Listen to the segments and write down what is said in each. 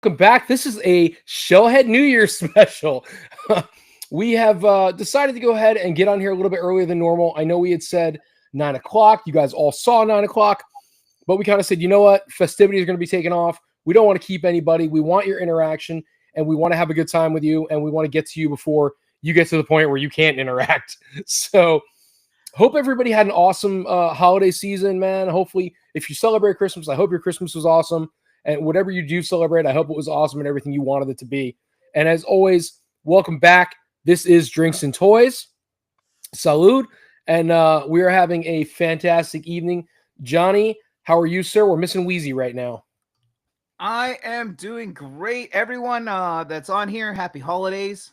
Welcome back. This is a Shellhead New Year's special. We have decided to go ahead and get on here a little bit earlier than normal. I know we had said 9 o'clock. You guys all saw 9 o'clock, but we kind of said, you know what? Festivities are going to be taken off. We don't want to keep anybody. We want your interaction, and we want to have a good time with you, and we want to get to you before you get to the point where you can't interact. So hope everybody had an awesome holiday season, man. Hopefully, if you celebrate Christmas, I hope your Christmas was awesome. And whatever you do celebrate, I hope it was awesome and everything you wanted it to be. And as always, welcome back. This is Drinks and Toys. Salud. And we are having a fantastic evening. Johnny, how are you, sir? We're missing Wheezy right now. I am doing great. Everyone that's on here, happy holidays.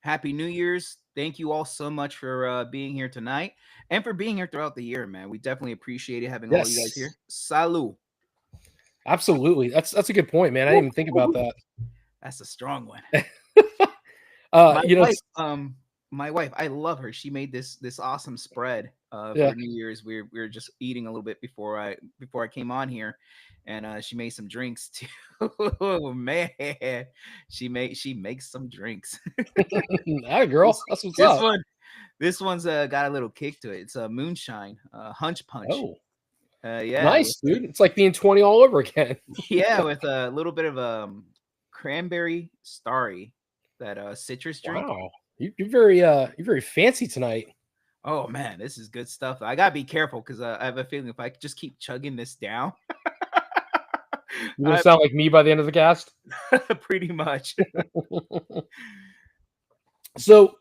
Happy New Year's. Thank you all so much for being here tonight and for being here throughout the year, man. We definitely appreciate it having all you guys here. Salud. Absolutely. That's a good point, man. I didn't even think about that. That's a strong one. My wife, I love her. She made this awesome spread for New Year's. We were just eating a little bit before I came on here, and she made some drinks too. Oh man, she makes some drinks. Hi, girl. That's what's up. This one's got a little kick to it. It's a moonshine, hunch punch. Oh. Yeah, nice, dude. It's like being 20 all over again. Yeah, with a little bit of cranberry starry, that citrus drink. Wow, you're very fancy tonight. Oh man, this is good stuff. I gotta be careful because I have a feeling if I just keep chugging this down, you're gonna sound like me by the end of the cast. Pretty much. So,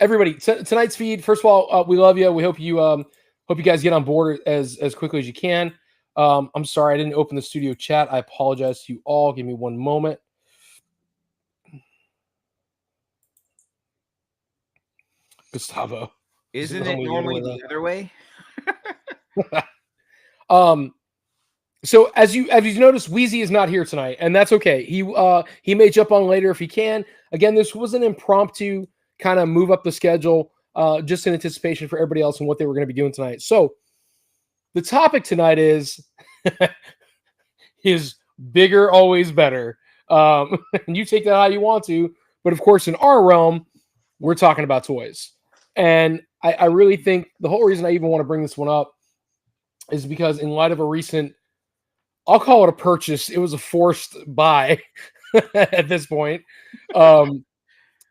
everybody, tonight's feed. First of all, we love you. We hope you guys get on board as quickly as you can. I'm sorry I didn't open the studio chat. I apologize to you all. Give me one moment. Gustavo. Isn't it normally the other way? So as you noticed, Wheezy is not here tonight, and that's okay. He may jump on later if he can. Again, this was an impromptu kind of move up the schedule. Just in anticipation for everybody else and what they were going to be doing tonight. So the topic tonight is bigger, always better. And you take that how you want to. But of course, in our realm, we're talking about toys. And I really think the whole reason I even want to bring this one up is because in light of a recent, I'll call it a purchase. It was a forced buy at this point. In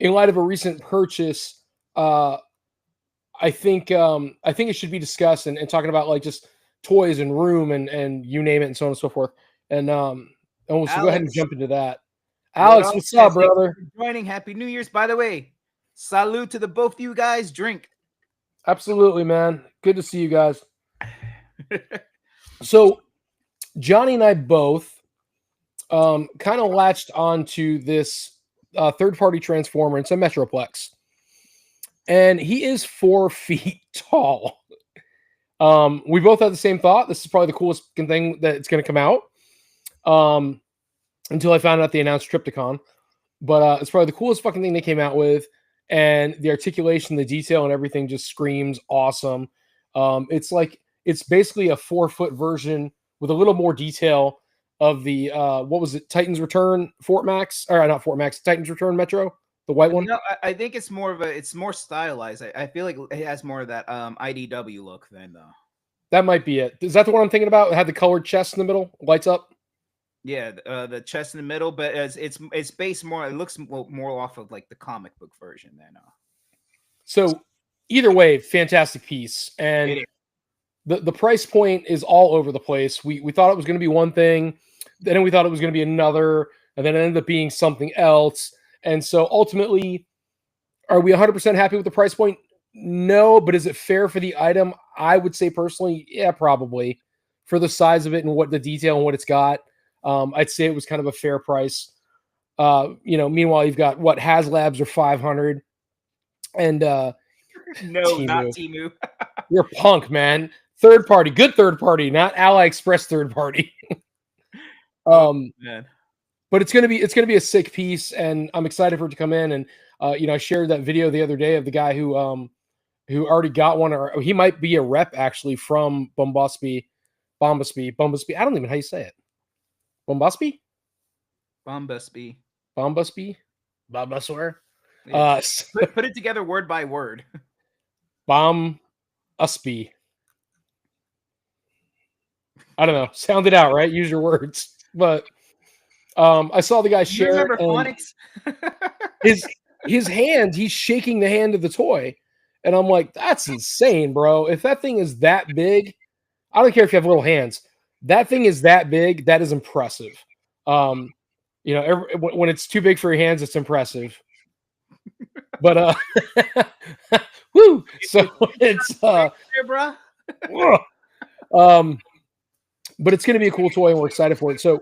light of a recent purchase, I think it should be discussed and talking about like just toys and room and you name it and so on and so forth. And we'll go ahead and jump into that. Alex, what's up, brother? Joining. Happy New Year's, by the way. Salute to the both of you guys. Drink. Absolutely, man. Good to see you guys. So Johnny and I both kind of latched onto this third-party transformer. It's a Metroplex. And he is 4 feet tall. We both had the same thought. This is probably the coolest thing that it's going to come out. Until I found out they announced Trypticon. But it's probably the coolest fucking thing they came out with. And the articulation, the detail, and everything just screams awesome. It's basically a 4-foot version with a little more detail of the, what was it? Titan's Return Fort Max? Or not Fort Max, Titan's Return Metro? The white one? No, I think it's more stylized. I feel like it has more of that IDW look than That might be it. Is that the one I'm thinking about? It had the colored chest in the middle, lights up. Yeah, the chest in the middle, but it's based more. It looks more off of like the comic book version than. So either way, fantastic piece, and the price point is all over the place. We thought it was going to be one thing, then we thought it was going to be another, and then it ended up being something else. And so ultimately, are we 100% happy with the price point? No, but is it fair for the item? I would say personally, yeah, probably. For the size of it and what the detail and what it's got, I'd say it was kind of a fair price. Meanwhile, you've got what HasLabs are 500, and no, Temu. not Temu. You're a punk, man. Third party, good third party, not AliExpress third party. Man. But it's gonna be a sick piece, and I'm excited for it to come in. And I shared that video the other day of the guy who already got one, or he might be a rep actually from Bombaspi. I don't even know how you say it. Bombaspi? Bombusby. Bombusby? Bulbasaur. Yeah. Put it together word by word. Bombusby. I don't know. Sound it out, right? Use your words. But I saw the guy share. You remember phonics? his hand, he's shaking the hand of the toy. And I'm like, that's insane, bro. If that thing is that big, I don't care if you have little hands. That thing is that big. That is impressive. When it's too big for your hands, it's impressive. But woo. So it's bro. But it's going to be a cool toy, and we're excited for it. So,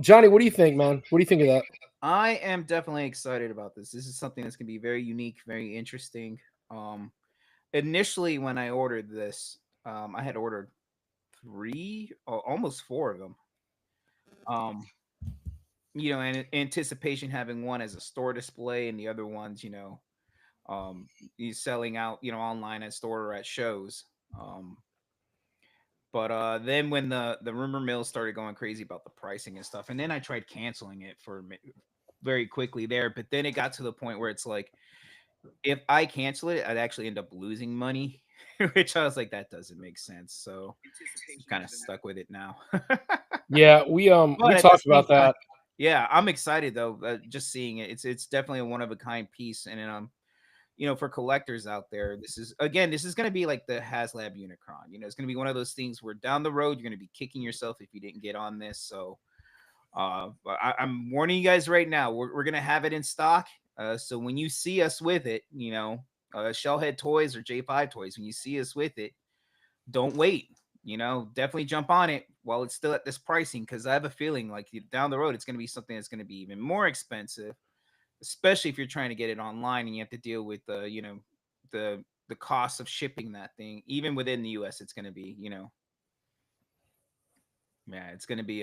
Johnny, what do you think, man? What do you think of that? I am definitely excited about this. This is something that's going to be very unique, very interesting. Initially, when I ordered this, I had ordered 3 or almost 4 of them. In anticipation having one as a store display and the other ones, he's selling out, online at store or at shows. But then when the rumor mill started going crazy about the pricing and stuff, and then I tried canceling it for very quickly there, but then it got to the point where it's like, if I cancel it, I'd actually end up losing money, which I was like, that doesn't make sense. So I'm kind of stuck with it now. Yeah, we talked about that. Yeah, I'm excited though. Just seeing it, it's definitely a one of a kind piece, and for collectors out there, this is going to be like the HasLab Unicron. It's going to be one of those things where down the road you're going to be kicking yourself if you didn't get on this. So, I'm warning you guys right now. We're going to have it in stock. So when you see us with it, Shellhead Toys or J5 Toys, when you see us with it, don't wait. Definitely jump on it while it's still at this pricing, because I have a feeling like down the road it's going to be something that's going to be even more expensive, especially if you're trying to get it online and you have to deal with the cost of shipping that thing. Even within the US, it's going to be, it's going to be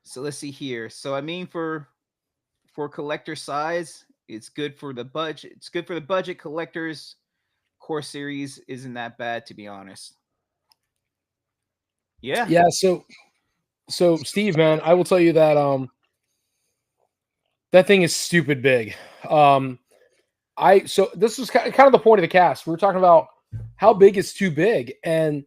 so let's see here. So I mean, for collector size, it's good for the budget. It's good for the budget collectors. Core series isn't that bad, to be honest. Yeah. So Steve, man, I will tell you that that thing is stupid big. So this was kind of the point of the cast. We were talking about how big is too big, and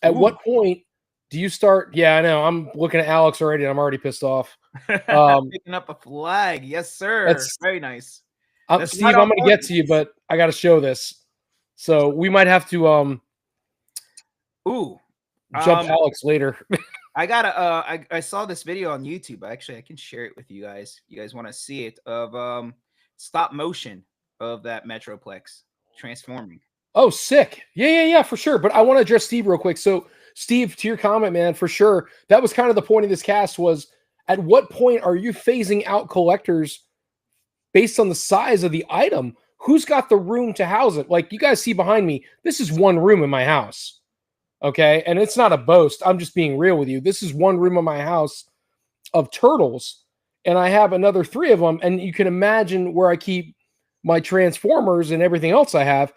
at what point do you start? Yeah, I know. I'm looking at Alex already, and I'm already pissed off. Picking up a flag, yes, sir. That's very nice. Steve, I'm going to get to you, but I got to show this. So we might have to jump Alex later. I saw this video on YouTube. Actually, I can share it with you guys. You guys want to see it, of stop motion of that Metroplex transforming. Oh, sick. Yeah, for sure. But I want to address Steve real quick. So Steve, to your comment, man, for sure, that was kind of the point of this cast, was at what point are you phasing out collectors based on the size of the item? Who's got the room to house it? Like you guys see behind me, this is one room in my house. Okay. And it's not a boast. I'm just being real with you. This is one room in my house of turtles, and I have another 3 of them. And you can imagine where I keep my Transformers and everything else I have.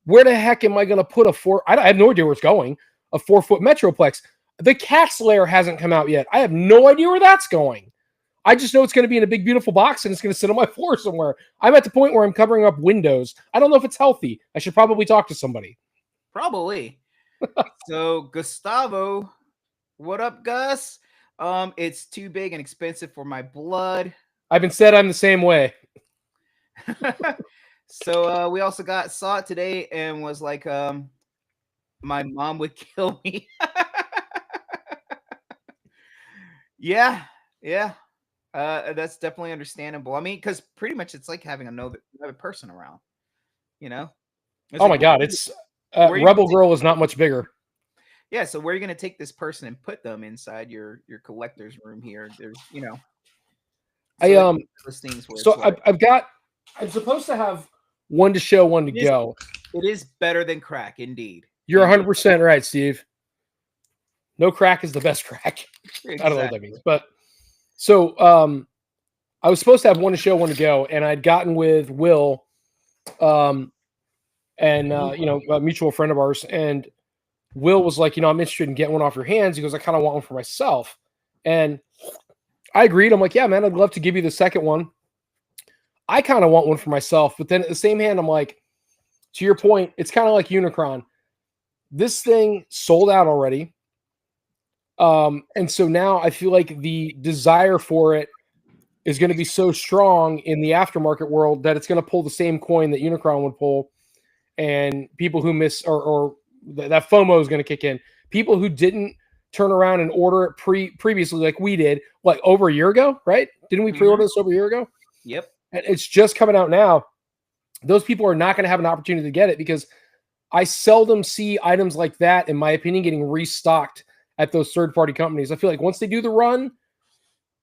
Where the heck am I going to put I have no idea where it's going. A 4-foot Metroplex. The Cat's Lair hasn't come out yet. I have no idea where that's going. I just know it's going to be in a big, beautiful box, and it's going to sit on my floor somewhere. I'm at the point where I'm covering up windows. I don't know if it's healthy. I should probably talk to somebody. Probably. So Gustavo, what up, Gus? It's too big and expensive for my blood. I've been said I'm the same way. So we also saw it today and was like, my mom would kill me. Yeah. That's definitely understandable. I mean, because pretty much it's like having another person around, It's oh my God, it's Rebel Girl is not much bigger. Yeah, so where are you going to take this person and put them inside your collector's room here? There's, I'm supposed to have one to show, one to go. It is better than crack, indeed. You're 100% right, Steve. No crack is the best crack. Exactly. I don't know what that means, but so I was supposed to have one to show, one to go, and I'd gotten with Will, and a mutual friend of ours, and Will was like, I'm interested in getting one off your hands. He goes, I kind of want one for myself. And I agreed. I'm like, yeah, man, I'd love to give you the second one. I kind of want one for myself, but then at the same hand, I'm like, to your point, it's kind of like Unicron. This thing sold out already. And so now I feel like the desire for it is going to be so strong in the aftermarket world that it's going to pull the same coin that Unicron would pull. And people who miss or that FOMO is going to kick in. People who didn't turn around and order it previously like we did, like over a year ago, right? Didn't we pre-order this over a year ago? Yep. And it's just coming out now. Those people are not going to have an opportunity to get it because I seldom see items like that, in my opinion, getting restocked at those third-party companies. I feel like once they do the run,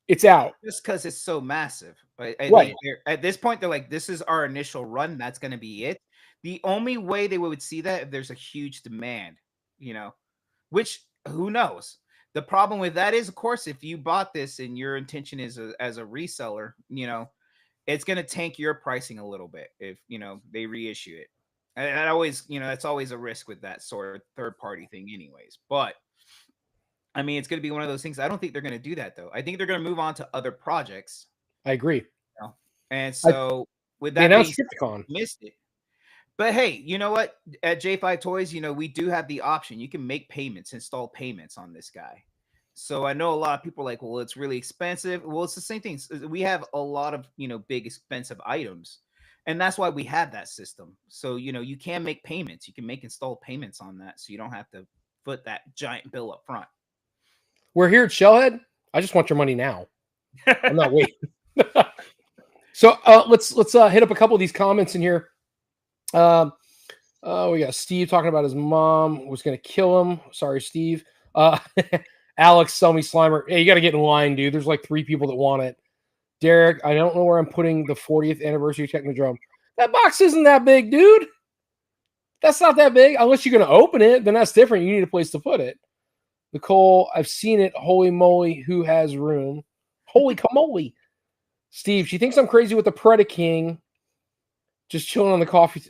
it's out. Just because it's so massive. Right? Right. At this point, they're like, this is our initial run. That's going to be it. The only way they would see that if there's a huge demand, which who knows? The problem with that is, of course, if you bought this and your intention is as a reseller, it's going to tank your pricing a little bit if, they reissue it. And that always, that's always a risk with that sort of third party thing anyways. But I mean, it's going to be one of those things. I don't think they're going to do that though. I think they're going to move on to other projects. I agree. And so with that, missed it. But hey, you know what? At J5 Toys, we do have the option. You can make payments, install payments on this guy. So I know a lot of people are like, well, it's really expensive. Well, it's the same thing. We have a lot of, big expensive items. And that's why we have that system. So, you can make payments. You can make installed payments on that. So you don't have to foot that giant bill up front. We're here at Shellhead. I just want your money now. I'm not waiting. So let's hit up a couple of these comments in here. We got Steve talking about his mom was going to kill him. Sorry, Steve. Alex, sell me Slimer. Hey, you got to get in line, dude. There's like 3 people that want it. Derek, I don't know where I'm putting the 40th anniversary Technodrome. That box isn't that big, dude. That's not that big. Unless you're going to open it, then that's different. You need a place to put it. Nicole, I've seen it. Holy moly, who has room? Holy camole. Steve, she thinks I'm crazy with the Predaking. Just chilling on the coffee.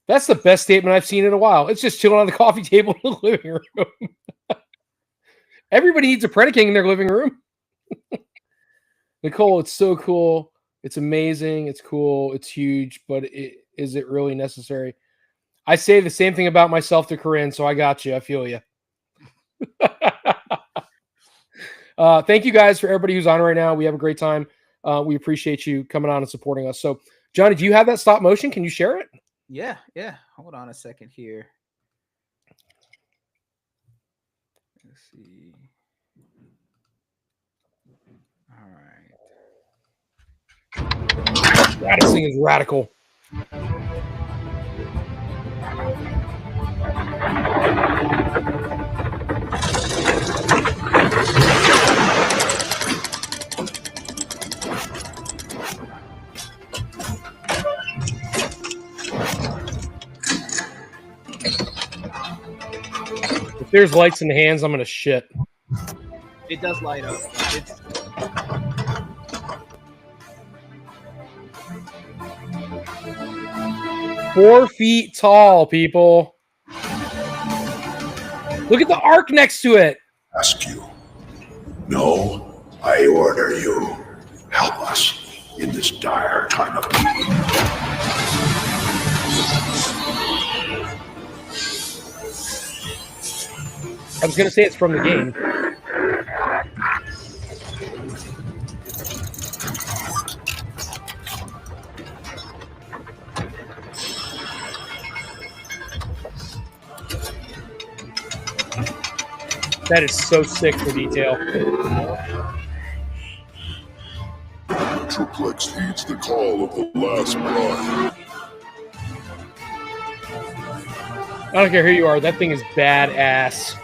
That's the best statement I've seen in a while. It's just chilling on the coffee table in the living room. Everybody needs a Predaking in their living room. Nicole, it's so cool. It's amazing. It's cool. It's huge. But is it really necessary? I say the same thing about myself to Corinne, so I got you. I feel you. Thank you guys for everybody who's on right now. We have a great time. We appreciate you coming on and supporting us. So, Johnny, do you have that stop motion? Can you share it? Yeah. Hold on a second here. Let's see. All right. This thing is radical. If there's lights in the hands, I'm gonna shit. It does light up. It's 4 feet tall, people. Look at the arc next to it. Ask you. No, I order you. Help us in this dire time of need. I was going to say it's from the game. That is so sick for detail. Metroplex heeds the call of the last bride. I don't care who you are. That thing is badass.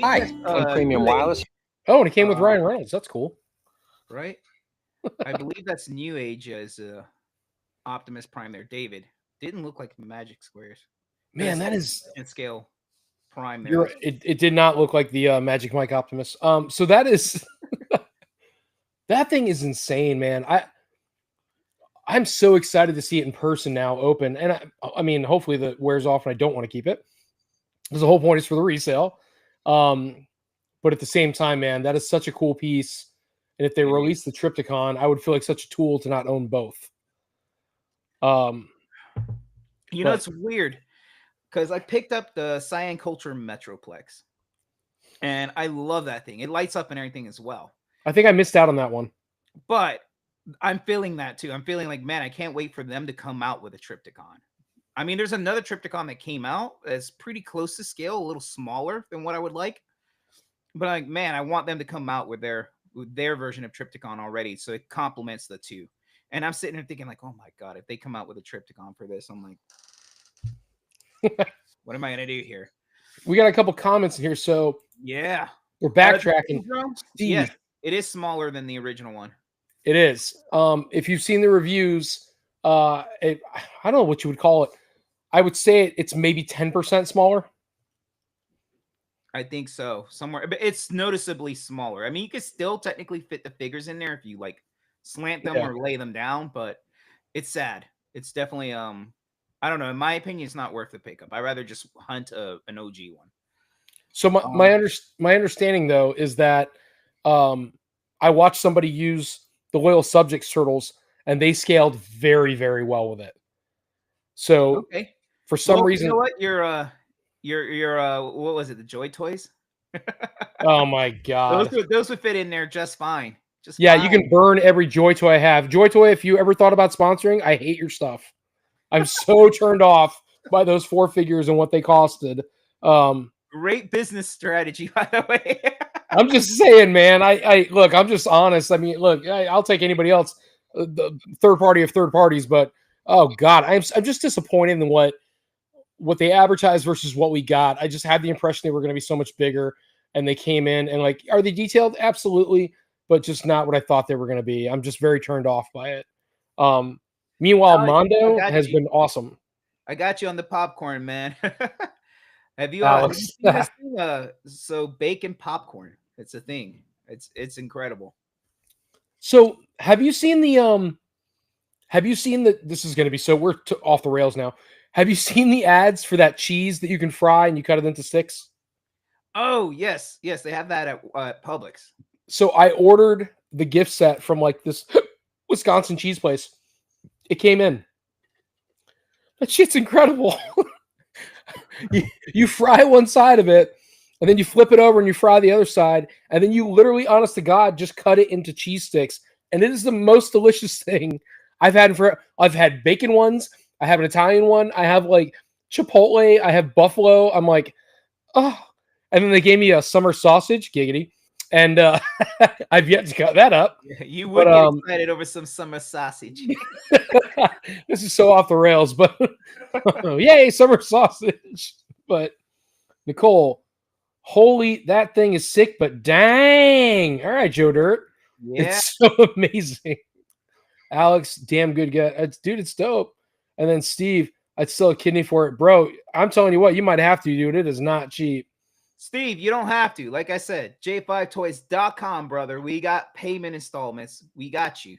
Hi, I'm Premium Wireless. Oh, and it came with Ryan Reynolds. That's cool. Right? I believe that's New Age as Optimus Prime there. David. Didn't look like Magic Squares. Man, that is... in scale Prime there. It did not look like the Magic Mike Optimus. So that is... That thing is insane, man. I'm so excited to see it in person now, open. And I mean, hopefully that wears off and I don't want to keep it, because the whole point is for the resale. But at the same time, man, that is such a cool piece. And if they release the Triptychon, I would feel like such a tool to not own both. You know, it's weird because I picked up the Cyan Culture Metroplex, and I love that thing. It lights up and everything as well. I think I missed out on that one. But I'm feeling that too. I'm feeling like, man, I can't wait for them to come out with a Triptychon. I mean, there's another Triptychon that came out that's pretty close to scale, a little smaller than what I would like. But like, man, I want them to come out with their version of Triptychon already, so it complements the two. And I'm sitting there thinking, like, oh my god, if they come out with a Triptychon for this, I'm like, what am I gonna do here? We got a couple comments in here, so yeah, we're backtracking. Yes, it is smaller than the original one. It is. If you've seen the reviews, I don't know what you would call it. I would say it's maybe 10% smaller. I think so, somewhere, but it's noticeably smaller. I mean, you could still technically fit the figures in there if you like slant them or lay them down, but it's sad. It's definitely I don't know. In my opinion, it's not worth the pickup. I'd rather just hunt an OG one. So my understanding though is that I watched somebody use the Loyal Subjects turtles, and they scaled very, very well with it. So okay, for some reason, you know what? Your what was it? The Joy Toys? Oh my god, those would fit in there just fine. Just yeah, fine. you can burn every Joy Toy I have. Joy Toy, if you ever thought about sponsoring, I hate your stuff. I'm so turned off by those 4 figures and what they costed. Great business strategy, by the way. I'm just saying, man. I look, I'm just honest. I mean, look, I'll take anybody else, the third party of third parties, but oh god, I'm just disappointed in what they advertised versus what we got. I just had the impression they were going to be so much bigger, and they came in and like, are they detailed? Absolutely, but just not what I thought they were going to be. I'm just very turned off by it. Meanwhile, Mondo has been awesome. I got you on the popcorn, man. Have you Alex? Seen this thing? So bacon popcorn, it's a thing. It's incredible. So have you seen the this is going to be so we're off the rails now. Have you seen the ads for that cheese that you can fry and you cut it into sticks? Oh yes, they have that at Publix. So I ordered the gift set from like this Wisconsin cheese place. It came in. That shit's incredible. you fry one side of it, and then you flip it over and you fry the other side, and then you literally, honest to God, just cut it into cheese sticks, and it is the most delicious thing I've had. I've had bacon ones. I have an Italian one. I have like Chipotle. I have buffalo. I'm like, oh. And then they gave me a summer sausage, giggity. And I've yet to cut that up. You would get excited over some summer sausage. This is so off the rails, but yay, summer sausage. But Nicole, holy, that thing is sick, but dang. All right, Joe Dirt. Yeah. It's so amazing. Alex, damn good guy. Dude, it's dope. And then Steve, I'd sell a kidney for it. Bro, I'm telling you what, you might have to, dude. It is not cheap. Steve, you don't have to. Like I said, j5toys.com, brother. We got payment installments. We got you.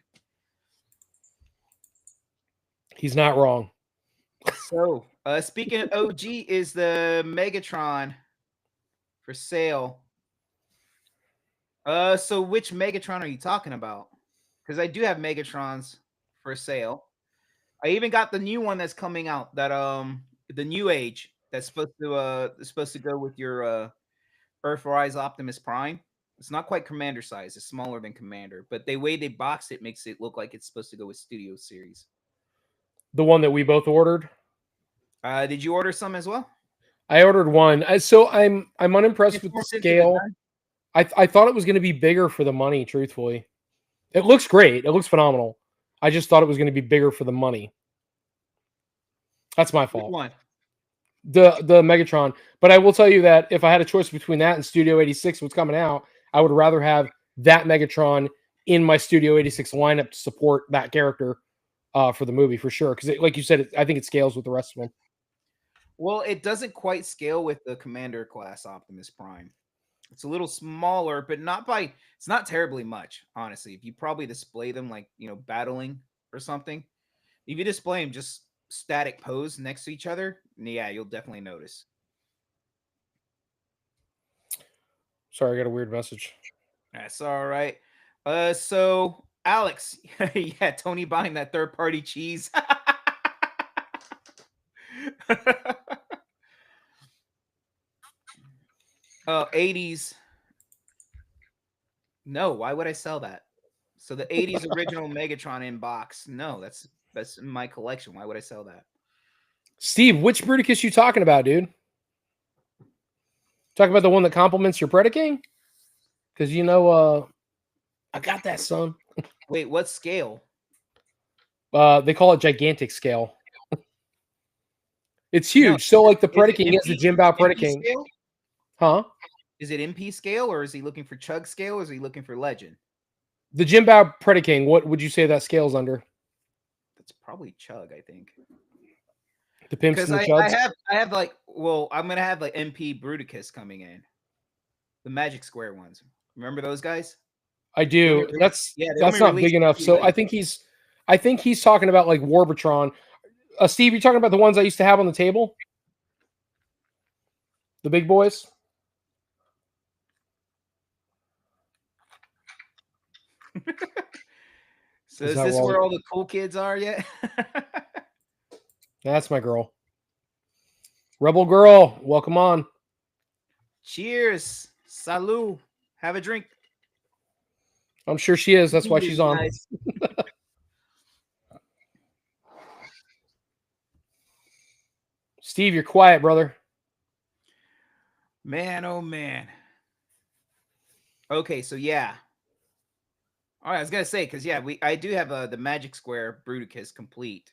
He's not wrong. So, speaking of OG, is the Megatron for sale. So which Megatron are you talking about? Because I do have Megatrons for sale. I even got the new one that's coming out, that the New Age that's supposed to go with your Earthrise Optimus Prime. It's not quite Commander size. It's smaller than Commander, but the way they boxed it makes it look like it's supposed to go with Studio Series. The one that we both ordered. Did you order some as well? I ordered one. So I'm unimpressed with the scale. I thought it was going to be bigger for the money, truthfully. It looks great. It looks phenomenal. I just thought it was going to be bigger for the money. That's my fault. Which one? The Megatron. But I will tell you that if I had a choice between that and Studio 86, what's coming out, I would rather have that Megatron in my Studio 86 lineup to support that character for the movie, for sure. Because like you said, I think it scales with the rest of them. Well, it doesn't quite scale with the Commander class Optimus Prime. It's a little smaller, but it's not terribly much, honestly. If you probably display them like, battling or something, if you display them just static pose next to each other, yeah, you'll definitely notice. Sorry, I got a weird message. That's all right. So Alex, yeah, Tony buying that third-party cheese. 80s. No, why would I sell that? So the 80s original Megatron in box. No, that's in my collection. Why would I sell that? Steve, which Bruticus you talking about, dude? Talking about the one that complements your Predaking? Because I got that, son. Wait, what scale? They call it gigantic scale. It's huge. No, so like the Predaking has the Jimbao Predaking. Huh? Is it MP scale, or is he looking for Chug scale, or is he looking for Legend? The Jimbao Predaking, what would you say that scale's under? That's probably Chug, I think. The pimps and the chuds? I have like, well, I'm gonna have like MP Bruticus coming in. The Magic Square ones. Remember those guys? I do. That's not big enough. So I think he's talking about like Warbitron. Steve, you're talking about the ones I used to have on the table? The big boys? So is this where all the cool kids are yet? That's my girl. Rebel girl, welcome on. Cheers. Salud. Have a drink. I'm sure she is. That's why she's on. Nice. Steve, you're quiet, brother. Man, oh man. Okay, so yeah. All right, I was gonna say, because I do have the Magic Square Bruticus complete.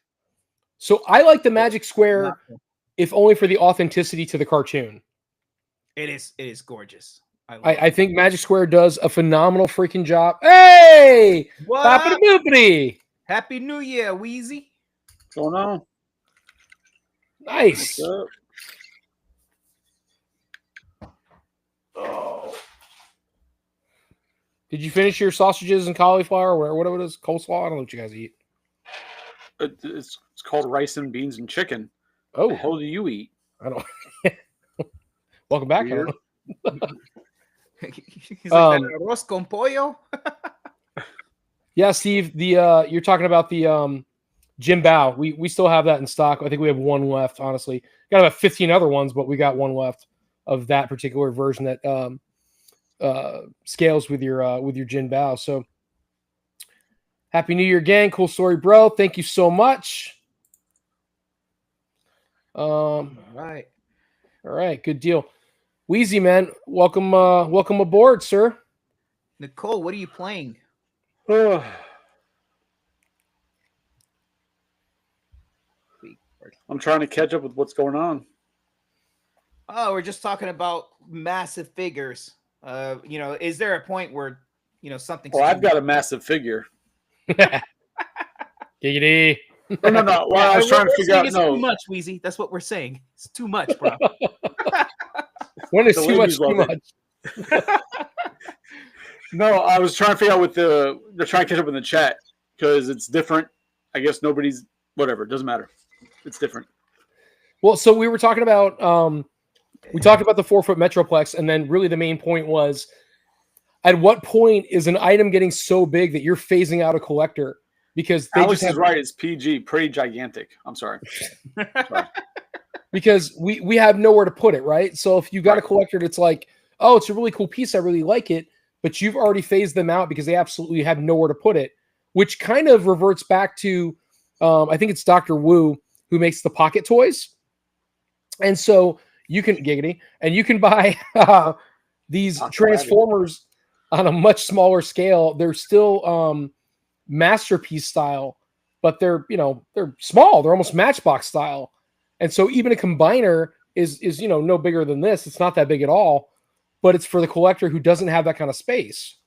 So I like the Magic Square, if only for the authenticity to the cartoon. It is gorgeous. I think Magic Square does a phenomenal freaking job. Hey! Boppity-boopity! Happy New Year, Wheezy. What's going on? Nice. What's up? Oh. Did you finish your sausages and cauliflower or whatever it is? Coleslaw? I don't know what you guys eat. It's called rice and beans and chicken. Oh. What the hell do you eat? I don't. Welcome back. He's like, arroz con pollo. Yeah, Steve. You're talking about the Jimbao. We still have that in stock. I think we have one left. Honestly, got about 15 other ones, but we got one left of that particular version that scales with your Jimbao. So, Happy New Year, gang! Cool story, bro. Thank you so much. All right, good deal. Wheezy, man, welcome aboard, sir. Nicole, what are you playing? I'm trying to catch up with what's going on. Oh, we're just talking about massive figures. Is there a point where something? Well, I've got a massive figure. Giggity. No. Well, I was trying to figure out. It's too much, Wheezy. That's what we're saying. It's too much, bro. When is too much? Too much. No, I was trying to figure out they're trying to catch up in the chat because it's different. I guess nobody's whatever. It doesn't matter. It's different. Well, so we were talking about we talked about the 4-foot Metroplex, and then really the main point was, at what point is an item getting so big that you're phasing out a collector? Because Alex is right. It's PG, pretty gigantic. I'm sorry. Because we have nowhere to put it, right? So if you got a collector that's like, oh, it's a really cool piece, I really like it, but you've already phased them out because they absolutely have nowhere to put it, which kind of reverts back to, I think it's Dr. Wu who makes the pocket toys. And so you can buy these Transformers on a much smaller scale. They're still masterpiece style, but they're small. They're almost Matchbox style. And so even a combiner is no bigger than this. It's not that big at all, but it's for the collector who doesn't have that kind of space.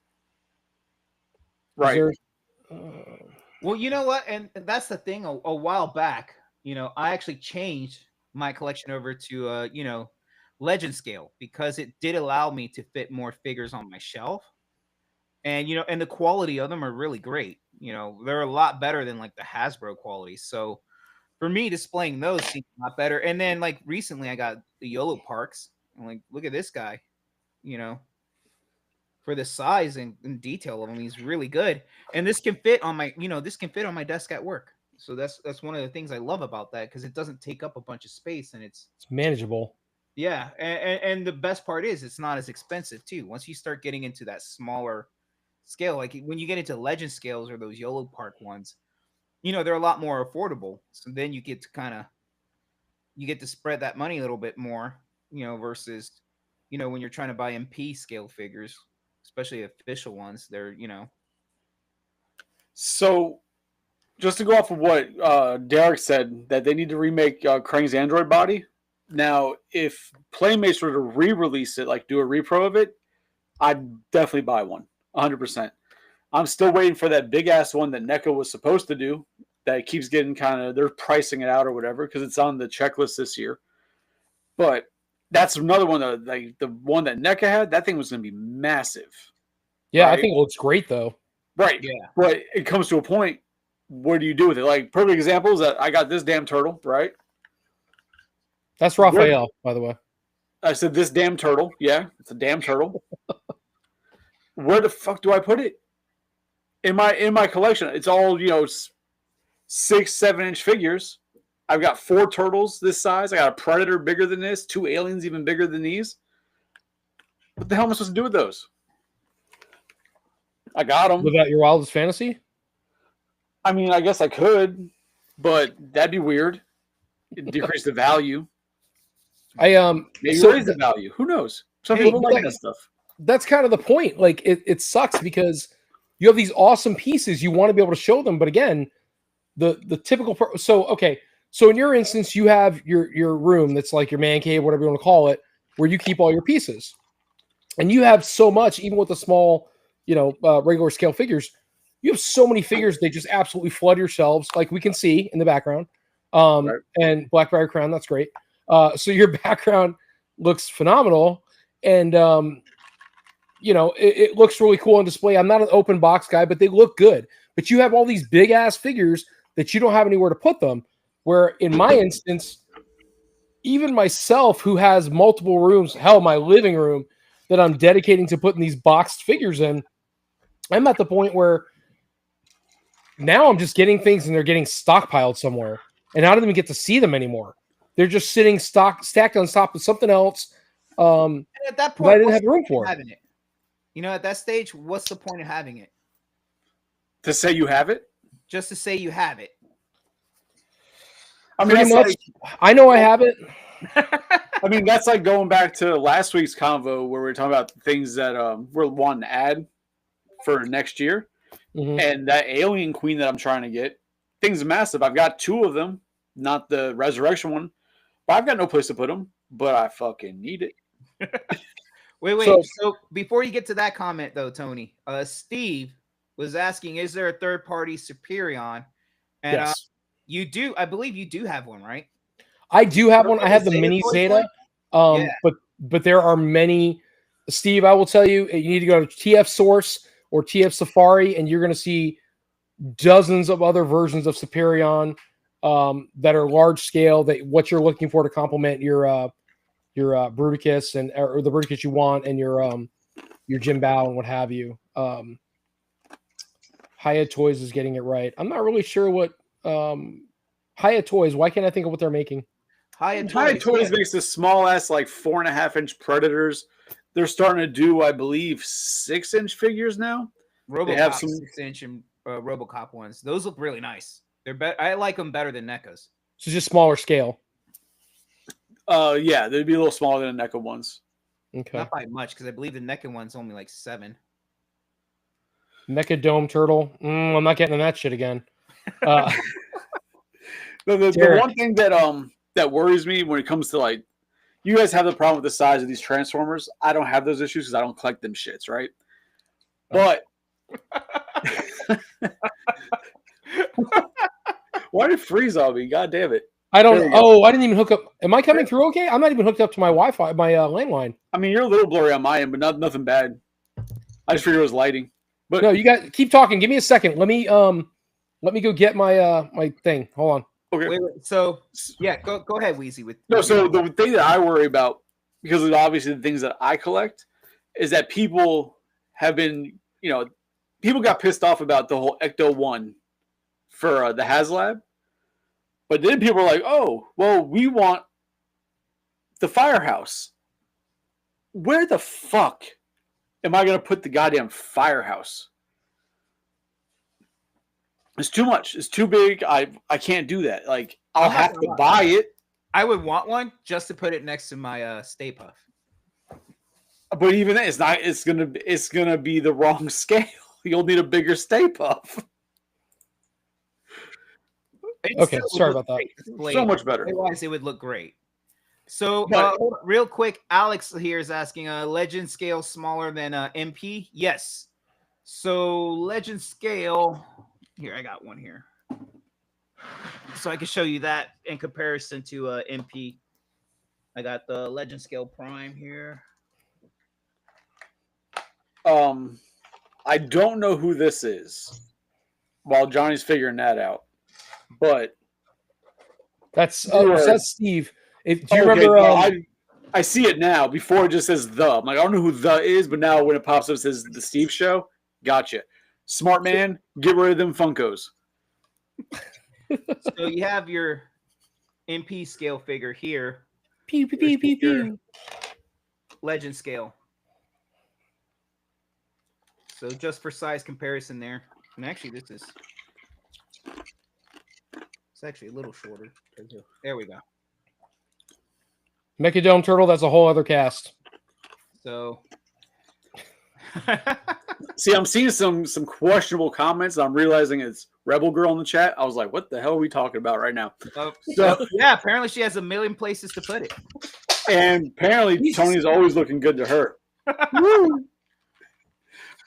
Right. Well, you know what? And that's the thing. A while back, I actually changed my collection over to, Legend scale because it did allow me to fit more figures on my shelf. And and the quality of them are really great. They're a lot better than like the Hasbro quality. So for me, displaying those seems a lot better. And then like recently, I got the YOLO Parks. I'm like, look at this guy. For the size and detail of him, he's really good. And this can fit on my, this can fit on my desk at work. So that's one of the things I love about that because it doesn't take up a bunch of space and it's manageable. Yeah, and the best part is it's not as expensive too. Once you start getting into that smaller scale, like when you get into legend scales or those YOLO Park ones, they're a lot more affordable. So then you get to spread that money a little bit more, versus when you're trying to buy MP scale figures, especially official ones, they're So, just to go off of what Derek said, that they need to remake Krang's android body. Now, if Playmates were to re-release it, like do a repro of it, I'd definitely buy one, 100%. I'm still waiting for that big-ass one that NECA was supposed to do that keeps getting they're pricing it out or whatever because it's on the checklist this year. But that's another one, like the one that NECA had, that thing was going to be massive. Yeah, right? I think it looks great, though. Right. Yeah. But it comes to a point, what do you do with it? Like, perfect example is that I got this damn turtle, right? That's Raphael, by the way. I said this damn turtle. Yeah, it's a damn turtle. Where the fuck do I put it? In my collection, it's all 6-7 inch figures. I've got 4 turtles this size. I got a predator bigger than this, 2 aliens even bigger than these. What the hell am I supposed to do with those? I got them. Live out your wildest fantasy? I mean, I guess I could, but that'd be weird. It'd decrease the value. Maybe raise the value. Who knows? Some people don't like that stuff. That's kind of the point. Like it sucks because you have these awesome pieces. You want to be able to show them, but again, the typical. So in your instance, you have your room that's like your man cave, whatever you want to call it, where you keep all your pieces, and you have so much, even with the small, regular scale figures. You have so many figures, they just absolutely flood your shelves, like we can see in the background. Right. And Blackberry Crown, that's great. So your background looks phenomenal, and it looks really cool on display. I'm not an open box guy, but they look good. But you have all these big ass figures that you don't have anywhere to put them. Where in my instance, even myself, who has multiple rooms, hell, my living room that I'm dedicating to putting these boxed figures in, I'm at the point where now I'm just getting things and they're getting stockpiled somewhere, and I don't even get to see them anymore. They're just sitting stacked on top of something else. And at that point, I didn't have room for having it. At that stage, what's the point of having it? To say you have it? Just to say you have it. I mean, pretty much. I know I have it. I mean, that's like going back to last week's convo where we were talking about things that we're wanting to add for next year. Mm-hmm. And that alien queen that I'm trying to get, thing's massive. I've got 2 of them, not the resurrection one, but I've got no place to put them, but I fucking need it. Wait. So before you get to that comment, though, Tony, Steve was asking, is there a third-party Superion? And yes. You do. I believe you do have one, right? I do have one. I have the mini Zeta. But there are many. Steve, I will tell you, you need to go to TF Source or TF Safari, and you're going to see dozens of other versions of Superion that are large scale. That what you're looking for to complement your Bruticus or the Bruticus you want, and your Jim Bao and what have you. Hiya Toys is getting it right. I'm not really sure what Hiya Toys. Why can't I think of what they're making? Hiya Toys makes the small ass like 4.5 inch Predators. They're starting to do, I believe, 6 inch figures now. They have some 6 inch and RoboCop ones. Those look really nice. They're better. I like them better than NECA's. So just smaller scale. Yeah, they'd be a little smaller than the NECA ones. Okay. Not by much, because I believe the NECA one's only like 7. NECA Dome Turtle. I'm not getting in that shit again. The one thing that worries me when it comes to like, you guys have the problem with the size of these Transformers. I don't have those issues because I don't collect them shits, right? But why did it freeze on me? God damn it! I There don't. we go. Oh, I didn't even hook up. Am I coming through okay? I'm not even hooked up to my Wi-Fi, my landline. I mean, you're a little blurry on my end, but nothing bad. I just figured it was lighting. But No, you got keep talking. Give me a second. Let me go get my my thing. Hold on. okay. Wait. So yeah, go ahead, Wheezy. With No, so the thing that I worry about, because of obviously the things that I collect, is that people have been, people got pissed off about the whole Ecto 1 for the HasLab. But then people are like, oh, well, we want the Firehouse. Where the fuck am I going to put the goddamn Firehouse? It's too much. It's too big. I can't do that. Like, I'll have to buy it. I would want one just to put it next to my Stay Puft. But even then, it's not. It's gonna be the wrong scale. You'll need a bigger Stay Puft. Okay, sorry about that. So much better. Otherwise, it would look great. So, But- real quick, Alex here is asking: Legend scale smaller than MP? Yes. So, Legend scale. Here, I got one here, so I can show you that in comparison to MP. I got the Legend scale Prime here. I don't know who this is. While Johnny's figuring that out, but That's Yeah. that's Steve. Do you okay, remember? well, I see it now. Before it just says the. I'm like, I don't know who the is, but now when it pops up, it says the Steve Show. Gotcha. Smart man, get rid of them Funkos. So you have your MP scale figure here. Pew, pew, pew, pew, pew. Legend scale. So just for size comparison there. And actually this is it's actually a little shorter. There we go. Mechadome Turtle. That's a whole other cast. So See, I'm seeing some questionable comments. I'm realizing it's Rebel Girl in the chat. I was like, what the hell are we talking about right now? So, yeah, apparently she has a million places to put it. and apparently Jesus. Tony's always looking good to her.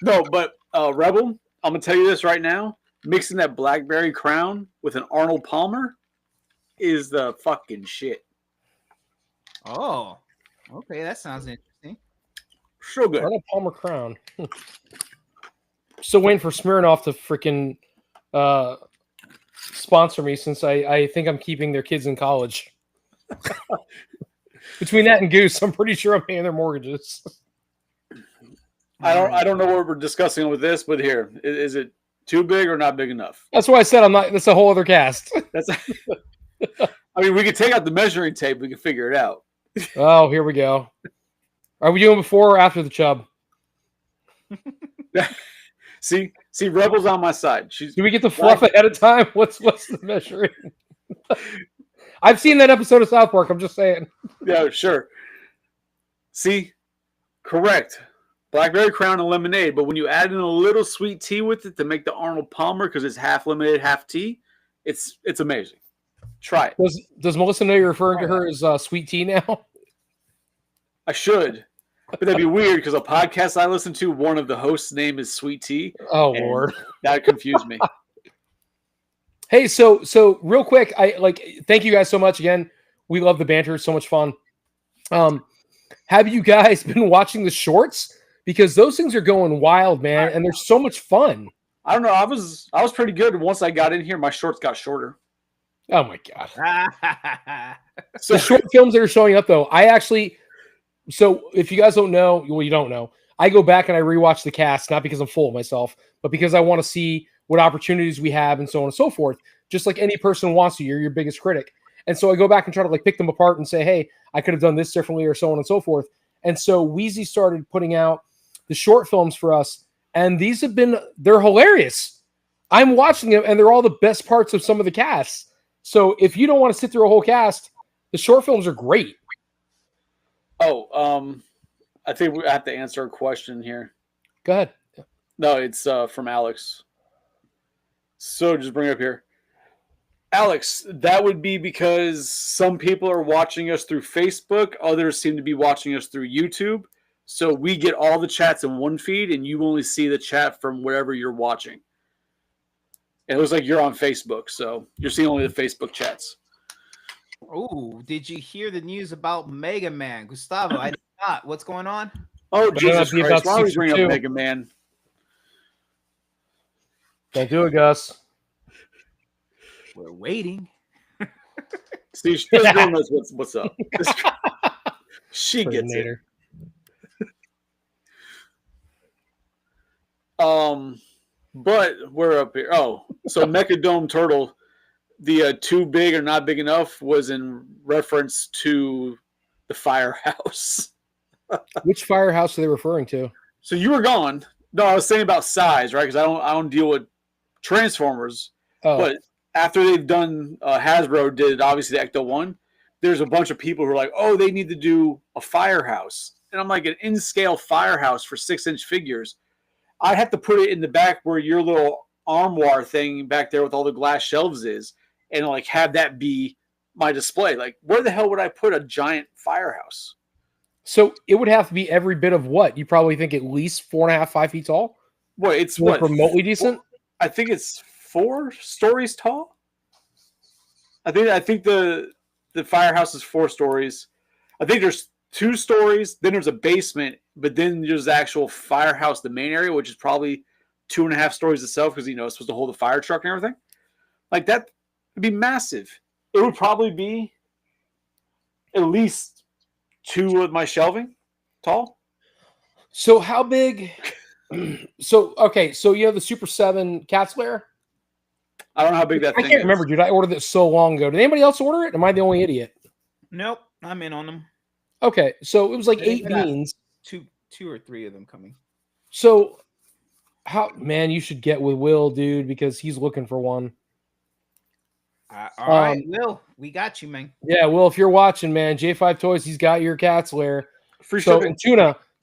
No, but Rebel, I'm gonna tell you this right now. Mixing that Blackberry Crown with an Arnold Palmer is the fucking shit. Oh, okay, that sounds interesting. So good. Arnold Palmer Crown. Still waiting for Smirnoff to freaking sponsor me, since I think I'm keeping their kids in college. Between that and Goose, I'm pretty sure I'm paying their mortgages. I don't know what we're discussing with this, but here, is it too big or not big enough? That's why I said I'm not. That's a whole other cast. That's. I mean, we could take out the measuring tape. We can figure it out. Oh, here we go. Are we doing before or after the chub? See, Rebel's on my side. Do we get the fluff ahead of time? What's the measuring? I've seen that episode of South Park. I'm just saying. Yeah, sure. See, correct. Blackberry Crown and lemonade, but when you add in a little sweet tea with it to make the Arnold Palmer, because it's half lemonade, half tea, it's amazing. Try it. Does Melissa know you're referring to her as sweet tea now? I should, but that'd be weird because a podcast I listen to, one of the hosts' name is Sweet Tea. Oh and Lord. that confused me. Hey, so real quick, thank you guys so much again. We love the banter; it's so much fun. Have you guys been watching the shorts? Because those things are going wild, man, and they're so much fun. I don't know. I was pretty good. Once I got in here, my shorts got shorter. Oh my god! So The short films that are showing up, though, so if you guys don't know, well, you don't know. I go back and I rewatch the cast, not because I'm full of myself, but because I want to see what opportunities we have and so on and so forth. Just like any person wants to, you're your biggest critic. And so I go back and try to pick them apart and say, hey, I could have done this differently or so on and so forth. And so Wheezy started putting out the short films for us. And these they're hilarious. I'm watching them and they're all the best parts of some of the casts. So if you don't want to sit through a whole cast, the short films are great. I think we have to answer a question here. Go ahead. No, it's from Alex. So just bring it up here. Alex, that would be because some people are watching us through Facebook. Others seem to be watching us through YouTube. So we get all the chats in one feed, and you only see the chat from wherever you're watching. It looks like you're on Facebook, so you're seeing only the Facebook chats. Oh, did you hear the news about Mega Man? Gustavo, I did not. What's going on? Oh, Better not Jesus be Christ. about Why are we 6 or bringing 2. up Mega Man? Don't do it, Gus. We're waiting. See, this girl knows what's up. She gets it. Terminator. But we're up here. Oh, so Mechadome Turtle, the too big or not big enough was in reference to the firehouse. Which firehouse are they referring to? So you were gone. No, I was saying about size, right? Because I don't deal with Transformers. Oh, But after they've done Hasbro did obviously the Ecto 1, there's a bunch of people who are like, oh, they need to do a firehouse. And I'm like, an in-scale firehouse for 6-inch figures. I'd have to put it in the back where your little armoire thing back there with all the glass shelves is, and like have that be my display. Like, where the hell would I put a giant firehouse? so it would have to be every bit of what? You probably think at least 4.5, 5 feet tall? What, it's To look what? remotely decent? I think it's 4 stories tall. I think the firehouse is 4 stories. I think there's 2 stories, then there's a basement, but then there's the actual firehouse, the main area, which is probably 2.5 stories itself because it's supposed to hold a fire truck and everything. Like that would be massive. It would probably be at least 2 of my shelving tall. So how big? So you have the Super 7 Cat's Lair? I don't know how big that I thing can't is. remember, dude. I ordered it so long ago. Did anybody else order it? Am I the only idiot? Nope, I'm in on them. Okay, so it was like I 8 think that- beans. Two or three of them coming. So man, you should get with Will, dude, because he's looking for one. All right, Will, we got you, man. Yeah, Will, if you're watching, man, J5 Toys, he's got your Cat's Lair. Free So, shipping. and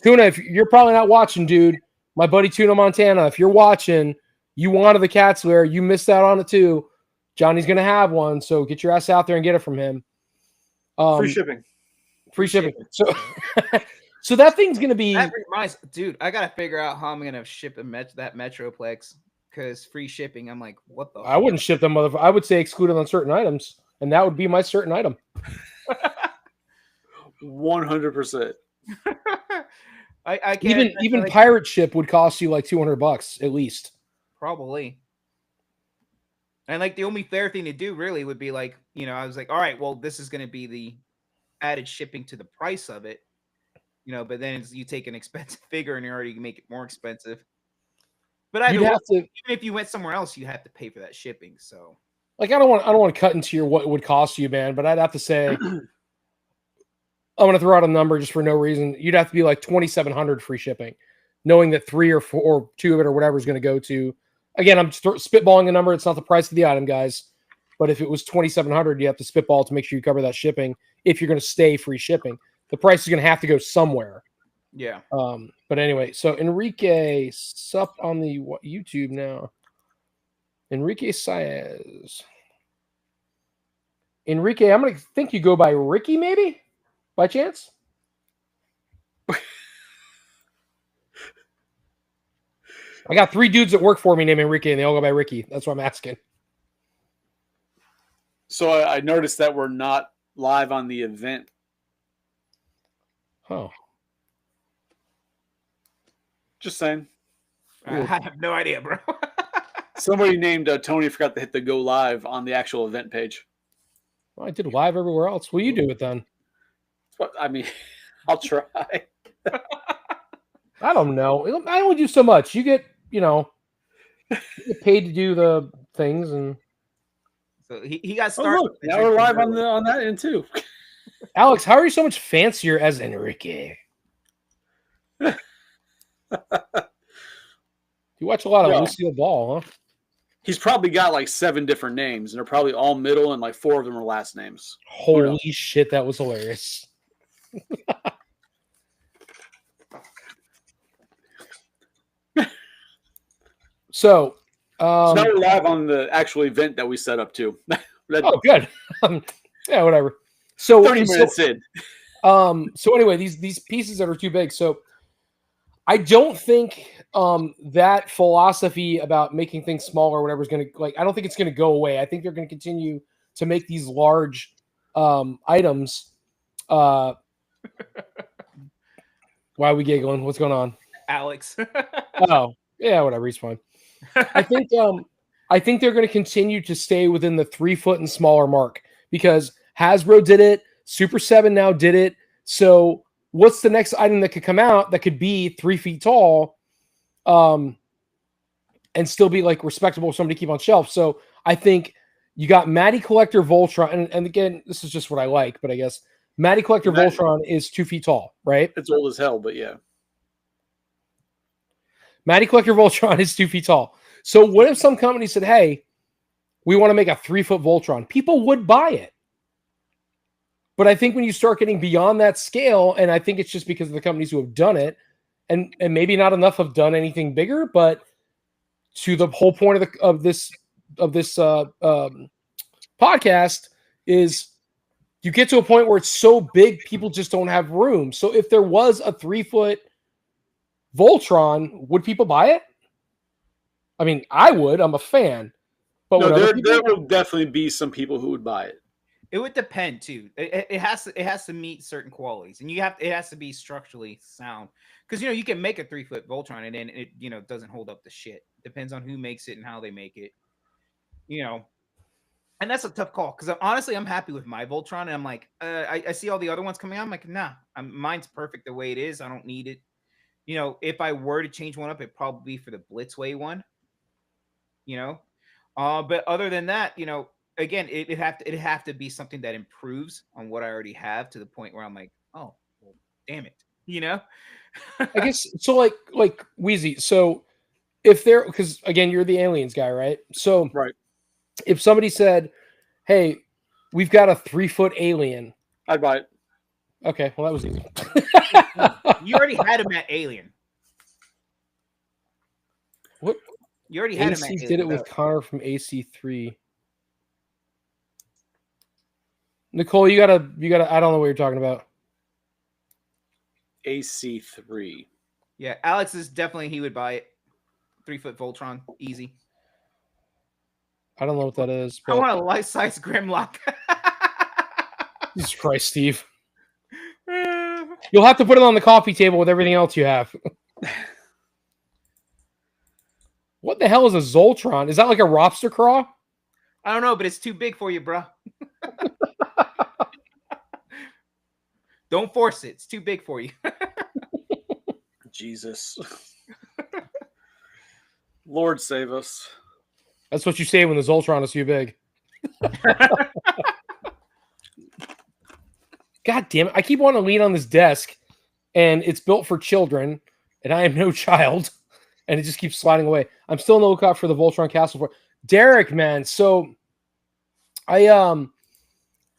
Tuna, if you're probably not watching, dude, my buddy Tuna Montana, if you're watching, you wanted the Cat's Lair, you missed out on it too. Johnny's gonna have one, so get your ass out there and get it from him. Free shipping. Free shipping. So, so that thing's gonna be. That reminds, dude, I gotta figure out how I'm gonna ship that Metroplex because free shipping. I'm like, what the? I wouldn't ship them, motherfucker. I would say excluded on certain items, and that would be my certain item. 100%. I can't Even pirate ship would cost you like $200 at least. probably. And like the only fair thing to do really would be like, I was like, all right, well, this is gonna be the added shipping to the price of it, but then you take an expensive figure and you already make it more expensive. But You'd have to, even if you went somewhere else, you have to pay for that shipping. So like, I don't want to cut into your what it would cost you, man. But I'd have to say, I'm gonna throw out a number just for no reason. You'd have to be like $2,700 free shipping, knowing that 3 or 4 or 2 of it or whatever is going to go to. Again, I'm spitballing a number. It's not the price of the item, guys. But if it was $2,700, you have to spitball to make sure you cover that shipping. If you're going to stay free shipping, the price is going to have to go somewhere. yeah. But anyway, so Enrique sup on the YouTube now. Enrique Saez. Enrique, I'm going to think you go by Ricky, maybe? By chance? I got 3 dudes that work for me named Enrique, and they all go by Ricky. That's what I'm asking. So I noticed that we're not live on the event. Oh. Just saying. I have no idea, bro. Somebody named Tony forgot to hit the go live on the actual event page. Well, I did live everywhere else. Will you do it then? But, I mean, I'll try. I don't know. I only do so much. You get, you get paid to do the things, and So he got Oh, started. look, now we're live on that end too. Alex, how are you so much fancier as Enrique? You watch a lot of Yeah. Lucille Ball, huh? He's probably got like 7 different names, and they're probably all middle, and like 4 of them are last names. Holy shit, that was hilarious. So So now we're live on the actual event that we set up too. oh, good. Yeah, whatever. So 30 minutes in. So anyway, these pieces that are too big. So I don't think that philosophy about making things smaller or whatever is going to I don't think it's going to go away. I think they're going to continue to make these large items. Why are we giggling? What's going on? Alex. Oh, yeah, whatever. He's fine. I think they're going to continue to stay within the 3 foot and smaller mark because Hasbro did it. Super 7 now did it. So what's the next item that could come out that could be 3 feet tall, and still be like respectable for somebody to keep on shelf? So I think you got Matty Collector Voltron, and again, this is just what I like, but I guess Matty Collector Voltron is 2 feet tall, right? It's old as hell, but yeah. Matty Collector Voltron is 2 feet tall. So what if some company said, hey, we want to make a 3 foot Voltron? People would buy it. But I think when you start getting beyond that scale, and I think it's just because of the companies who have done it, and maybe not enough have done anything bigger, but to the whole point of this podcast is you get to a point where it's so big, people just don't have room. So if there was a 3 foot Voltron, would people buy it? I mean, I would. I'm a fan. But no, there will definitely be some people who would buy it. It would depend too. It has to meet certain qualities, and it has to be structurally sound. Because you can make a 3 foot Voltron, and then it doesn't hold up the shit. Depends on who makes it and how they make it. And that's a tough call. Because honestly, I'm happy with my Voltron, and I'm like, I see all the other ones coming out. I'm like, nah, mine's perfect the way it is. I don't need it. If I were to change one up, it'd probably be for the Blitzway one. But other than that, again, it'd have to be something that improves on what I already have to the point where I'm like, oh, well, damn it, I guess so. Like Wheezy. So if because again, you're the aliens guy, right? So right. If somebody said, "Hey, we've got a 3 foot alien," I'd buy it. Okay, well that was easy. You already had him at Alien. What? You already had AC him at Alien. Did it with Connor from AC3. Nicole, you gotta. I don't know what you're talking about. AC3. Yeah, Alex is definitely he would buy it. 3 foot Voltron, easy. I don't know what that is. I want a life size Grimlock. Jesus Christ, Steve. You'll have to put it on the coffee table with everything else you have. What the hell is a Zoltron? Is that like a Ropster Craw? I don't know, but it's too big for you, bro. Don't force it. It's too big for you. Jesus. Lord save us. That's what you say when the Zoltron is too big. God damn it. I keep wanting to lean on this desk, and it's built for children, and I am no child, and it just keeps sliding away. I'm still on the lookout for the Voltron Castle. For Derek, man. So I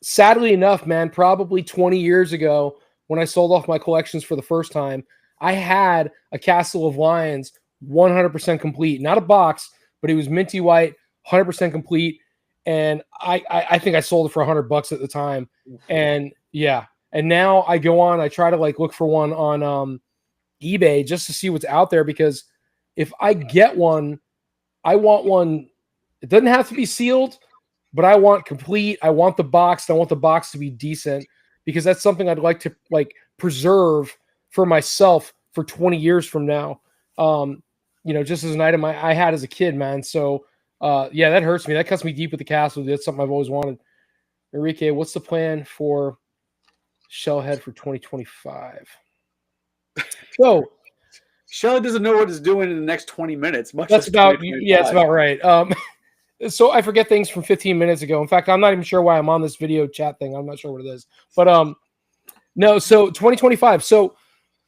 sadly enough, man, probably 20 years ago when I sold off my collections for the first time, I had a Castle of Lions 100% complete. Not a box, but it was minty white, 100% complete. And I think I sold it for $100 at the time. And yeah. And now I go on, I try to like look for one on eBay just to see what's out there, because if I get one, I want one. It doesn't have to be sealed, but I want complete. I want the box. I want the box to be decent, because that's something I'd like to like preserve for myself for 20 years from now. Just as an item I had as a kid, man. So yeah, that hurts me. That cuts me deep with the castle. That's something I've always wanted. Enrique, what's the plan for Shellhead for 2025? So Shellhead doesn't know what it's doing in the next 20 minutes. That's about it's about right. So I forget things from 15 minutes ago. In fact, I'm not even sure why I'm on this video chat thing. I'm not sure what it is. But no, so 2025. So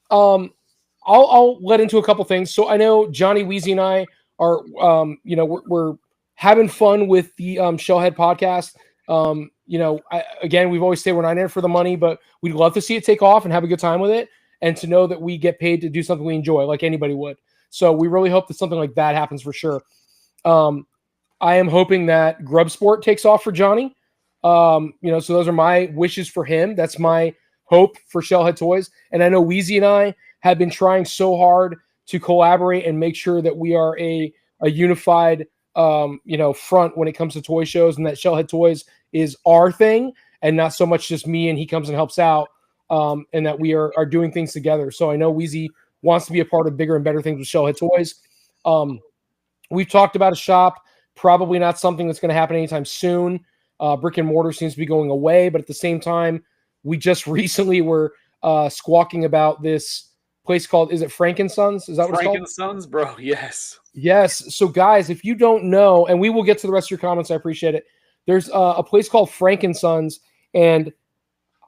I'll let into a couple things. So I know Johnny Weezy and I are we're having fun with the Shellhead podcast. Again, we've always said we're not in it for the money, but we'd love to see it take off and have a good time with it, and to know that we get paid to do something we enjoy like anybody would. So we really hope that something like that happens for sure. I am hoping that Grub Sport takes off for Johnny. So those are my wishes for him. That's my hope for Shellhead Toys. And I know Weezy and I have been trying so hard to collaborate and make sure that we are a unified, front when it comes to toy shows, and that Shellhead Toys is our thing. and not so much just me and he comes and helps out, and that we are doing things together. So I know Wheezy wants to be a part of bigger and better things with Shellhead Toys. We've talked about a shop, probably not something that's going to happen anytime soon. Brick and mortar seems to be going away, but at the same time, we just recently were squawking about this place called, is it Frankensons? Is that what it's called? Frankensons, bro. Yes. Yes. So guys, if you don't know, and we will get to the rest of your comments, I appreciate it. There's a place called Frankensons, and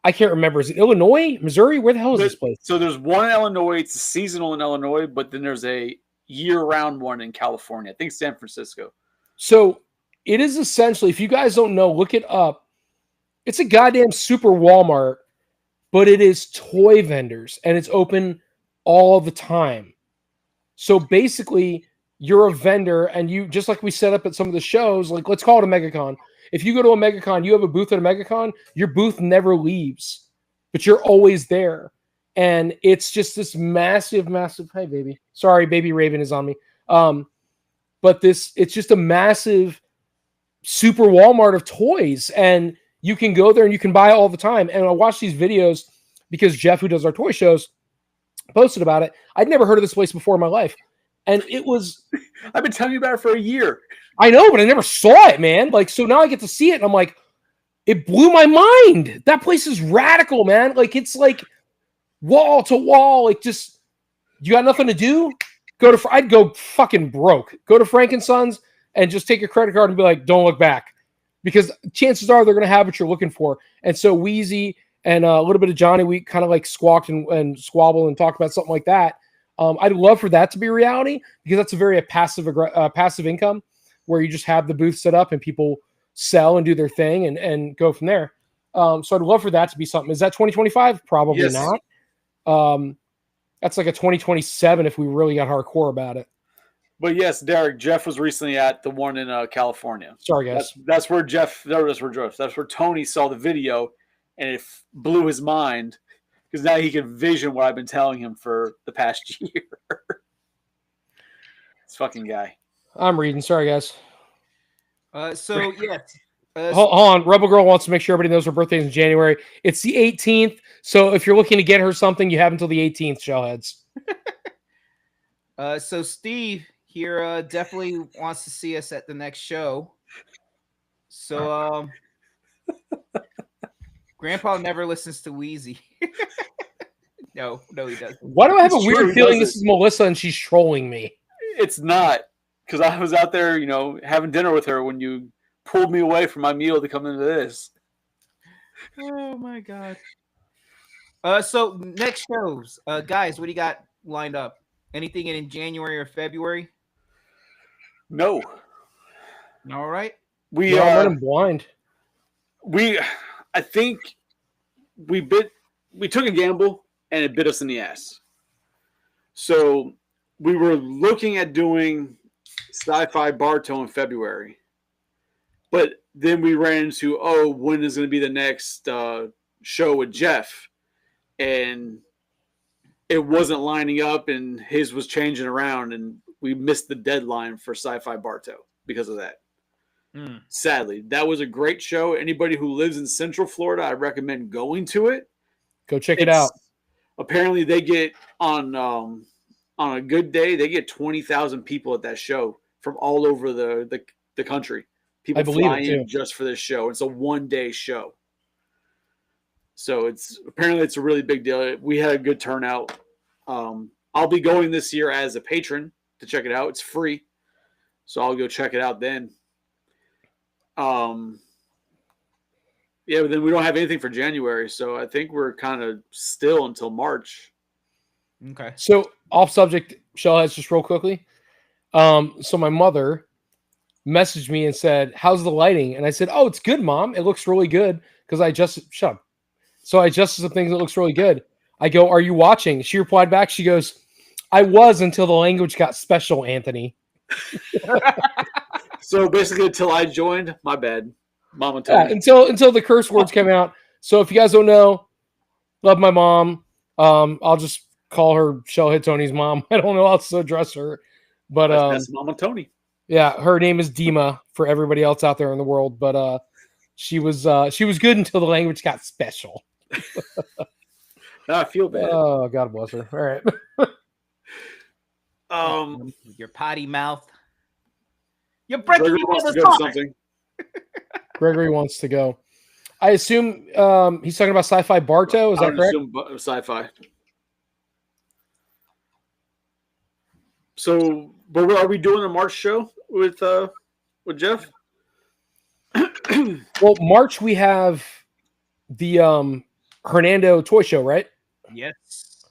I can't remember. Is it Illinois, Missouri? Where the hell is this place? So there's one in Illinois. It's seasonal in Illinois, but then there's a year-round one in California. I think San Francisco. So it is essentially, if you guys don't know, look it up. It's a goddamn super Walmart, but it is toy vendors, and it's open all the time. So basically, you're a vendor, and you, just like we set up at some of the shows, like let's call it a MegaCon. If you go to a MegaCon, you have a booth at a MegaCon, your booth never leaves, but you're always there. And it's just this massive, hey baby. Sorry, baby Raven is on me. But it's just a massive super Walmart of toys, and you can go there and you can buy all the time. And I watch these videos because Jeff, who does our toy shows, posted about it. I'd never heard of this place before in my life. And it was... I've been telling you about it for a year. I know, but I never saw it, man. Like, so now I get to see it, and I'm like, it blew my mind. That place is radical, man. Like, it's like wall to wall. Like, just, you got nothing to do? I'd go fucking broke. Go to Frankensons and just take your credit card and be like, don't look back. Because chances are they're going to have what you're looking for. And so Wheezy and a little bit of Johnny, we kind of like squawked and squabbled and talked about something like that. I'd love for that to be a reality, because that's a very passive income where you just have the booth set up and people sell and do their thing and go from there. So I'd love for that to be something. Is that 2025? Probably Yes. not. That's like a 2027 if we really got hardcore about it. But yes, Derek, Jeff was recently at the one in California. Sorry, guys. That's where Tony saw the video, and it blew his mind, because now he can vision what I've been telling him for the past year. This fucking guy. I'm reading. Sorry, guys. So yes. Hold on. Rebel Girl wants to make sure everybody knows her birthday is in January. It's the 18th. So if you're looking to get her something, you have until the 18th, Shellheads. So Steve here definitely wants to see us at the next show. So Grandpa never listens to Wheezy. No, he doesn't. Why do I have It's a weird true, feeling doesn't. this is Melissa and she's trolling me? It's not, because I was out there, having dinner with her when you pulled me away from my meal to come into this. Oh my god. So next shows, guys, what do you got lined up? Anything in January or February? No. All right. We No, I'm blind. I think we took a gamble and it bit us in the ass. So we were looking at doing Sci-Fi Bartow in February, but then we ran into, when is going to be the next show with Jeff? And it wasn't lining up, and his was changing around, and we missed the deadline for Sci-Fi Bartow because of that. Sadly, that was a great show. Anybody who lives in Central Florida, I recommend going to it. Go check it out. Apparently, they get on a good day, they get 20,000 people at that show from all over the country. People fly in just for this show. It's a one-day show. So it's a really big deal. We had a good turnout. I'll be going this year as a patron to check it out. It's free. So I'll go check it out then. But then we don't have anything for January. So I think we're kind of still until March. Okay. So off subject, Shellheads, just real quickly. So my mother messaged me and said, "How's the lighting?" And I said, "Oh, it's good, Mom. It looks really good." Because shut up. So I adjusted some things that looks really good. I go, "Are you watching?" She replied back. She goes, "I was until the language got special, Anthony." So basically, until I joined, my bad, Mama told me. Until the curse words came out. So if you guys don't know, love my mom. I'll just call her Shellhead Tony's mom. I don't know how else to address her, but that's Mama Tony. yeah, her name is Dima for everybody else out there in the world. But She was good until the language got special. Now I feel bad. Oh, God bless her. All right. Your potty mouth. You're breaking Gregory wants to people's go to heart. something. Gregory wants to go. I assume he's talking about Sci-Fi Barto. Is I that would correct? assume sci-fi. So, but are we doing a March show with Jeff? Well, March we have the Hernando toy show, right? Yes.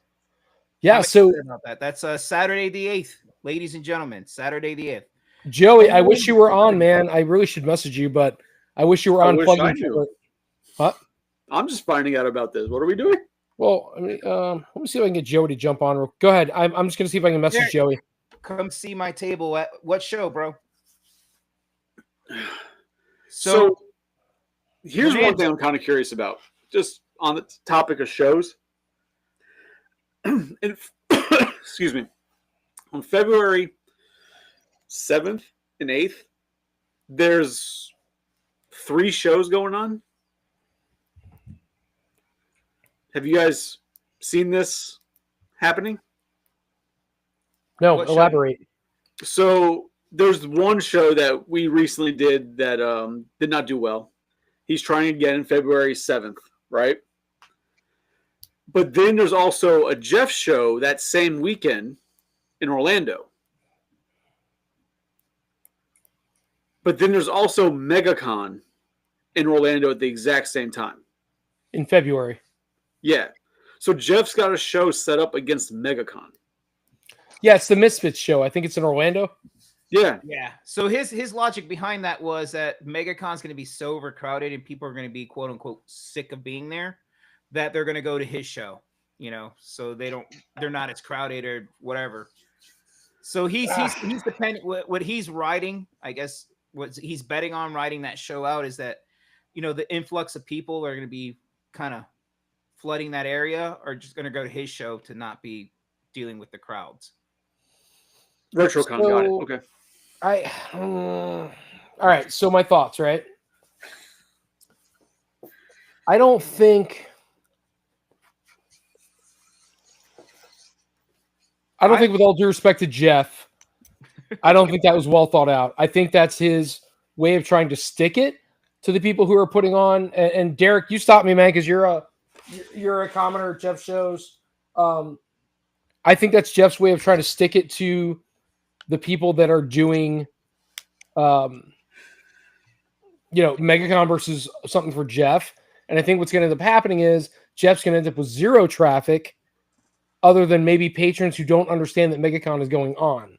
Yeah. I'm So excited about that. That's Saturday the 8th, ladies and gentlemen. Saturday the 8th. Joey, I wish you were on, man. I really should message you, but I wish you were I on. wish Plugging I knew. for it. What? I'm just finding out about this. What are we doing? Well, I mean, let me see if I can get Joey to jump on. Go ahead. I'm just gonna see if I can message Yeah. Joey. Come see my table at what show, bro? So here's Hernando. one thing I'm kind of curious about, just on the topic of shows. Excuse me. On February 7th and 8th, there's 3 shows going on. Have you guys seen this happening? No, What show? elaborate. So there's one show that we recently did that did not do well. He's trying again in February 7th, right? But then there's also a Jeff show that same weekend in Orlando. But then there's also MegaCon in Orlando at the exact same time. In February. Yeah. So Jeff's got a show set up against MegaCon. Yeah, it's the Misfits show. I think it's in Orlando. Yeah. Yeah. So his logic behind that was that MegaCon's going to be so overcrowded and people are going to be quote unquote sick of being there that they're going to go to his show, so they're not as crowded or whatever. So he's depending what he's writing, I guess what he's betting on writing that show out is that, the influx of people are going to be kind of flooding that area or just going to go to his show to not be dealing with the crowds. RetroCon, got it. Okay. All right. So my thoughts, right? I don't think with all due respect to Jeff, I don't think that was well thought out. I think that's his way of trying to stick it to the people who are putting on. And Derek, you stop me, man, because you're a commenter at Jeff shows. I think that's Jeff's way of trying to stick it to the people that are doing, MegaCon versus something for Jeff. And I think what's going to end up happening is Jeff's going to end up with zero traffic other than maybe patrons who don't understand that MegaCon is going on.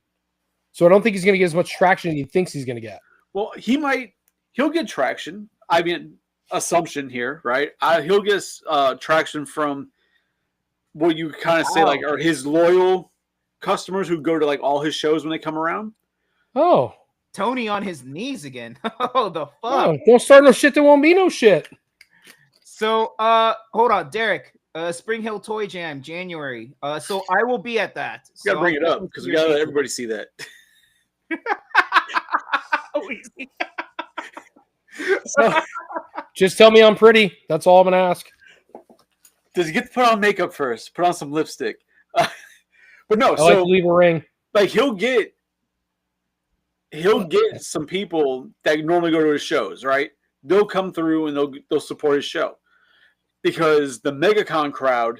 So I don't think he's going to get as much traction as he thinks he's going to get. Well, he'll get traction. I mean, assumption here, right? He'll get traction from what you kind of say, like, are his loyal customers who go to like all his shows when they come around. Oh, Tony on his knees again. Oh, the fuck. oh, don't start no shit. There won't be no shit. So, hold on, Derek. Spring Hill Toy Jam, January. So I will be at that. We gotta bring it up because we gotta let everybody see that. So, just tell me I'm pretty. That's all I'm gonna ask. Does he get to put on makeup first? Put on some lipstick. But no, I like to leave a ring. Like he'll get some people that normally go to his shows, right? They'll come through and they'll support his show because the MegaCon crowd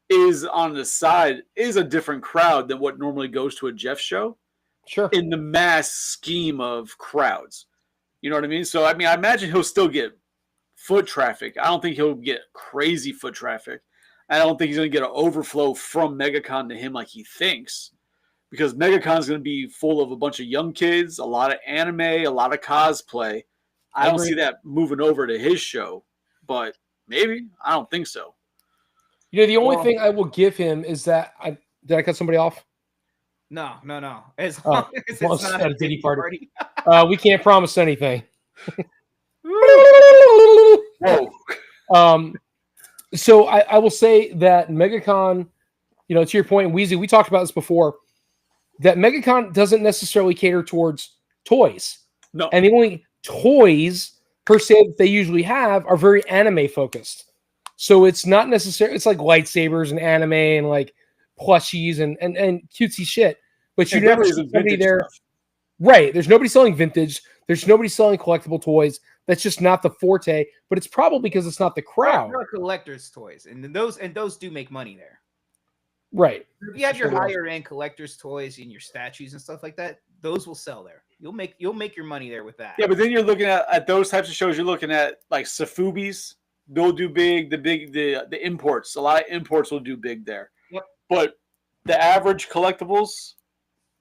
is on the side is a different crowd than what normally goes to a Jeff show. Sure. In the mass scheme of crowds, you know what I mean? So I mean, I imagine he'll still get foot traffic. I don't think he'll get crazy foot traffic. I don't think he's going to get an overflow from MegaCon to him like he thinks, because MegaCon is going to be full of a bunch of young kids, a lot of anime, a lot of cosplay. I don't see that moving over to his show, but maybe. I don't think so. The only thing I will give him is that did I cut somebody off? No. As long as it's not a Diddy party. We can't promise anything. Whoa. So I will say that MegaCon, to your point, Weezy, we talked about this before, that MegaCon doesn't necessarily cater towards toys. No. And the only toys per se that they usually have are very anime focused. So it's not necessarily, it's like lightsabers and anime and like plushies and cutesy shit. But you never see somebody there. Stuff. Right. There's nobody selling vintage. There's nobody selling collectible toys. That's just not the forte. But it's probably because it's not the crowd. They're collectors' toys, and those do make money there. Right. If you have your higher end collectors' toys and your statues and stuff like that, those will sell there. You'll make your money there with that. Yeah, but then you're looking at those types of shows. You're looking at like Safubis. They'll do big. The imports. A lot of imports will do big there. Yep. But the average collectibles,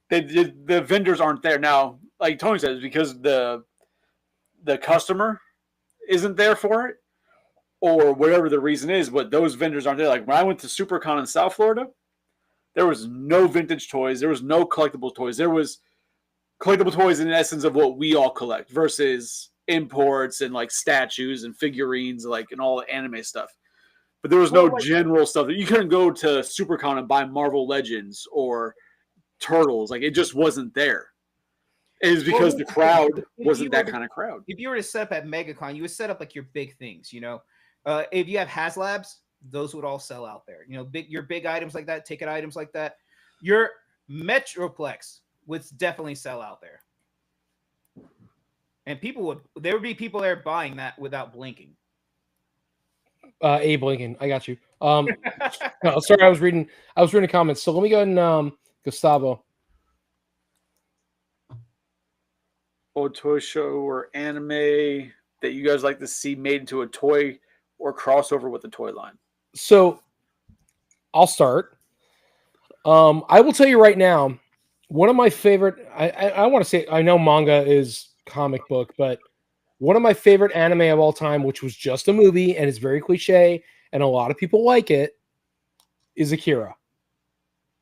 the vendors aren't there now. Like Tony says, because the customer isn't there for it, or whatever the reason is. But those vendors aren't there. Like when I went to SuperCon in South Florida, there was no vintage toys. There was no collectible toys. There was collectible toys in essence of what we all collect versus imports and like statues and figurines, like and all the anime stuff. But there was no general stuff. You couldn't go to SuperCon and buy Marvel Legends or Turtles. Like it just wasn't there. It is because the crowd wasn't that kind of crowd. If you were to set up at MegaCon, you would set up like your big things, you know. If you have HasLabs, those would all sell out there. You know, your big items like that, ticket items like that. Your Metroplex would definitely sell out there. And there would be people there buying that without blinking. Abe Lincoln, I got you. No, sorry, I was reading the comments. So let me go and Gustavo. Old toy show or anime that you guys like to see made into a toy or crossover with the toy line. So I'll start. I will tell you right now, one of my favorite, I want to say, I know manga is comic book, but one of my favorite anime of all time, which was just a movie and it's very cliche and a lot of people like it, is Akira.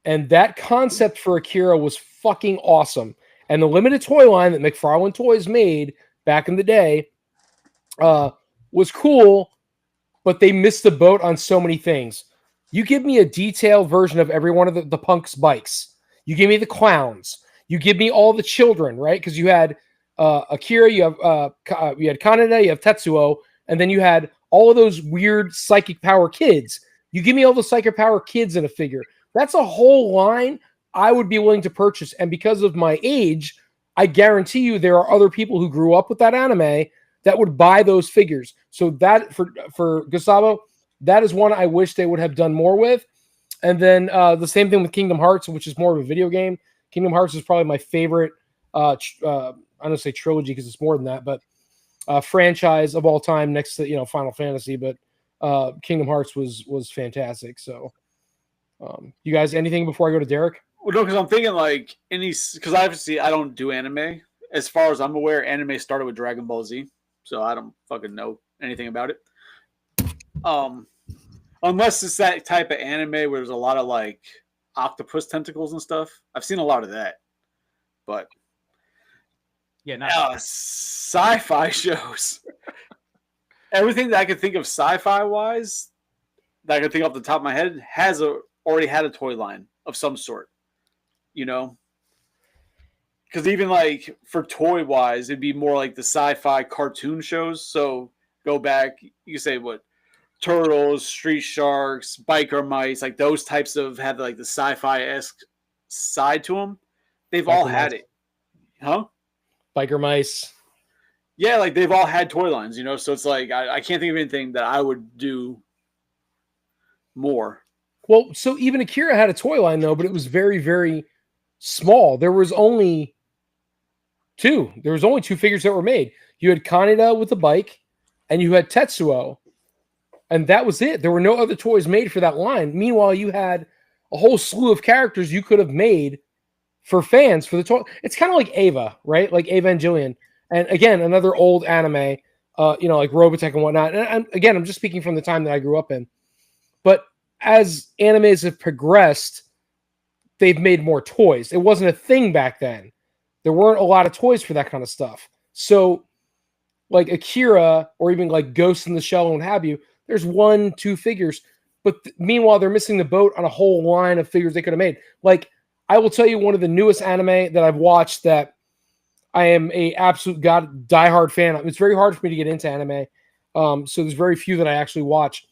And that concept for Akira was fucking awesome. And the limited toy line that McFarlane Toys made back in the day was cool, but they missed the boat on so many things. You give me a detailed version of every one of the Punk's bikes. You give me the clowns. You give me all the children, right? Because you had Akira, you had Kaneda, you have Tetsuo, and then you had all of those weird psychic power kids. You give me all the psychic power kids in a figure. That's a whole line I would be willing to purchase. And because of my age, I guarantee you there are other people who grew up with that anime that would buy those figures. So that for Gustavo, that is one I wish they would have done more with. And then the same thing with Kingdom Hearts, which is more of a video game. Kingdom Hearts is probably my favorite, I don't say trilogy because it's more than that, but franchise of all time next to, Final Fantasy. But Kingdom Hearts was fantastic. So you guys, anything before I go to Derek? Well, no, because I'm thinking like because obviously I don't do anime. As far as I'm aware, anime started with Dragon Ball Z, so I don't fucking know anything about it. Unless it's that type of anime where there's a lot of like octopus tentacles and stuff. I've seen a lot of that, but yeah, sci-fi shows. Everything that I could think of sci-fi wise, that I could think off the top of my head, already had a toy line of some sort. Because even like for toy wise, it'd be more like the sci-fi cartoon shows. So go back, you can say what Turtles, Street Sharks, Biker Mice, like those types of have like the sci-fi-esque side to them. They've all had it, huh? Biker Mice. Yeah, like they've all had toy lines, So it's like I can't think of anything that I would do more. Well, so even Akira had a toy line though, but it was very, very small. There was only two. There was only two figures that were made. You had Kaneda with the bike, and you had Tetsuo, and that was it. There were no other toys made for that line. Meanwhile, you had a whole slew of characters you could have made for fans for the toy. It's kind of like Eva, right? Like Evangelion, and again, another old anime, like Robotech and whatnot. And again, I'm just speaking from the time that I grew up in, but as animes have progressed, they've made more toys. It wasn't a thing back then. There weren't a lot of toys for that kind of stuff. So like Akira or even like Ghost in the Shell and what have you, there's 1-2 figures. But meanwhile, they're missing the boat on a whole line of figures they could have made. Like, I will tell you one of the newest anime that I've watched that I am a absolute diehard fan. It's very hard for me to get into anime. So there's very few that I actually watch.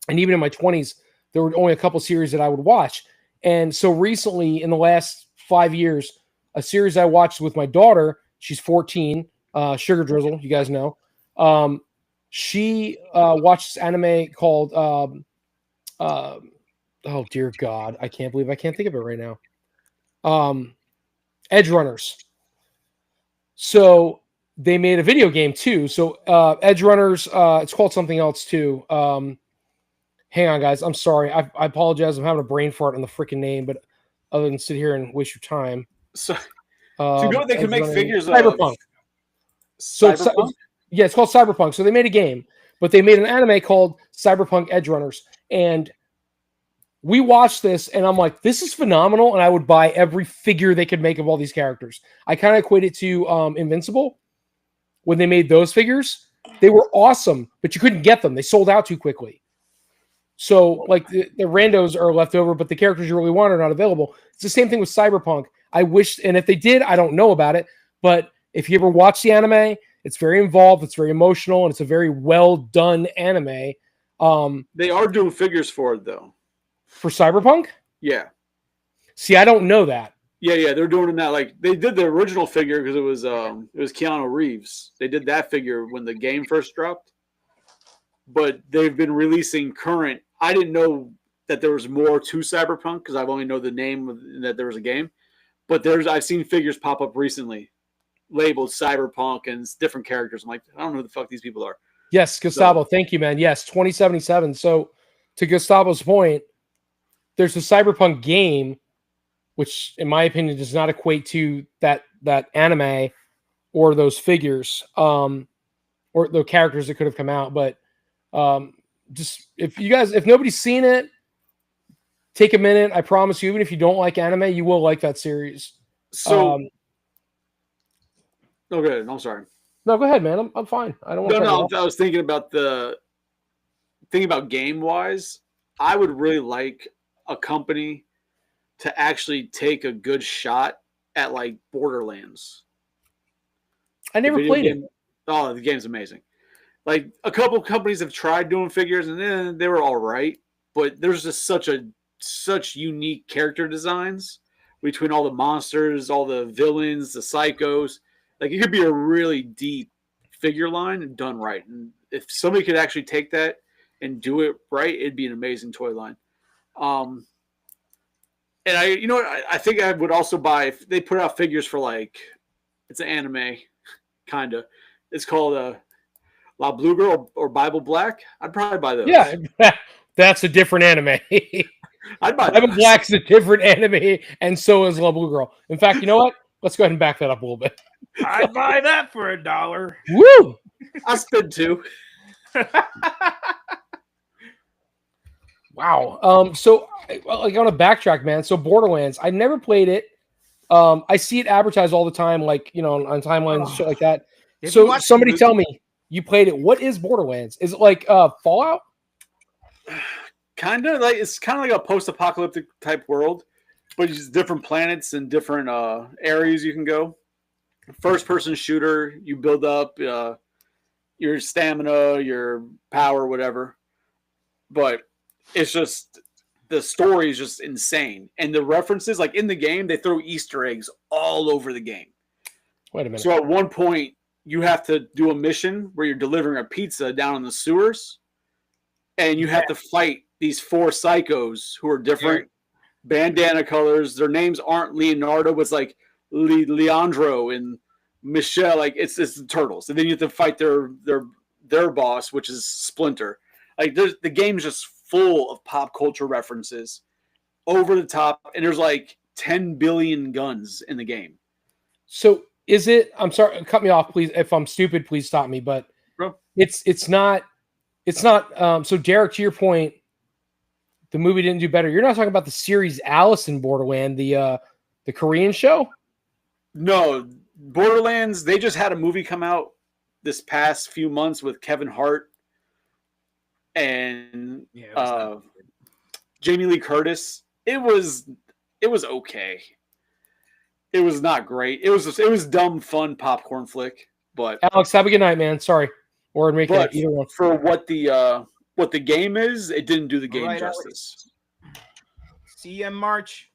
And even in my 20s, there were only a couple series that I would watch. And so recently, in the last 5 years, a series I watched with my daughter, she's 14, Sugar Drizzle, you guys know. She watched this anime called, oh dear God, I can't believe I can't think of it right now. Edge Runners. So they made a video game too. So Edge Runners, it's called something else too. Hang on, guys. I'm sorry. I apologize. I'm having a brain fart on the freaking name, but other than sit here and waste your time. So to go, they can make figures Cyberpunk. Cyberpunk? Yeah, it's called Cyberpunk. So they made a game, but they made an anime called Cyberpunk Edge Runners. And we watched this, and I'm like, this is phenomenal, and I would buy every figure they could make of all these characters. I kind of equate it to Invincible. When they made those figures, they were awesome, but you couldn't get them. They sold out too quickly. So, like, the randos are left over, but the characters you really want are not available. It's the same thing with Cyberpunk. I wish, and if they did, I don't know about it, but if you ever watch the anime, it's very involved, it's very emotional, and it's a very well-done anime. They are doing figures for it, though. For Cyberpunk? Yeah. See, I don't know that. Yeah, they're doing it now. Like, they did the original figure because it was Keanu Reeves. They did that figure when the game first dropped. But they've been releasing current. I didn't know that there was more to Cyberpunk because I've only know the name that there was a game. But I've seen figures pop up recently labeled Cyberpunk and different characters. I'm like, I don't know who the fuck these people are. Yes, Gustavo, thank you, man. Yes, 2077. So to Gustavo's point, there's a Cyberpunk game, which in my opinion does not equate to that anime or those figures, or the characters that could have come out. But just if nobody's seen it, take a minute. I promise you, even if you don't like anime, you will like that series. So, okay, I'm sorry. No, go ahead, man. I'm fine. I don't want. I was thinking about game wise. I would really like a company to actually take a good shot at like Borderlands. I never played it. Oh, the game's amazing. Like a couple companies have tried doing figures and then they were all right, but there's just such unique character designs between all the monsters, all the villains, the psychos. Like it could be a really deep figure line and done right. And if somebody could actually take that and do it right, it'd be an amazing toy line. And I think I would also buy if they put out figures for like it's an anime kind of. It's called La Blue Girl or Bible Black. I'd probably buy those. Yeah, that's a different anime. I'd buy Bible Black's a different anime, and so is La Blue Girl. In fact, you know what? Let's go ahead and back that up a little bit. I'd buy that for $1. Woo! I'll spend $2. Wow. So I want to backtrack, man. So Borderlands, I never played it. I see it advertised all the time, like on timelines, shit like that. So somebody tell me you played it. What is Borderlands? Is it like Fallout? Kind of like it's kind of like a post-apocalyptic type world, but it's different planets and different areas you can go. First-person shooter, you build up your stamina, your power, whatever. But it's just the story is just insane, and the references, like in the game, they throw Easter eggs all over the game. Wait a minute. So at one point, you have to do a mission where you're delivering a pizza down in the sewers, and you have to fight these 4 psychos who are different bandana colors. Their names aren't Leonardo, but it's like Leandro and Michelle. Like it's the turtles, and then you have to fight their boss, which is Splinter. Like the game's just full of pop culture references, over the top, and there's like 10 billion guns in the game. So is it? I'm sorry, cut me off, please. If I'm stupid, please stop me. But it's not. So Derek, to your point, the movie didn't do better. You're not talking about the series Alice in Borderland, the Korean show? No, Borderlands. They just had a movie come out this past few months with Kevin Hart and Jamie Lee Curtis. It was okay. It was not great. It was dumb, fun popcorn flick. But Alex, have a good night, man. Sorry, or Enrique, but either one. for what the game is, it didn't do the game Right, justice. See you in March.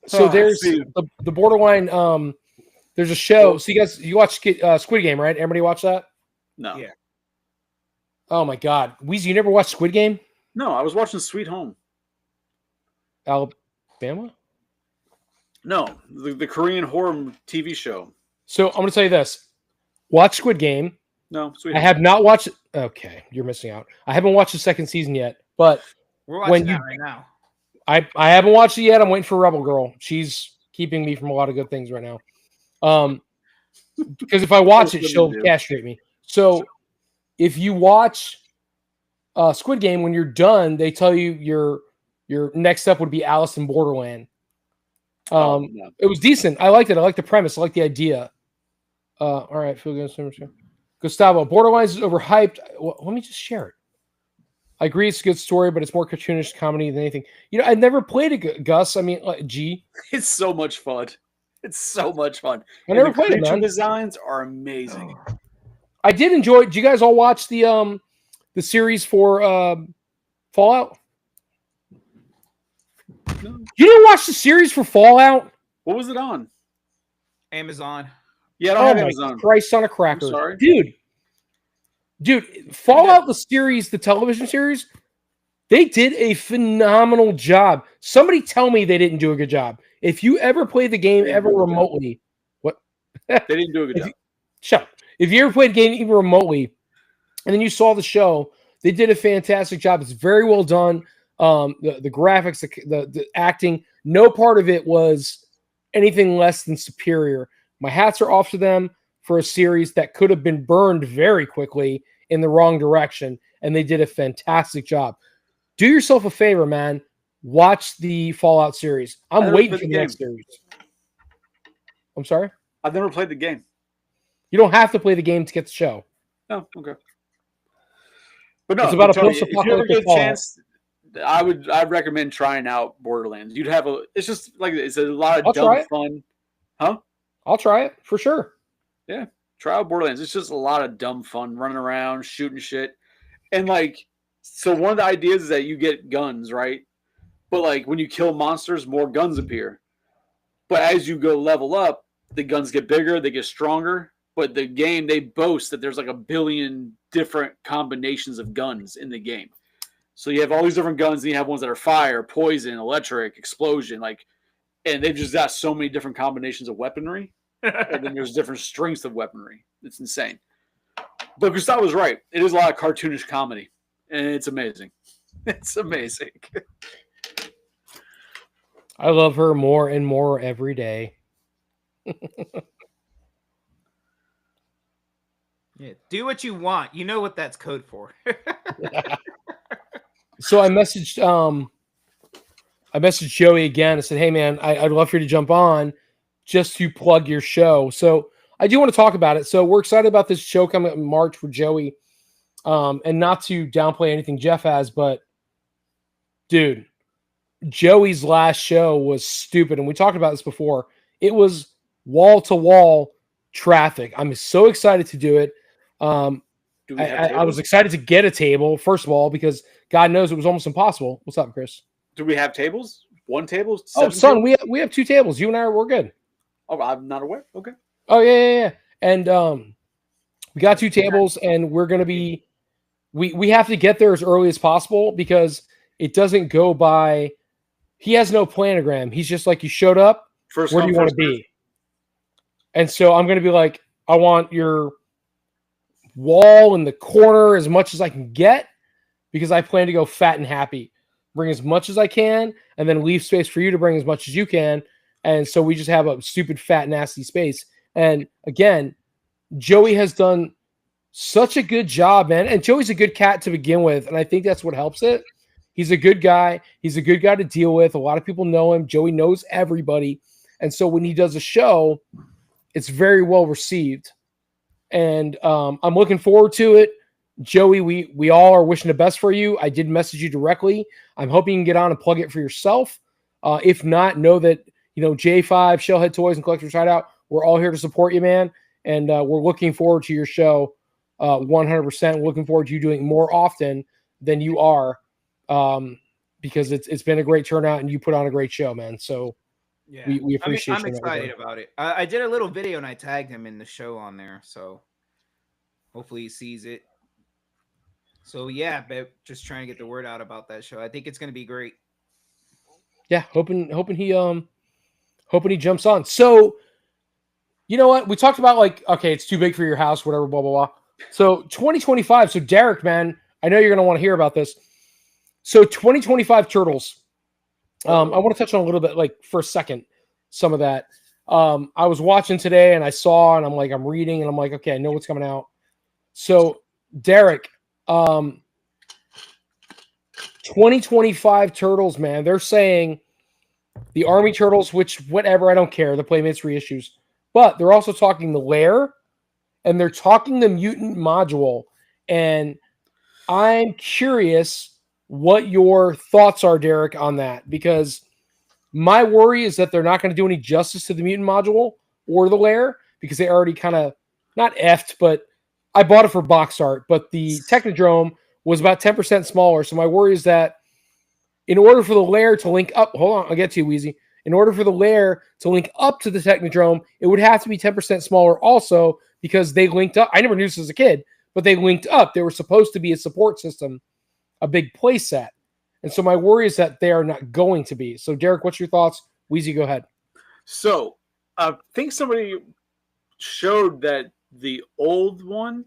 So there's the Borderline. There's a show. So you watch Squid Game, right? Everybody watch that? No. Yeah. Oh my God, Weezy, you never watched Squid Game? No, I was watching Sweet Home. Alabama? No, the Korean horror TV show. So I'm going to tell you this. Watch Squid Game. No, Sweet I Home. have not watched. Okay, you're missing out. I haven't watched the second season yet, but We're watching that right now. I haven't watched it yet. I'm waiting for Rebel Girl. She's keeping me from a lot of good things right now. Because if I watch it, she'll castrate me. So if you watch Squid Game, when you're done, they tell you your next step would be Alice in Borderland. No. It was decent. I liked it. I liked the premise. I liked the idea. All right, feel good. Gustavo, Borderlands is overhyped. Well, let me just share it. I agree, it's a good story, but it's more cartoonish comedy than anything. You know, I've never played it, Gus. I mean, G. It's so much fun. It's so much fun. I never played it, creature man. designs are amazing. I did enjoy it. Did you guys all watch the series for Fallout? No. You didn't watch the series for Fallout? What was it on? Amazon. Yeah, I don't Oh have my Amazon. Christ on a cracker. I'm sorry. Dude, Fallout, the series, the television series, they did a phenomenal job. Somebody tell me they didn't do a good job. If you ever played the game ever remotely, what? They didn't do a good job. Shut up. If you ever played a game even remotely, and then you saw the show, they did a fantastic job. It's very well done. The graphics, the acting, no part of it was anything less than superior. My hats are off to them for a series that could have been burned very quickly in the wrong direction, and they did a fantastic job. Do yourself a favor, man. Watch the Fallout series. I'm waiting for the next series. I'm sorry? I've never played the game. You don't have to play the game to get the show. Oh, okay. But no, It's about a Tony, if you ever post-apocalyptic get a Fallout. chance, I'd recommend trying out Borderlands. You'd have it's just like it's a lot of I'll try dumb it. fun. Huh? I'll try it for sure. Yeah. Try out Borderlands. It's just a lot of dumb fun, running around, shooting shit. And like, so one of the ideas is that you get guns, right? But like when you kill monsters, more guns appear. But as you go level up, the guns get bigger, they get stronger. But the game, they boast that there's like 1 billion different combinations of guns in the game. So you have all these different guns, and you have ones that are fire, poison, electric, explosion, like, and they've just got so many different combinations of weaponry. And then there's different strengths of weaponry. It's insane. But Gustavo was right. It is a lot of cartoonish comedy, and it's amazing. It's amazing. I love her more and more every day. Yeah, do what you want. You know what that's code for. So I messaged Joey again. I said, "Hey man, I'd love for you to jump on just to plug your show." So I do want to talk about it. So we're excited about this show coming up in March for Joey. And not to downplay anything Jeff has, but dude, Joey's last show was stupid. And we talked about this before. It was wall to wall traffic. I'm so excited to do it. I was excited to get a table, first of all, because God knows it was almost impossible. What's up, Chris? Do we have tables? One table? Oh, son, we have 2 tables. You and I we're good. Oh, I'm not aware. Okay. Oh, yeah. And we got 2 tables, and we're gonna be we have to get there as early as possible because it doesn't go by. He has no planogram. He's just like, you showed up. First Where do you want to be? And so I'm gonna be like, I want your wall in the corner as much as I can get because I plan to go fat and happy. Bring as much as I can and then leave space for you to bring as much as you can. And so we just have a stupid, fat, nasty space. And again, Joey has done such a good job, man. And Joey's a good cat to begin with. And I think that's what helps it. He's a good guy. He's a good guy to deal with. A lot of people know him. Joey knows everybody. And so when he does a show, it's very well received. And I'm looking forward to it. Joey, we all are wishing the best for you. I did message you directly. I'm hoping you can get on and plug it for yourself. If not, know that J5 Shellhead Toys and Collectors Hideout, we're all here to support you, man, and we're looking forward to your show. 100% looking forward to you doing more often than you are, because it's been a great turnout and you put on a great show, man. So Yeah, we appreciate I'm you. excited about it. I did a little video and I tagged him in the show on there, so hopefully he sees it. So yeah, but just trying to get the word out about that show. I think it's going to be great. Yeah, hoping he jumps on. So you know what? We talked about okay, it's too big for your house, whatever, blah, blah, blah. So 2025. So Derek, man, I know you're going to want to hear about this. So 2025 Turtles. I want to touch on a little bit, for a second, some of that. I was watching today and I saw, and I'm reading and I'm like, okay, I know what's coming out. So Derek, 2025 Turtles, man, they're saying the Army Turtles, which whatever, I don't care. The Playmates reissues. But they're also talking the Lair, and they're talking the Mutant Module. And I'm curious what your thoughts are, Derek, on that. Because my worry is that they're not going to do any justice to the Mutant Module or the Lair, because they already kind of, not effed, but I bought it for box art. But the Technodrome was about 10% smaller. So my worry is that in order for the Lair to link up, hold on, I'll get to you, Wheezy. In order for the Lair to link up to the Technodrome, it would have to be 10% smaller also, because they linked up. I never knew this as a kid, but they linked up. They were supposed to be a support system, a big play set. And so my worry is that they are not going to be. So Derek, what's your thoughts? Wheezy, go ahead. So I think somebody showed that the old one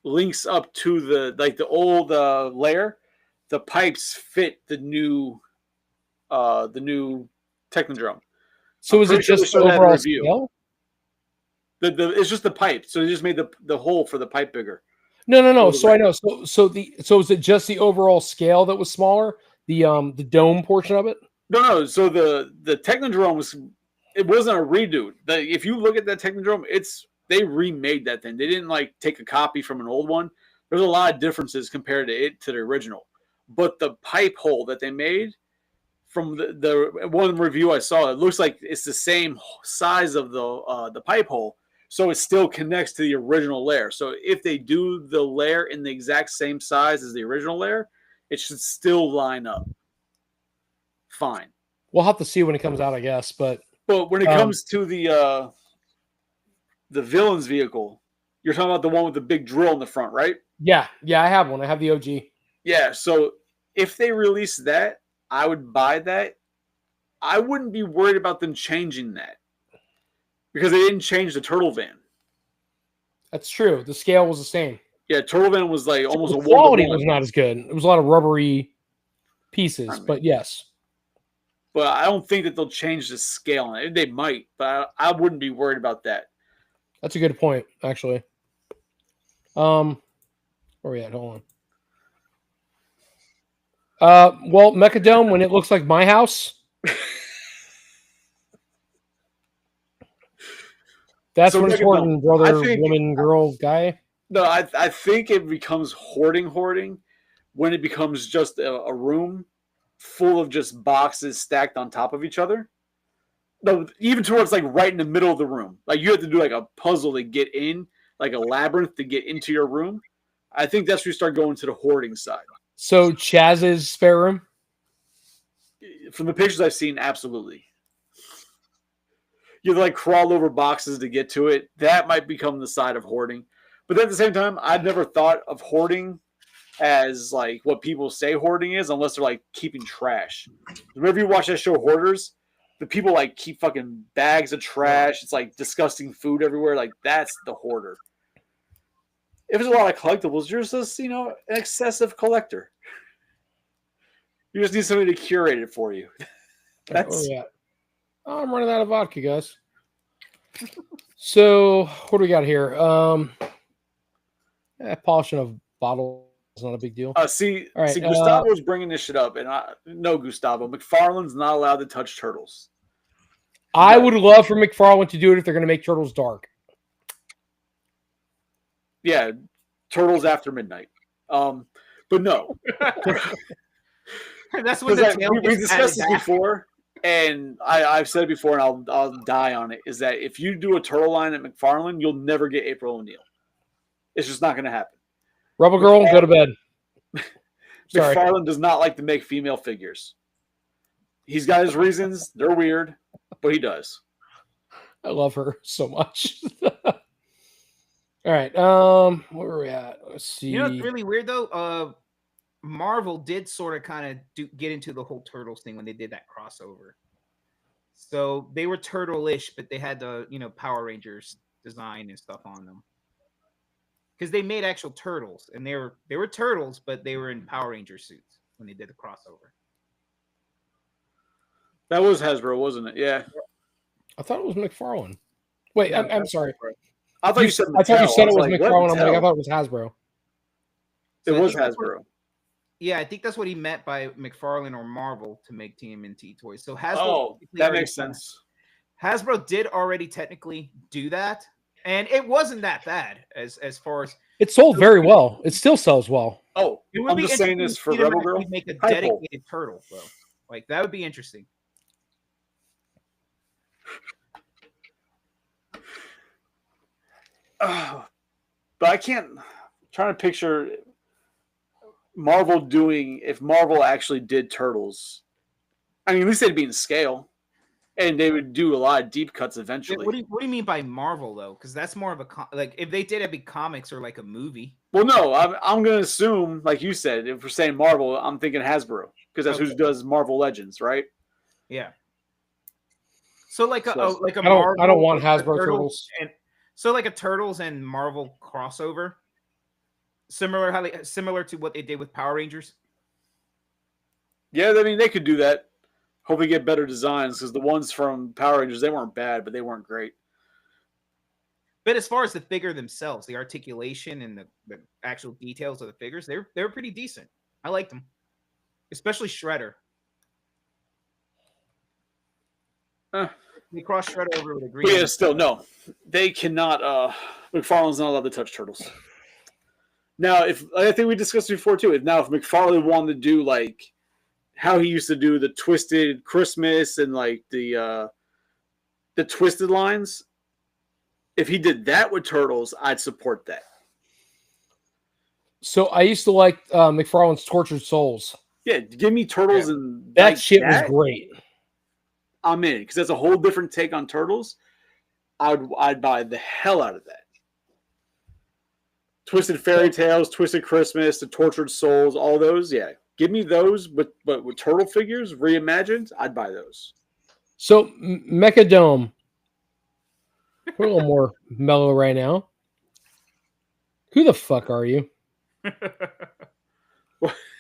links up to the old Lair. The pipes fit the new Technodrome. So is it just the overall scale? It's just the pipe. So they just made the hole for the pipe bigger. No. So I know. So is it just the overall scale that was smaller? The dome portion of it? No. So the Technodrome wasn't a redo. If you look at that Technodrome, they remade that thing. They didn't take a copy from an old one. There's a lot of differences compared to the original. But the pipe hole that they made, from the one review I saw, it looks like it's the same size of the pipe hole, so it still connects to the original Lair. So if they do the Lair in the exact same size as the original Lair, it should still line up fine. We'll have to see when it comes out, I guess. But when it comes to the villain's vehicle, you're talking about the one with the big drill in the front, right? Yeah, I have one. I have the OG. Yeah, so if they release that, I would buy that. I wouldn't be worried about them changing that, because they didn't change the Turtle Van. That's true. The scale was the same. Yeah, Turtle Van was almost the quality was not as good. It was a lot of rubbery pieces, but yes. But I don't think that they'll change the scale. They might, but I wouldn't be worried about that. That's a good point, actually. Where are we at? Hold on. Well, Mechadome, when it looks like my house. That's when it's hoarding, brother, woman, girl, guy. No, I think it becomes hoarding when it becomes just a room full of just boxes stacked on top of each other. No, even towards right in the middle of the room. You have to do a puzzle to get in, like a labyrinth to get into your room. I think that's where you start going to the hoarding side. So Chaz's spare room? From the pictures I've seen, absolutely. You have to crawl over boxes to get to it. That might become the side of hoarding. But then at the same time, I've never thought of hoarding as what people say hoarding is, unless they're keeping trash. Whenever you watch that show Hoarders, the people keep fucking bags of trash. It's disgusting food everywhere. That's the hoarder. If there's a lot of collectibles, you're just an excessive collector. You just need somebody to curate it for you. That's. Oh, I'm running out of vodka, guys. So what do we got here? Polishing of bottle is not a big deal. See, Gustavo's bringing this shit up, and no, Gustavo, McFarlane's not allowed to touch turtles. I would love for McFarlane to do it if they're going to make Turtles dark. Yeah, Turtles after midnight. But no. That's what we discussed this before. And I've said it before, and I'll die on it, is that if you do a turtle line at McFarlane, you'll never get April O'Neil. It's just not going to happen. Rebel Girl, go to bed. Sorry. McFarlane does not like to make female figures. He's got his reasons. They're weird, but he does. I love her so much. All right. Where are we at? Let's see. You know what's really weird though? Marvel did sort of kind of get into the whole Turtles thing when they did that crossover. So they were turtle-ish, but they had the Power Rangers design and stuff on them. Because they made actual turtles, and they were turtles, but they were in Power Ranger suits when they did the crossover. That was Hasbro, wasn't it? Yeah. I thought it was McFarlane. Wait, Yeah, I'm sorry. I thought you said I thought you said it was like, McFarlane. I'm like, I thought it was Hasbro. It So I was think that's Hasbro. Yeah, I think that's what he meant by McFarlane or Marvel to make TMNT toys. So Hasbro. Oh, that makes sense. Hasbro did already technically do that, and it wasn't that bad as far as It sold very well. It still sells well. Oh, it would I'm be just saying interesting this to for see them Rebel actually Girl. make a Hypo. dedicated turtle, though. Like that would be interesting. But I can't. I'm trying to picture Marvel doing if Marvel actually did Turtles. I mean, at least they'd be in scale, and they would do a lot of deep cuts eventually. What do you mean by Marvel though? Because that's more of a like if they did it be comics or like a movie. Well, no, I'm going to assume, like you said, if we're saying Marvel, I'm thinking Hasbro because that's who does Marvel Legends, right? Yeah. So like a So- like a I don't Marvel want a Hasbro Turtles. and so like a Turtles and Marvel crossover, similar to what they did with Power Rangers. Yeah, I mean, they could do that. Hopefully get better designs because the ones from Power Rangers, they weren't bad, but they weren't great. But as far as the figure themselves, the articulation and the actual details of the figures, they were pretty decent. I liked them, especially Shredder. They crossed Shredder over with a green. But yeah, still, no. They cannot, McFarlane's not allowed to touch Turtles. Now, I think we discussed before, too, if McFarlane wanted to do, like, how he used to do the Twisted Christmas and, like, the Twisted lines, if he did that with Turtles, I'd support that. So I used to like McFarlane's Tortured Souls. Yeah, give me Turtles and That like shit was great. I'm in because that's a whole different take on Turtles. I'd buy the hell out of that. Twisted Fairy Tales, Twisted Christmas, the Tortured Souls, all those. Yeah, give me those, but with turtle figures reimagined, I'd buy those. So Mechadome. We're a little more mellow right now. Who the fuck are you?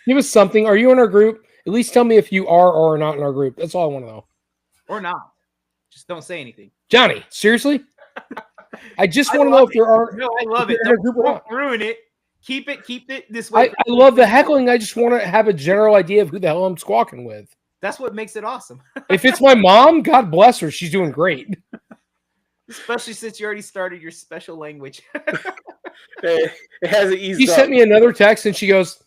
Give us something. Are you in our group? At least tell me if you are or are not in our group. That's all I want to know. Or not. Just don't say anything. Johnny, seriously? I just want to know if there are. No, I love it. if you're in our group or not. Don't ruin it. Keep it this way. I love the heckling. I just want to have a general idea of who the hell I'm squawking with. That's what makes it awesome. If it's my mom, God bless her. She's doing great. Especially since you already started your special language. It hasn't eased She up. sent me another text and she goes,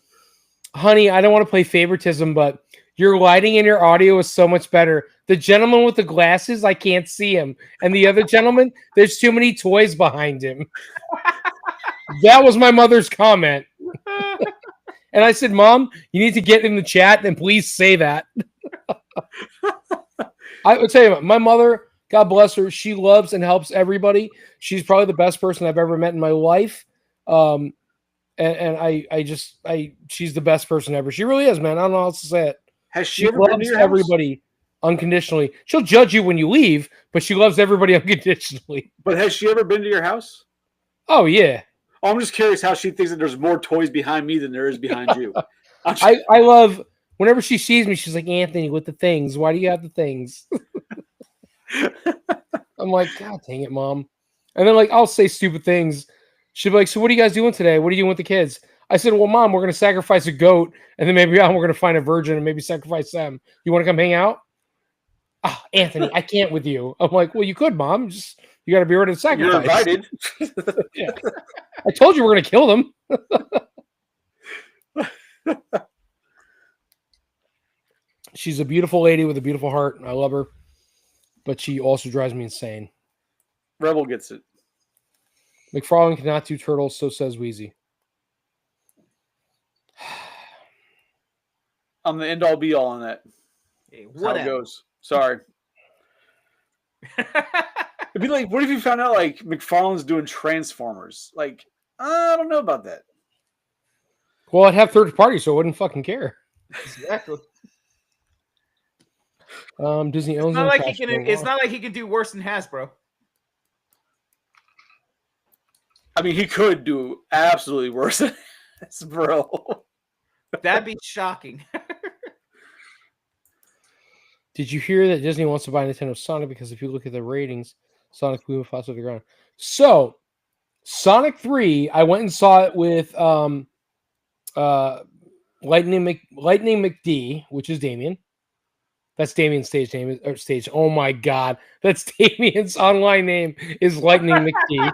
"Honey, I don't want to play favoritism, but your lighting and your audio is so much better. The gentleman with the glasses, I can't see him. And the other gentleman, there's too many toys behind him." That was my mother's comment. And I said, "Mom, you need to get in the chat and please say that." I would tell you, my mother, God bless her, she loves and helps everybody. She's probably the best person I've ever met in my life. And she's the best person ever. She really is, man. I don't know how else to say it. Has she She ever been to loves your house? everybody unconditionally. She'll judge you when you leave, but she loves everybody unconditionally. But has she ever been to your house? Oh, yeah. Oh, I'm just curious how she thinks that there's more toys behind me than there is behind you. I love, whenever she sees me, she's like, "Anthony, with the things. Why do you have the things?" I'm like, "God dang it, Mom." And then, like, I'll say stupid things. She'll be like, "So what are you guys doing today? What are you doing with the kids?" I said, "Well, Mom, we're going to sacrifice a goat, and then maybe we're going to find a virgin and maybe sacrifice them. You want to come hang out?" "Oh, Anthony, I can't with you." I'm like, "Well, you could, Mom. Just you got to be ready to sacrifice." You're invited. Yeah. I told you we're going to kill them. She's a beautiful lady with a beautiful heart. I love her, but she also drives me insane. Rebel gets it. McFarlane cannot do Turtles, so says Wheezy. I'm the end all be all on that. Hey, That's how it whatever. goes. Sorry. It'd be like, what if you found out like McFarlane's doing Transformers? Like, I don't know about that. Well, I'd have third party, so I wouldn't fucking care. Exactly. Disney owns It's not them. like Cash he can. flow. It's not like he can do worse than Hasbro. I mean, he could do absolutely worse than this, bro. That'd be shocking. Did you hear that Disney wants to buy Nintendo Sonic? Because if you look at the ratings, Sonic moved faster to the ground. So, Sonic 3, I went and saw it with Lightning McD, which is Damien. That's Damien's stage name. Or stage. Oh my God. That's Damien's online name is Lightning McD.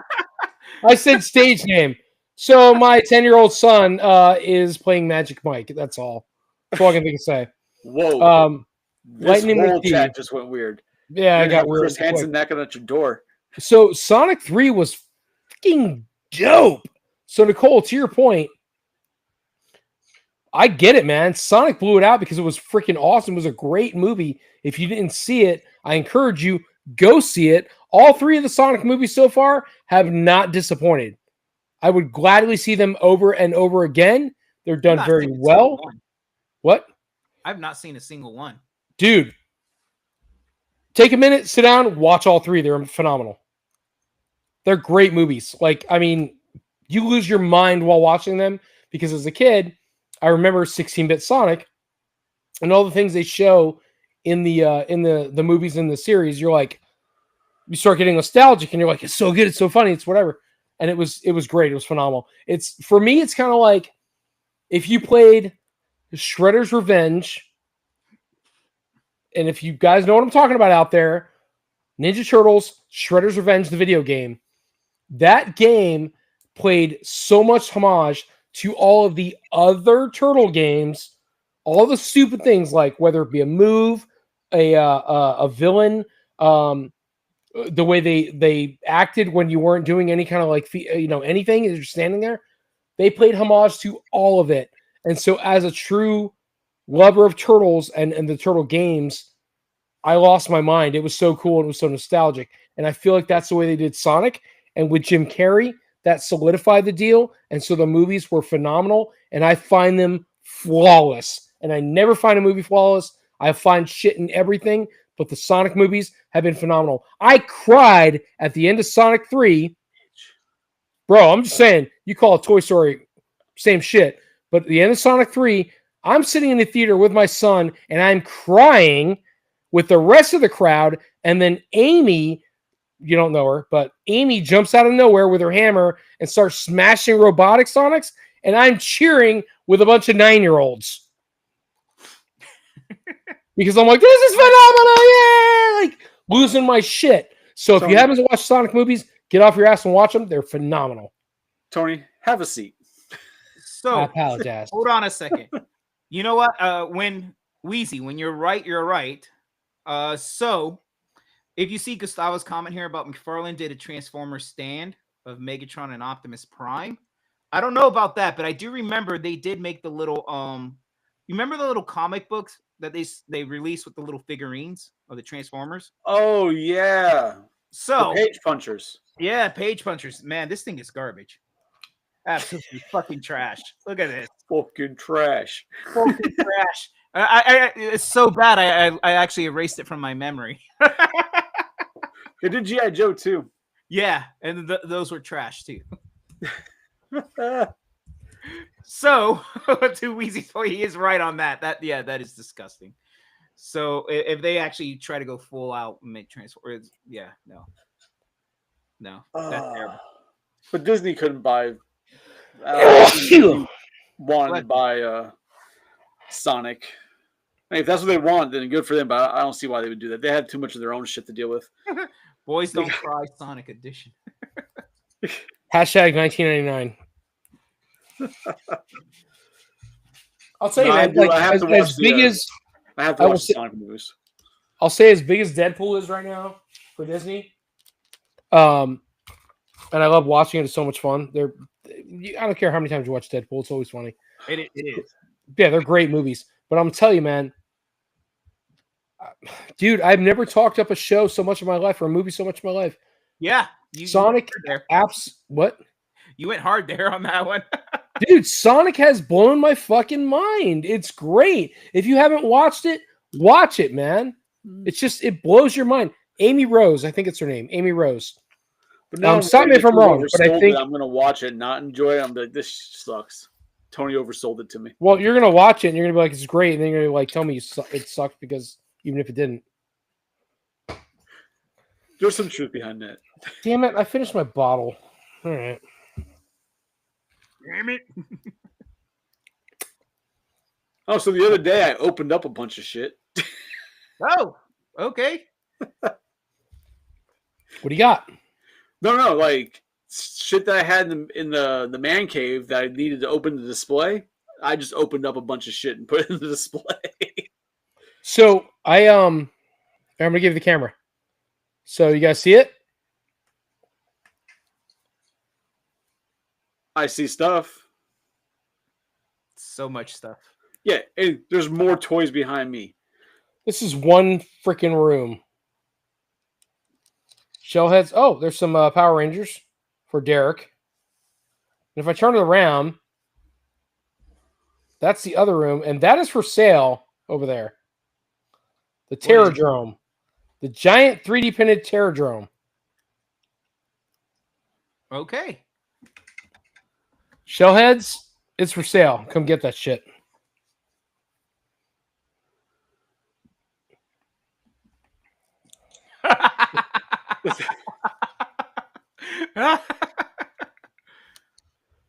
I said stage name. So my 10-year-old son is playing Magic Mike. That's all. That's all I can think of say. Whoa. This Lightning whole McD. chat just went weird. Yeah, I You're gonna got have weird. Chris Hansen knocking at your door. So Sonic 3 was fucking dope. So Nicole, to your point, I get it, man. Sonic blew it out because it was freaking awesome. It was a great movie. If you didn't see it, I encourage you, go see it. All three of the Sonic movies so far have not disappointed. I would gladly see them over and over again. They're done Not very seen a well. single one. What? I've not seen a single one. Dude, take a minute, sit down, watch all three. They're phenomenal. They're great movies. Like, I mean, you lose your mind while watching them because as a kid, I remember 16-bit Sonic and all the things they show in the movies in the series. You're like, you start getting nostalgic and you're like, it's so good, it's so funny, it's whatever. And it was great. It was phenomenal. It's for me, it's kind of like if you played Shredder's Revenge, and if you guys know what I'm talking about out there, Ninja Turtles, Shredder's Revenge, the video game, that game played so much homage to all of the other Turtle games, all the stupid things like whether it be a move, a villain, the way they acted when you weren't doing any kind of like anything, you're standing there. They played homage to all of it, and so as a true lover of Turtles and the Turtle games, I lost my mind. It was so cool and it was so nostalgic, and I feel like that's the way they did Sonic. And with Jim Carrey, that solidified the deal. And so the movies were phenomenal, and I find them flawless. And I never find a movie flawless. I find shit in everything, but the Sonic movies have been phenomenal. I cried at the end of Sonic 3. Bro, I'm just saying, you call it Toy Story, same shit. But at the end of Sonic 3, I'm sitting in the theater with my son, and I'm crying with the rest of the crowd. And then Amy, you don't know her, but Amy jumps out of nowhere with her hammer and starts smashing robotic Sonics, and I'm cheering with a bunch of 9-year-olds. Because I'm like, this is phenomenal, yeah! Like, losing my shit. So if you haven't watched Sonic movies, get off your ass and watch them. They're phenomenal. Tony, have a seat. So, I apologize. hold on a second. You know what? When you're right, you're right. So, if you see Gustavo's comment here about McFarlane did a Transformer stand of Megatron and Optimus Prime. I don't know about that, but I do remember they did make the little you remember the little comic books that they released with the little figurines of the Transformers? Oh yeah. So the Page Punchers. Yeah, Page Punchers. Man, this thing is garbage. Absolutely fucking trash. Look at this. Fucking trash. Fucking trash. It's so bad. I actually erased it from my memory. They did G.I. Joe too. Yeah, and those were trash too. So, to Weezy's point, he is right on that. That is disgusting. So, if they actually try to go full out and make Transformers, no, that's terrible. But Disney couldn't buy. Wanted to buy Sonic. I mean, if that's what they want, then good for them. But I don't see why they would do that. They had too much of their own shit to deal with. Boys Don't Cry Sonic Edition. Hashtag 1999. I'll tell you, man. Like, as big as I have to I will watch the say- Sonic movies. I'll say as big as Deadpool is right now for Disney. And I love watching it. It's so much fun. I don't care how many times you watch Deadpool. It's always funny. It is. Yeah, they're great movies. But I'm telling you, man, dude, I've never talked up a show so much in my life or a movie so much in my life. Yeah. Sonic there. apps. What? You went hard there on that one. Dude, Sonic has blown my fucking mind. It's great. If you haven't watched it, watch it, man. It's just, it blows your mind. Amy Rose, I think it's her name. Amy Rose. But now stop me if I'm wrong, but I think I'm going to watch it, not enjoy it. I'm like, this sucks. Tony oversold it to me. Well, you're gonna watch it and you're gonna be like, it's great, and then you're gonna be like, tell me it sucked because even if it didn't. There's some truth behind that. Damn it! I finished my bottle. All right. Damn it. Oh, so the other day I opened up a bunch of shit. Oh, okay. What do you got? No, like shit that I had in the man cave that I needed to open the display. I just opened up a bunch of shit and put it in the display. So I'm gonna give you the camera. So you guys see it? I see stuff. So much stuff. Yeah, and there's more toys behind me. This is one freaking room. Shellheads. Oh, there's some Power Rangers for Derek. And if I turn it around, that's the other room, and that is for sale over there. The Terradrome. The giant 3D printed Terradrome. Okay. Shellheads, it's for sale. Come get that shit.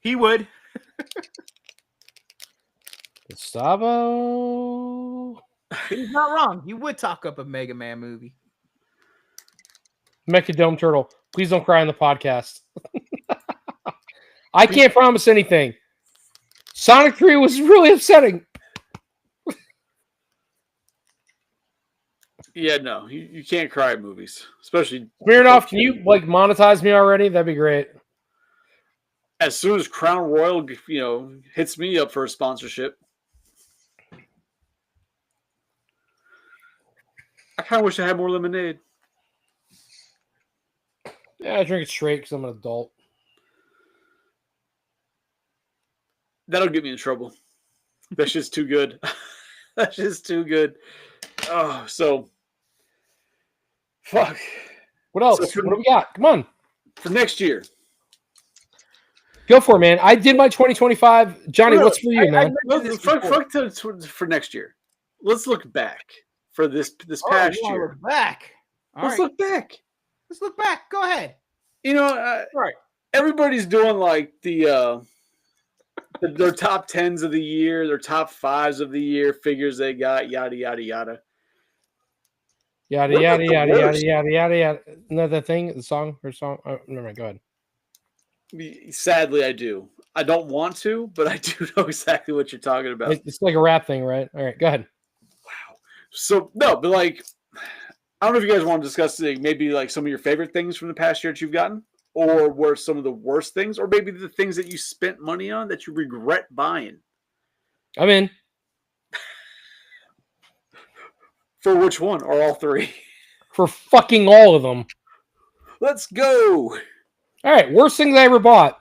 He would. Gustavo. He's not wrong. You would talk up a Mega Man movie. Mechadome Turtle. Please don't cry on the podcast. I can't promise anything. Sonic 3 was really upsetting. Yeah, no, you can't cry at movies, especially. Smirnoff, can you like monetize me already? That'd be great. As soon as Crown Royal, hits me up for a sponsorship. I kind of wish I had more lemonade. Yeah, I drink it straight because I'm an adult. That'll get me in trouble. That's just too good. That's just too good. Oh, so fuck. What else? So What do we got? Come on. For next year. Go for it, man. I did my 2025. Johnny, what's for you, man? For next year. Let's look back for this past year. Look back. Let's look back. Let's look back. Go ahead. Right. Everybody's doing like their top 10s of the year, their top 5s of the year, figures they got, yada yada yada. Yada What yada about the yada yada worst? yada yada yada. Another thing, the song, her song. Oh, never mind. Go ahead. Sadly, I do. I don't want to, but I do know exactly what you're talking about. It's like a rap thing, right? All right, go ahead. Wow. So no, but like, I don't know if you guys want to discuss maybe like some of your favorite things from the past year that you've gotten, or were some of the worst things, or maybe the things that you spent money on that you regret buying. I'm in. For which one, or all three? For fucking all of them. Let's go. All right, worst things I ever bought.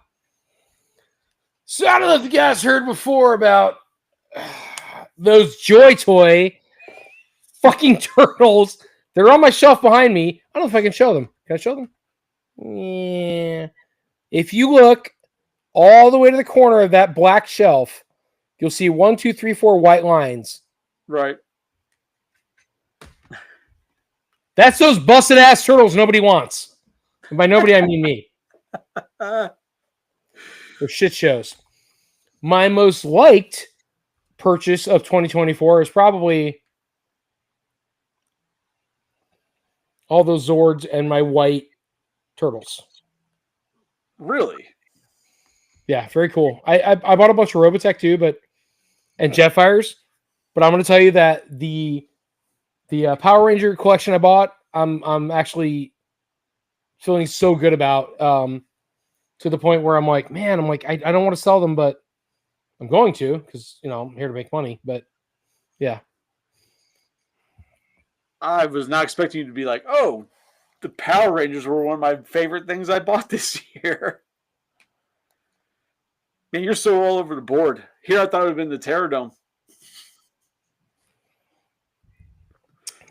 So I don't know if you guys heard before about those Joy Toy fucking turtles. They're on my shelf behind me. I don't know if I can show them. Can I show them? Yeah. If you look all the way to the corner of that black shelf, you'll see 1, 2, 3, 4 white lines. Right. That's those busted ass turtles nobody wants. And by nobody, I mean me. They're shit shows. My most liked purchase of 2024 is probably all those Zords and my white turtles. Really? Yeah, very cool. I bought a bunch of Robotech too, and Jetfires. But I'm going to tell you that the Power Ranger collection I bought, I'm actually feeling so good about, to the point where I'm like, man, I don't want to sell them, but I'm going to, because I'm here to make money. But yeah. I was not expecting you to be like, oh, the Power Rangers were one of my favorite things I bought this year. Man, you're so all over the board. Here I thought it would have been the Terradome.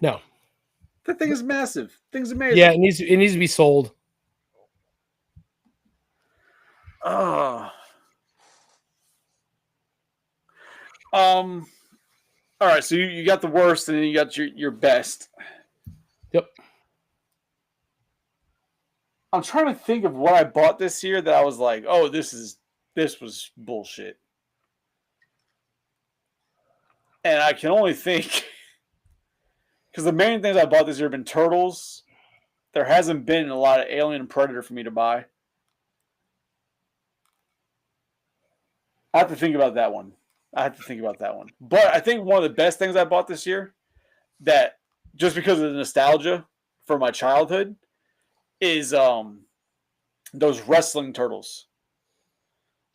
No. That thing is massive. Thing's amazing. Yeah, it needs to be sold. Oh. All right, so you got the worst and then you got your best. Yep. I'm trying to think of what I bought this year that I was like, oh, this was bullshit. And I can only think, because the main things I bought this year have been Turtles. There hasn't been a lot of Alien and Predator for me to buy. I have to think about that one. But I think one of the best things I bought this year, that just because of the nostalgia for my childhood, is those wrestling turtles.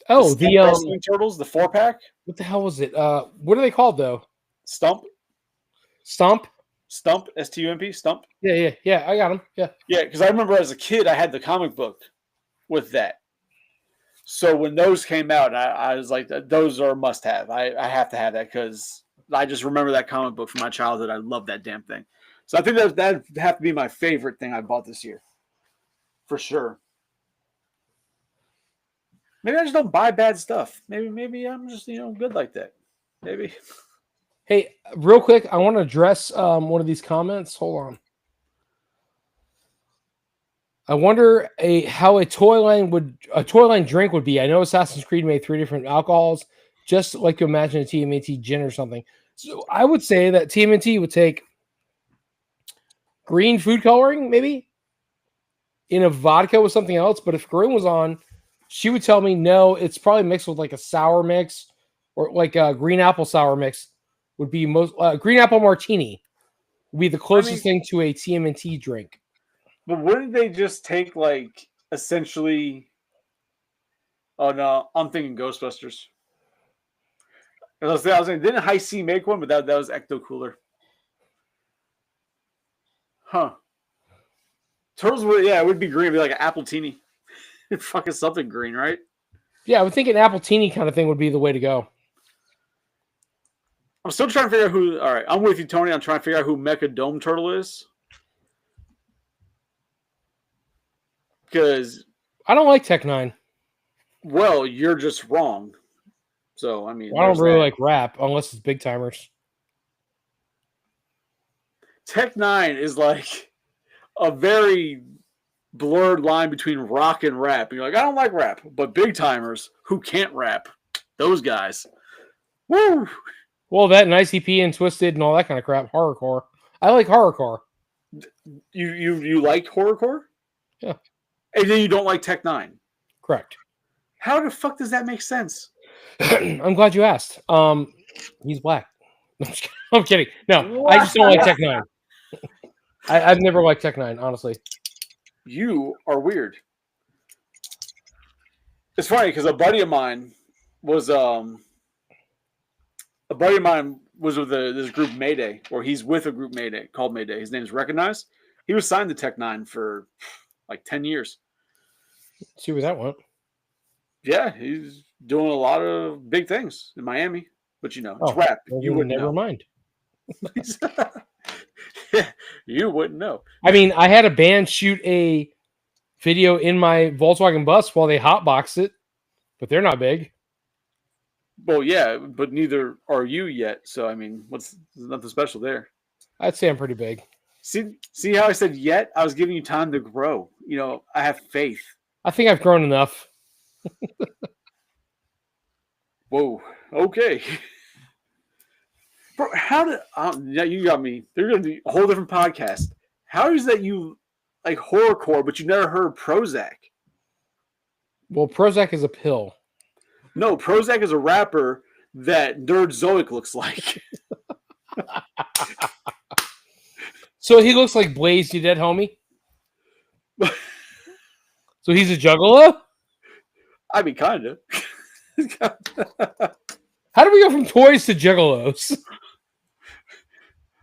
Oh, the wrestling turtles, the 4-pack. What the hell was it? What are they called though? Stump. Stump. STUMP. Stump. Yeah. I got them. Yeah, because I remember as a kid, I had the comic book with that. So when those came out, I was like, those are a must-have. I have to have that because I just remember that comic book from my childhood. I love that damn thing. So I think that'd have to be my favorite thing I bought this year. For sure. Maybe I just don't buy bad stuff. Maybe I'm just, good like that. Maybe. Hey, real quick, I want to address one of these comments. Hold on. I wonder how a toy line drink would be. I know Assassin's Creed made 3 different alcohols, just like you imagine a TMNT gin or something. So I would say that TMNT would take green food coloring, maybe, in a vodka with something else. But if Corinne was on, she would tell me, no, it's probably mixed with like a sour mix or like a green apple sour mix would be most green apple martini would be the closest thing to a TMNT drink. But wouldn't they just take like essentially? Oh no, I'm thinking Ghostbusters. I was saying, didn't High C make one? But that was Ecto Cooler. Huh. Turtles would, it would be green. It'd be like an apple teeny. Fucking something green, right? Yeah, I would think an apple teeny kind of thing would be the way to go. I'm still trying to figure out who. All right, I'm with you, Tony. I'm trying to figure out who Mecha Dome Turtle is. Because I don't like Tech 9. Well, you're just wrong. So, I mean, I don't really like rap unless it's big timers. Tech 9 is like a very blurred line between rock and rap. You're like, I don't like rap, but big timers who can't rap, those guys. Woo! Well, that and ICP and Twisted and all that kind of crap. Horrorcore. I like horrorcore. You like horrorcore? Yeah. And then you don't like Tech 9? Correct. How the fuck does that make sense? I'm glad you asked. He's black. I'm kidding. No, I just don't like Tech 9. I've never liked Tech 9, honestly. You are weird. It's funny because a buddy of mine was with this group Mayday, or he's with a group Mayday called Mayday. His name is Recognize. He was signed to Tech 9 for like 10 years. Let's see where that went. Yeah, he's doing a lot of big things in Miami, but it's rap. Well, you wouldn't never know. mind. You wouldn't know. I mean, I had a band shoot a video in my Volkswagen bus while they hotboxed it, but they're not big. Well, yeah, but neither are you yet. So, I mean, there's nothing special there. I'd say I'm pretty big. See how I said yet? I was giving you time to grow. I have faith. I think I've grown enough. Whoa. Okay. Bro, how did you got me? They're going to be a whole different podcast. How is that you like horrorcore, but you never heard Prozac? Well, Prozac is a pill. No, Prozac is a rapper that Nerd Zoic looks like. So he looks like Blaze, you dead homie. So he's a juggalo? I mean, kind of. How do we go from toys to juggalos?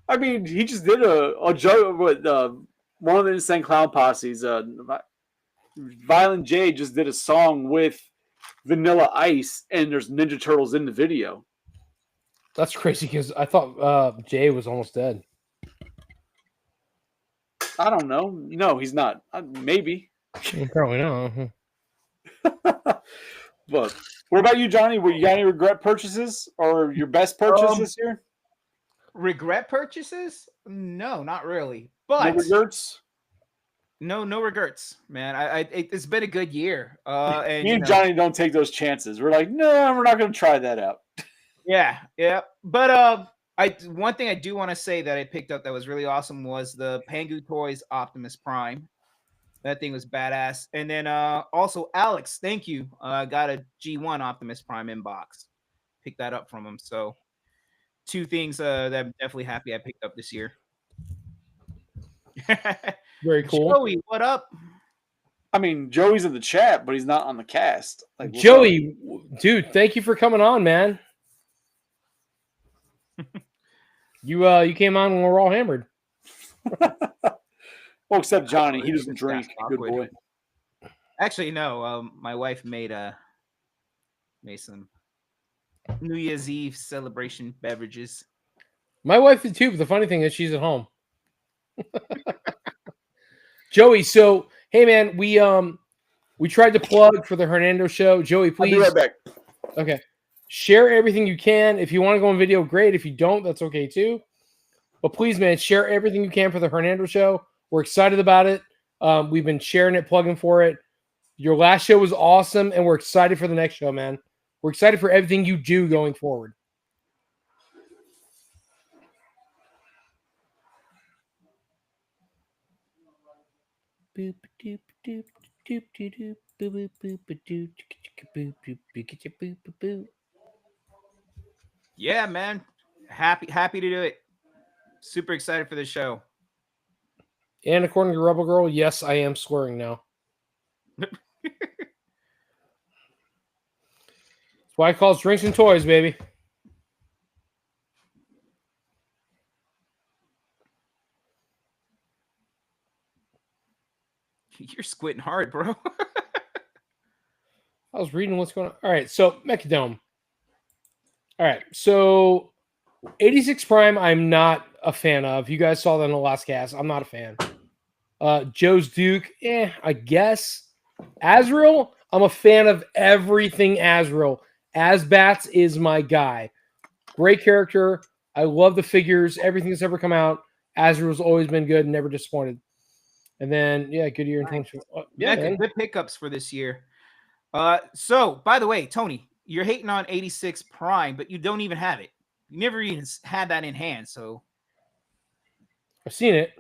I mean, he just did a joke with one of the Insane Clown Posse's. Violent J just did a song with Vanilla Ice, and there's Ninja Turtles in the video. That's crazy because I thought Jay was almost dead. I don't know. No, he's not. Maybe. Probably not. But what about you, Johnny? You got any regret purchases or your best purchase this year? Regret purchases? No, not really. No But regrets? no regrets, man. It's been a good year. And Me and Johnny don't take those chances. We're like, no, we're not going to try that out. yeah. But one thing I do want to say that I picked up that was really awesome was the Pangu Toys Optimus Prime. That thing was badass. And then also Alex, thank you. Got a G1 Optimus Prime inbox. Picked that up from him. So 2 things that I'm definitely happy I picked up this year. Very cool. Joey, what up? I mean, Joey's in the chat, but he's not on the cast. Like, Joey, dude, thank you for coming on, man. You came on when we were all hammered. Well, except Johnny, he doesn't drink. Good boy. Actually, no. My wife made some New Year's Eve celebration beverages. My wife did too, but the funny thing is she's at home. Joey, so hey man, we tried to plug for the Hernando show. Joey, please. I'll be right back. Okay. Share everything you can. If you want to go on video, great. If you don't, that's okay too. But please, man, share everything you can for the Hernando show. We're excited about it. We've been sharing it, plugging for it. Your last show was awesome, and we're excited for the next show, man. We're excited for everything you do going forward. Yeah, man. Happy to do it. Super excited for the show. And according to Rebel Girl, yes, I am swearing now. That's why I call it drinks and toys, baby. You're squinting hard, bro. I was reading what's going on. All right, so Mechadome. All right, so 86 Prime, I'm not a fan of. You guys saw that in the last cast. I'm not a fan. Joe's Duke, I guess. Azrael, I'm a fan of everything Azrael. Azbats is my guy. Great character. I love the figures. Everything that's ever come out. Azrael's always been good and never disappointed. And then, good year in 2020. Good pickups for this year. So, by the way, Tony, you're hating on 86 Prime, but you don't even have it. You never even had that in hand, so. I've seen it.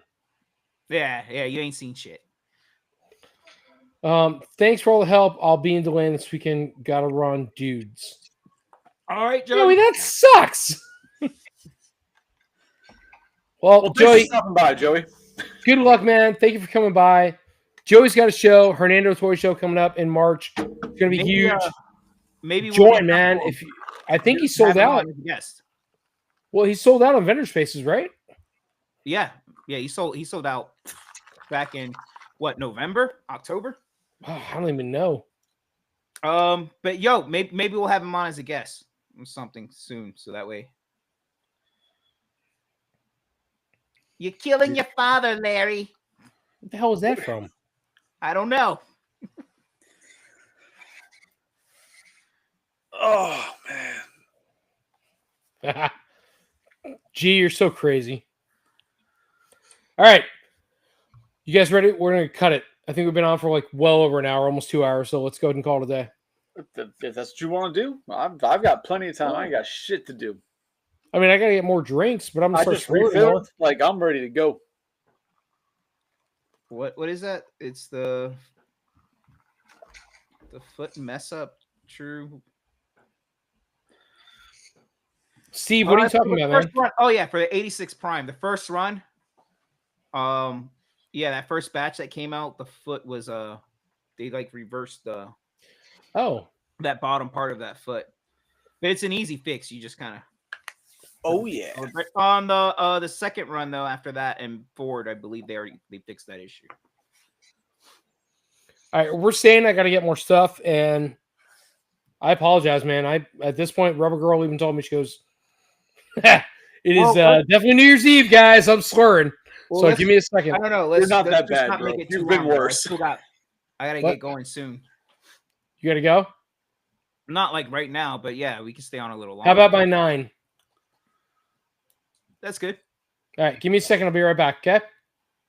Yeah, you ain't seen shit. Thanks for all the help. I'll be in Deland this weekend. Gotta run, dudes. All right, Joey. Joey, that sucks. well, Joey, stopping by, Joey. Good luck, man. Thank you for coming by. Joey's got a show, Hernando Toy Show, coming up in March. It's gonna be huge. Maybe join, man. I think he sold out. Yes. Well, he sold out on vendor spaces, right? Yeah. He sold out back in November, October. Oh, I don't even know. But maybe we'll have him on as a guest or something soon, so that way. You're killing your father, Larry. What the hell was that from? I don't know. Oh man. Gee, you're so crazy. All right. You guys ready? We're going to cut it. I think we've been on for well over an hour, almost 2 hours. So let's go ahead and call it a day. If that's what you want to do, I've got plenty of time. I ain't got shit to do. I mean, I got to get more drinks, but I'm going to just refilled. I'm ready to go. What is that? It's the foot mess up. True. Steve, what are you talking for the about, man? first run, oh yeah, for the 86 Prime, the first run. Yeah, that first batch that came out, the foot was they like reversed Oh, that bottom part of that foot. But it's an easy fix. You just kind of Oh yeah. on the second run though. After that and forward, I believe they fixed that issue. all right. We're saying I got to get more stuff, and I apologize, man. I at this point, Rubber Girl even told me, she goes, "It is definitely New Year's Eve, guys. I'm slurring, so give me a second." I don't know. You're not that let's bad, not bro. make it too You've been long, bro. worse. I gotta What? get going soon. You got to go. Not like right now, but yeah, we can stay on a little longer. How about by 9? That's good. All right, give me a second. I'll be right back. Okay.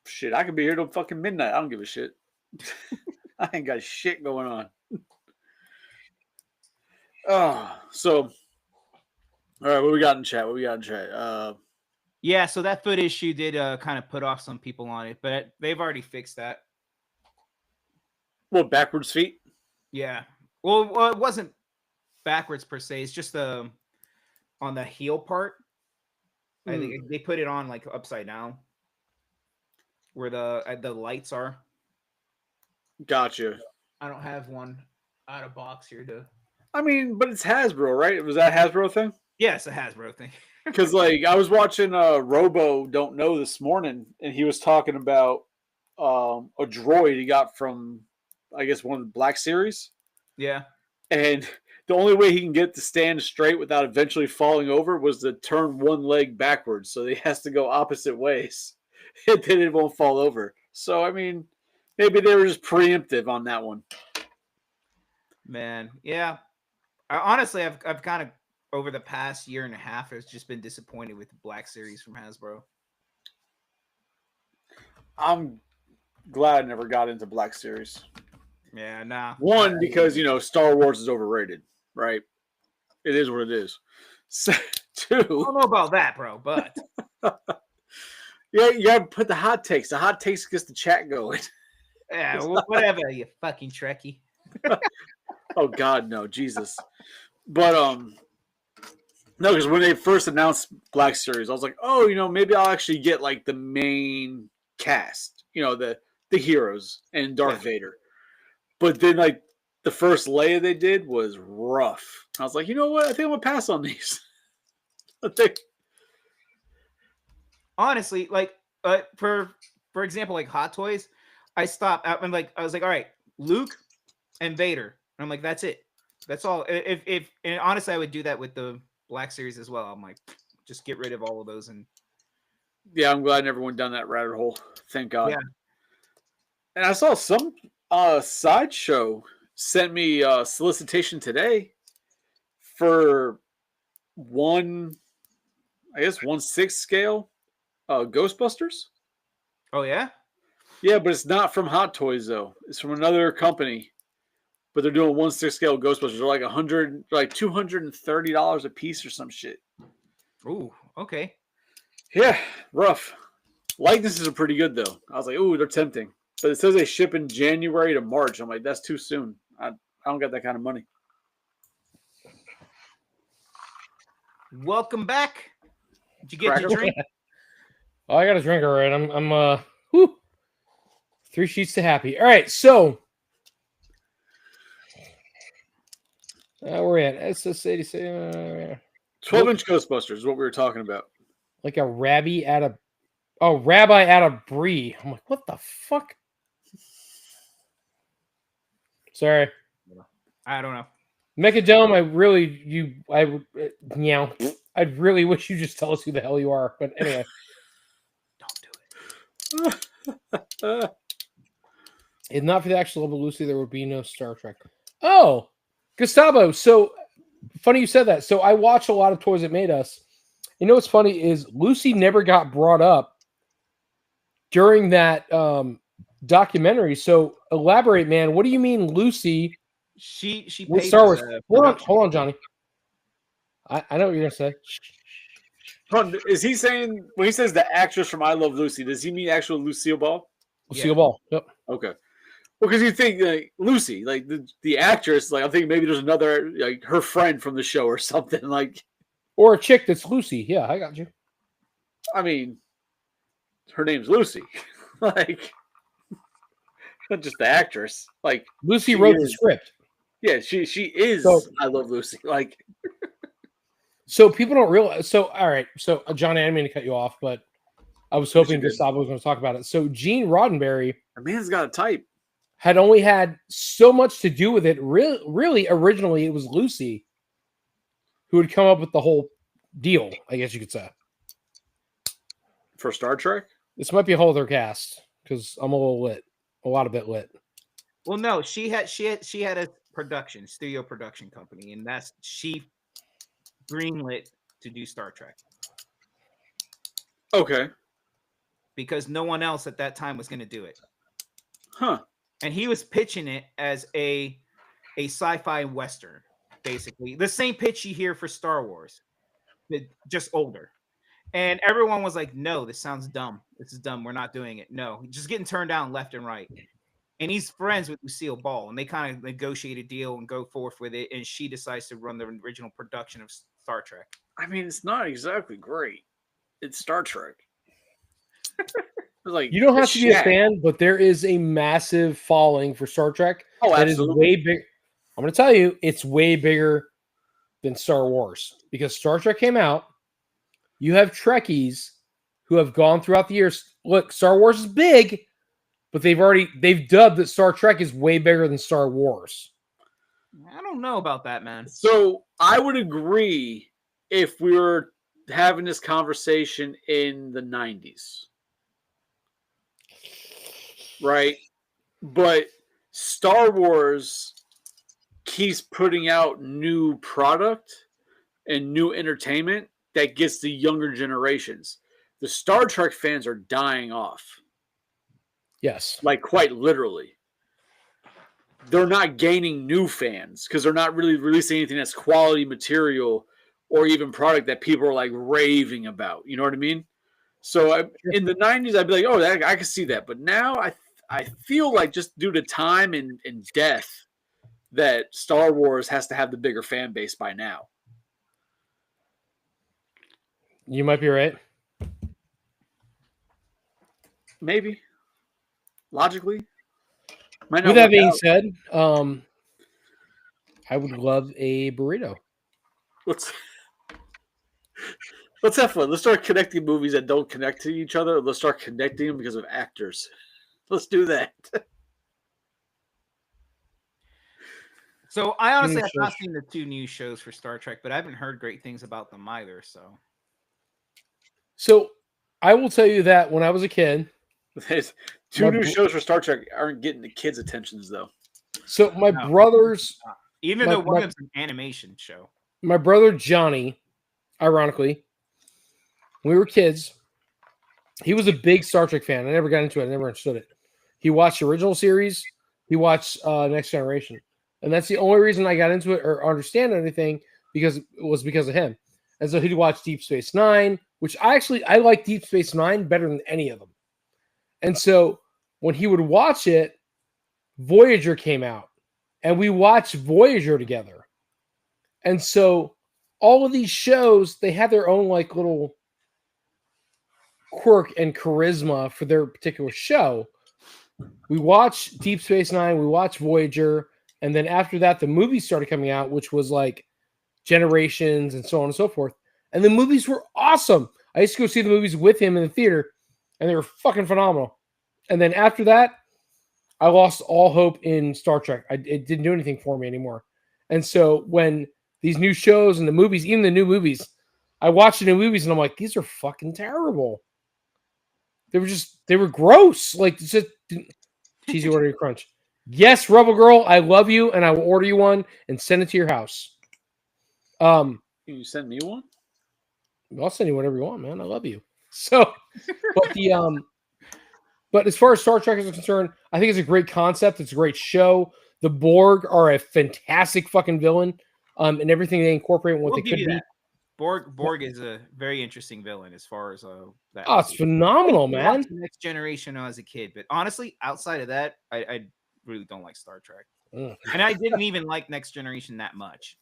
Shit, I could be here till fucking midnight. I don't give a shit. I ain't got shit going on. So, all right, what we got in chat? Yeah, so that foot issue did kind of put off some people on it, but they've already fixed that. Well, backwards feet. Yeah. Well, it wasn't backwards per se. It's just on the heel part. I think they put it on like upside down, where the lights are. Gotcha. I don't have one out of box here to. I mean, but it's Hasbro, right? Was that a Hasbro thing? Yeah, it's a Hasbro thing. Because like I was watching Robo Don't Know this morning, and he was talking about a droid he got from, I guess, one of the Black Series. Yeah. And the only way he can get to stand straight without eventually falling over was to turn one leg backwards. So he has to go opposite ways. And then it won't fall over. So, I mean, maybe they were just preemptive on that one. Man, yeah. Honestly, I've kind of, over the past year and a half, has just been disappointed with the Black Series from Hasbro. I'm glad I never got into Black Series. Yeah, nah. One, because, Star Wars is overrated, right? It is what it is. So, two. I don't know about that, bro, but. Yeah, you got to put the hot takes. The hot takes gets the chat going. Yeah, whatever, you fucking Trekkie. Oh, God, no. Jesus. But, no, because when they first announced Black Series, I was like, oh, maybe I'll actually get, like, the main cast. The heroes and Darth Vader. But then, like, the first Leia they did was rough. I was like, you know what? I think I'm going to pass on these. Honestly, like, for example, like Hot Toys, I stopped. I was like, all right, Luke and Vader. And I'm like, that's it. That's all. And honestly, I would do that with the Black Series as well. I'm like, just get rid of all of those. And yeah, I'm glad I never went down that rabbit hole. Thank God. Yeah. And I saw some Sideshow sent me a solicitation today for 1/6 scale Ghostbusters. Oh yeah? Yeah, but it's not from Hot Toys though. It's from another company. But they're doing 1/6 scale Ghostbusters. They're like $230 a piece or some shit. Ooh, okay. Yeah, rough. Likenesses are pretty good though. I was like, ooh, they're tempting. But it says they ship in January to March. I'm like, that's too soon. I don't got that kind of money. Welcome back. Did you get your drink? Oh, I got a drink alright. I'm 3 sheets to happy. All right, so we're at SS86. 12-inch Ghostbusters is what we were talking about. Like a rabbi out of Brie. I'm like, what the fuck? Sorry. I don't know. Mechadome, I'd really wish you just tell us who the hell you are. But anyway. Don't do it. If not for the actual Love of Lucy, there would be no Star Trek. Oh, Gustavo. So funny you said that. So I watch a lot of Toys That Made Us. You know what's funny is Lucy never got brought up during that documentary. So elaborate, man. What do you mean, Lucy? She With paid Star Wars. for Hold on, Johnny. I know what you're gonna say. Is he saying when he says the actress from I Love Lucy? Does he mean actual Lucille Ball? Lucille Ball. Yep. Okay. Well, because you think like Lucy, like the actress, like I'm thinking maybe there's another like her friend from the show or something. Like, Or a chick that's Lucy. Yeah, I got you. I mean, her name's Lucy. Like, not just the actress. Like, Lucy she wrote the is- script. Yeah, she is. So- I Love Lucy. Like, So people don't realize. So all right. So John, I didn't mean to cut you off, but I was hoping good. Gustavo was going to talk about it. So Gene Roddenberry the man's got a type. had only had so much to do with it. Really, originally it was Lucy who would come up with the whole deal. I guess you could say For Star Trek? this might be a whole other cast because I'm a little lit, a lot of it lit. Well, no, she had a studio production company, and she greenlit to do Star Trek Okay. because no one else at that time was going to do it. Huh. And he was pitching it as a sci-fi western, basically the same pitch you hear for Star Wars, but just older. And everyone was like, "No, this sounds dumb. This is dumb. We're not doing it." No, just getting turned down left and right. And he's friends with Lucille Ball, and they kind of negotiate a deal and go forth with it. And she decides to run the original production of Star Trek. I mean, it's not exactly great. It's Star Trek. It's like, You don't have it's to be a Shaq. fan, but there is a massive following for Star Trek. Oh, That is absolutely. way big. I'm going to tell you, it's way bigger than Star Wars because Star Trek came out. You have Trekkies who have gone throughout the years. Look, Star Wars is big, but they've dubbed that Star Trek is way bigger than Star Wars. I don't know about that, man. So I would agree if we were having this conversation in the 90s. Right? But Star Wars keeps putting out new product and new entertainment that gets the younger generations. The Star Trek fans are dying off. Yes. Like, quite literally. They're not gaining new fans because they're not really releasing anything that's quality material or even product that people are like raving about. You know what I mean? So in the 90s, I'd be like, oh, I can see that. But now I feel like just due to time and death that Star Wars has to have the bigger fan base by now. You might be right. Maybe. Logically. Might not With that work being out. said, I would love a burrito. Let's have fun. Let's start connecting movies that don't connect to each other. Let's start connecting them because of actors. Let's do that. So I honestly New have not shows. seen the 2 new shows for Star Trek, but I haven't heard great things about them either. So I will tell you that when I was a kid, There's 2 My new bro- shows for Star Trek aren't getting the kids' attentions though. so my No. brothers, Even My- though one my- of them's an animation show. my brother Johnny, ironically, when we were kids, he was a big Star Trek fan. I never got into it. I never understood it. He watched the original series. He watched Next Generation. And that's the only reason I got into it or understand anything because of him. And so he'd watch Deep Space Nine, which I like Deep Space Nine better than any of them. And so when he would watch it, Voyager came out and we watched Voyager together. And so all of these shows, they had their own like little quirk and charisma for their particular show. We watched Deep Space Nine, we watched Voyager, and then after that, the movies started coming out, which was like Generations and so on and so forth. And the movies were awesome. I used to go see the movies with him in the theater, and they were fucking phenomenal. And then after that, I lost all hope in Star Trek. It didn't do anything for me anymore. And so when these new shows and the movies, even the new movies, I watched the new movies and I'm like, these are fucking terrible. They were gross. Like, it's just cheesy order crunch. Yes, Rebel Girl, I love you, and I will order you one and send it to your house. Can you send me one? I'll send you whatever you want, man. I love you. So, but as far as Star Trek is concerned, I think it's a great concept. It's a great show. The Borg are a fantastic fucking villain, and everything they incorporate and what We'll they give could you be. that. Borg is a very interesting villain as far as that. Oh, it's phenomenal, I man. watched The Next Generation when I was a kid, but honestly, outside of that, I really don't like Star Trek, Mm. and I didn't even like Next Generation that much.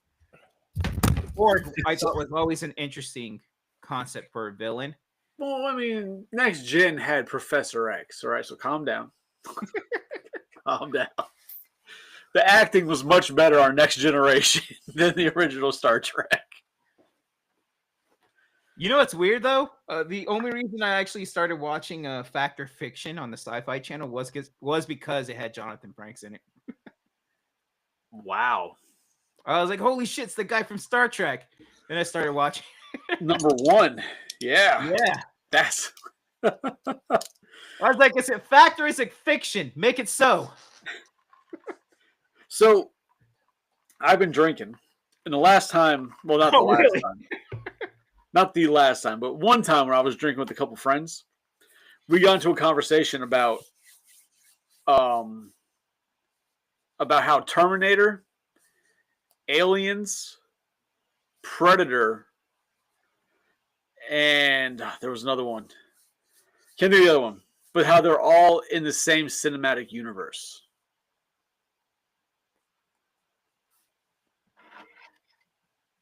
Borg, I thought, was always an interesting concept for a villain. Well, I mean, Next Gen had Professor X. All right, so calm down. Calm down. The acting was much better on Next Generation than the original Star Trek. You know what's weird though? The only reason I actually started watching Fact or Fiction on the Sci-Fi Channel was because it had Jonathan Frakes in it. Wow. I was like, "Holy shit, it's the guy from Star Trek!" Then I started watching. Number one. Yeah. Yeah, That's I was like, "Is it fact or is it fiction? Make it so." so. I've been drinking, and the last time, well, not the last really? time, not the last time, but one time when I was drinking with a couple friends, we got into a conversation about how Terminator, Aliens, Predator, and there was another one. Can't do the other one, but how they're all in the same cinematic universe.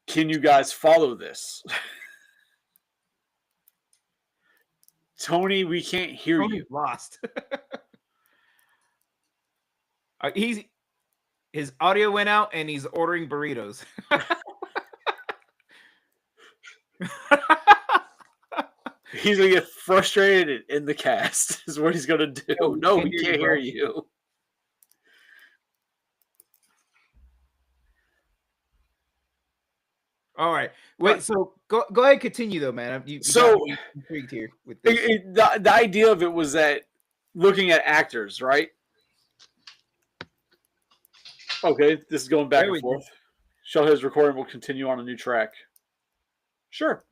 Can you guys follow this? Tony, we can't hear Tony's you. lost. His audio went out and he's ordering burritos. He's gonna get frustrated in the cast. Is what he's gonna do. No, we can't hear you. All right, wait. So go ahead, continue though, man. You So- got me intrigued here with this. The idea of it was that looking at actors, right? Okay, this is going back There we and go. forth. Shellhead's recording will continue on a new track. Sure.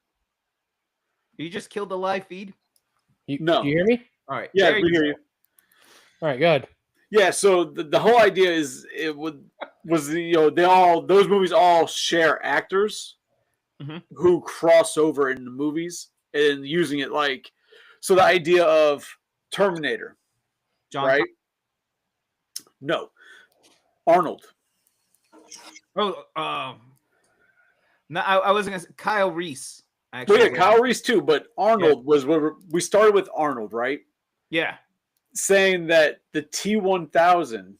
You just killed the live feed. No. Do you hear me? All right. Yeah, there we hear go. you. All right, good. Yeah, so the whole idea is those movies all share actors Mhm. who cross over in the movies and using it like so the idea of Terminator, John. right? No. Arnold. Oh, no, I wasn't gonna say Kyle Reese. Well, Actually, yeah, Kyle Reese too, but Arnold was where we started with Arnold, right? Yeah. Saying that the T-1000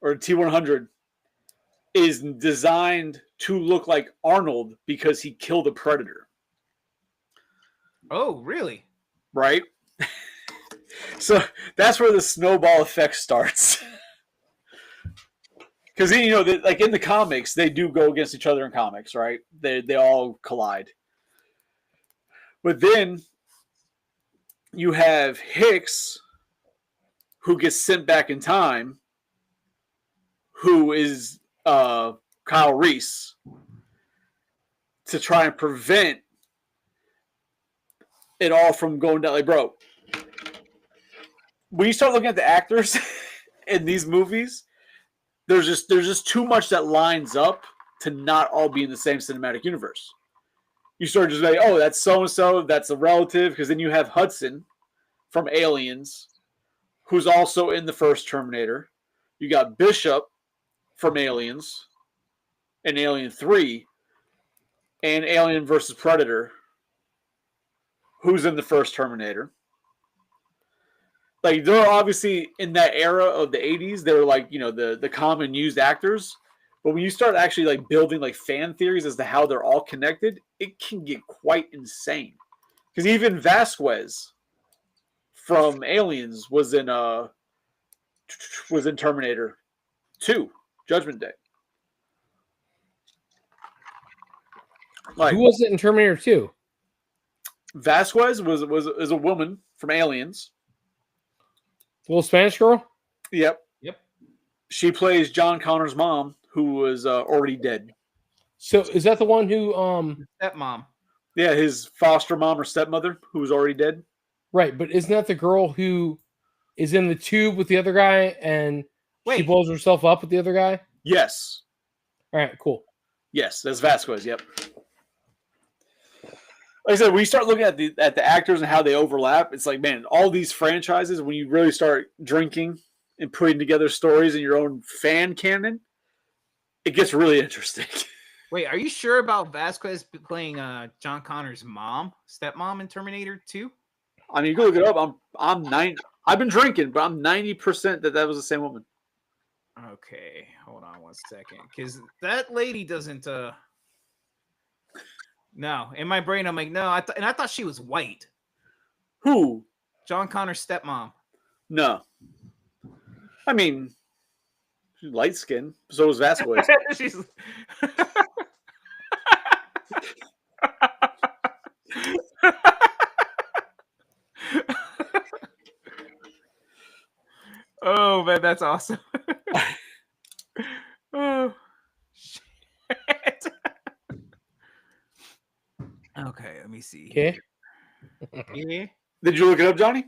or T-100 is designed to look like Arnold because he killed a predator, Oh, really? right? So that's where the snowball effect starts. Because like in the comics, they do go against each other in comics, right? They all collide. But then you have Hicks, who gets sent back in time, who is Kyle Reese, to try and prevent it all from going down. Like, bro, when you start looking at the actors in these movies, there's just too much that lines up to not all be in the same cinematic universe. You start just like, oh, that's so and so, that's a relative, because then you have Hudson from Aliens, who's also in the first Terminator. You got Bishop from Aliens and Alien 3 and Alien versus Predator, who's in the first Terminator. Like, they're obviously in that era of the 80s, they were like, the common used actors. But when you start actually like building like fan theories as to how they're all connected, it can get quite insane. Because even Vasquez from Aliens was in Terminator 2, Judgment Day. Like, Who was it in Terminator 2? Vasquez is a woman from Aliens. The little Spanish girl? Yep. Yep. She plays John Connor's mom, who was already dead. So is that the one who Stepmom. Yeah, his foster mom or stepmother, who was already dead. right, but isn't that the girl who is in the tube with the other guy and she Wait. blows herself up with the other guy? Yes. All right, cool. Yes, that's Vasquez. Yep. Like I said, when you start looking at the actors and how they overlap, it's like, man, all these franchises, when you really start drinking and putting together stories in your own fan canon, it gets really interesting. Wait, are you sure about Vasquez playing John Connor's stepmom in Terminator 2? I mean, you can look it up. I'm 9. I've been drinking, but I'm 90% that was the same woman. Okay, hold on 1 second, because that lady doesn't. No, in my brain, I'm like, no, I thought she was white. Who? John Connor's stepmom. No. I mean, she's light skin. So was Vasquez. She's. Oh man, that's awesome. Oh shit. Okay, let me see. Okay. Yeah. Did you look it up, Johnny?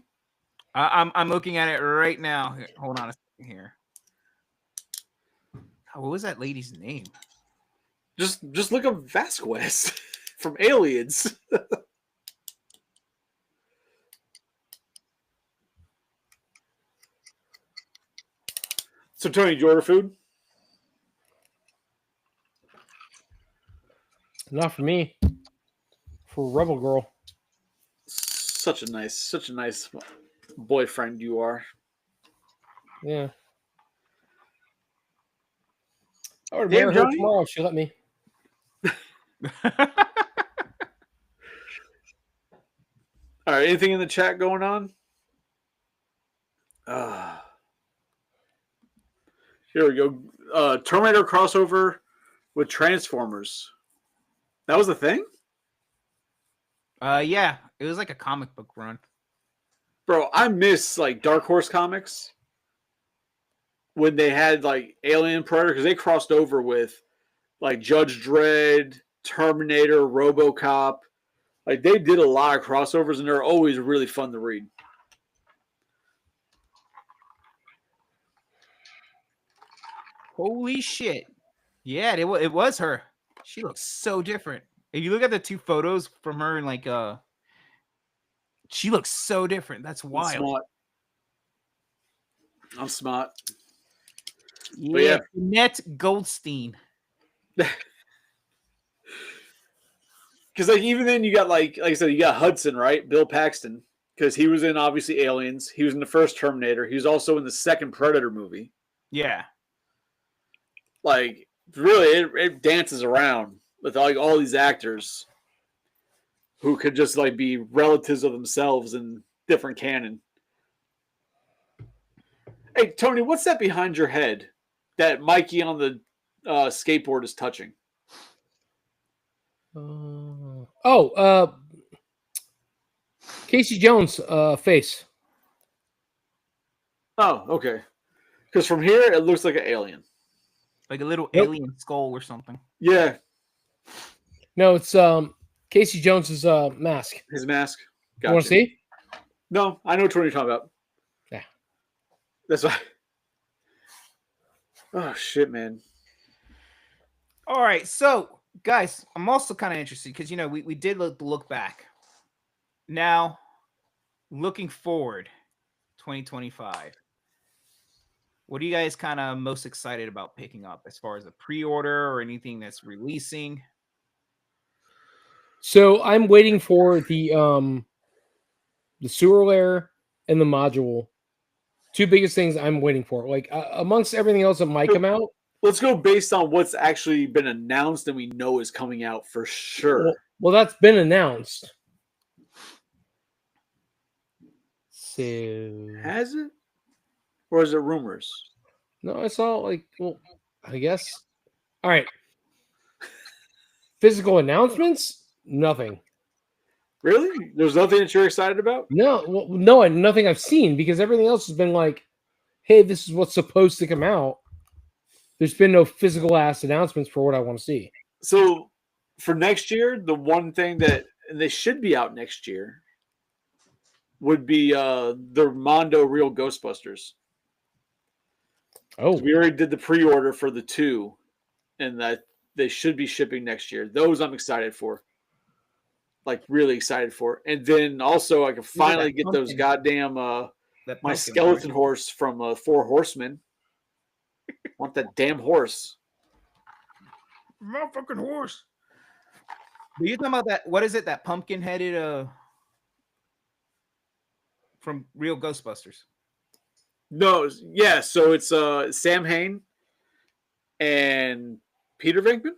I'm looking at it right now. Here, hold on a second here. What was that lady's name? Just look up Vasquez from Aliens. So, Tony, did you order food? Not for me. For Rebel Girl. Such a nice boyfriend you are. Yeah. I would Damn, marry her Johnny. tomorrow if she let me. All right, anything in the chat going on? Here we go. Terminator crossover with Transformers. That was the thing? Yeah, it was like a comic book run. Bro, I miss like Dark Horse comics when they had like Alien Predator, because they crossed over with like Judge Dredd, Terminator, RoboCop. Like they did a lot of crossovers, and they're always really fun to read. Holy shit! Yeah, it was her. She looks so different. If you look at the two photos from her, and like she looks so different. That's wild. I'm smart. Yeah, Annette Goldstein. Because like even then you got like I said, you got Hudson, right? Bill Paxton, because he was in obviously Aliens. He was in the first Terminator. He was also in the second Predator movie. Yeah. Like really, it dances around with like all these actors who could just like be relatives of themselves in different canon. Hey Tony, what's that behind your head that Mikey on the skateboard is touching? Casey Jones' face. Oh, okay. Because from here it looks like an alien, like a little alien skull or something. Yeah. No, it's Casey Jones's mask. His mask. Gotcha. You want to see? No, I know what you're talking about. Yeah. That's why. Oh shit, man. All right, so guys, I'm also kind of interested because we did look back. Now, looking forward, 2025. What are you guys kind of most excited about picking up as far as a pre-order or anything that's releasing? So I'm waiting for the sewer layer and the module. Two biggest things I'm waiting for. Like amongst everything else that might come out. Let's go based on what's actually been announced and we know is coming out for sure. Well, that's been announced. So has it? Or is it rumors? No, I saw I guess. All right. Physical announcements? Nothing. Really? There's nothing that you're excited about? No, no, nothing I've seen because everything else has been like, hey, this is what's supposed to come out. There's been no physical ass announcements for what I want to see. So for next year, the one thing that they should be out next year would be the Mondo Real Ghostbusters. Oh, we already did the pre-order for the 2, and that they should be shipping next year. Those I'm excited for, like really excited for. And then also I can finally get those goddamn my skeleton horse from 4 Horsemen. Want that damn horse? motherfucking horse. But you're talking about that? What is it? That pumpkin-headed from Real Ghostbusters. No, yeah. So it's Sam Hain and Peter Venkman.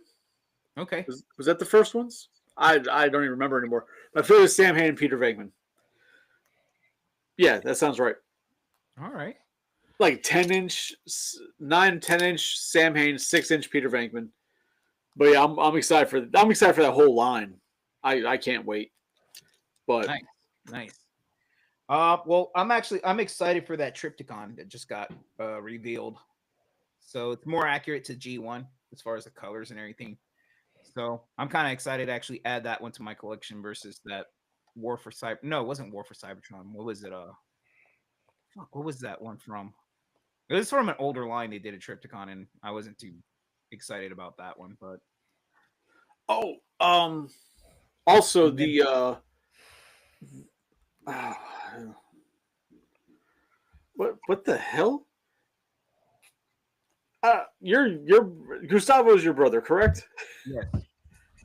Okay. Was that the first ones? I don't even remember anymore. I feel it was Sam Hain and Peter Venkman. Yeah, that sounds right. All right. Like 10-inch, 10-inch Sam Hain, 6-inch Peter Venkman. But yeah, I'm excited for that whole line. I can't wait. But nice. Well, I'm excited for that Triptychon that just got revealed. So it's more accurate to G1 as far as the colors and everything. So I'm kind of excited to actually add that one to my collection versus that War for Cyber. No, it wasn't War for Cybertron. What was it? What was that one from? It was from an older line. They did a Triptychon, and I wasn't too excited about that one. But also the what the hell? Your Gustavo's your brother, correct? Yes.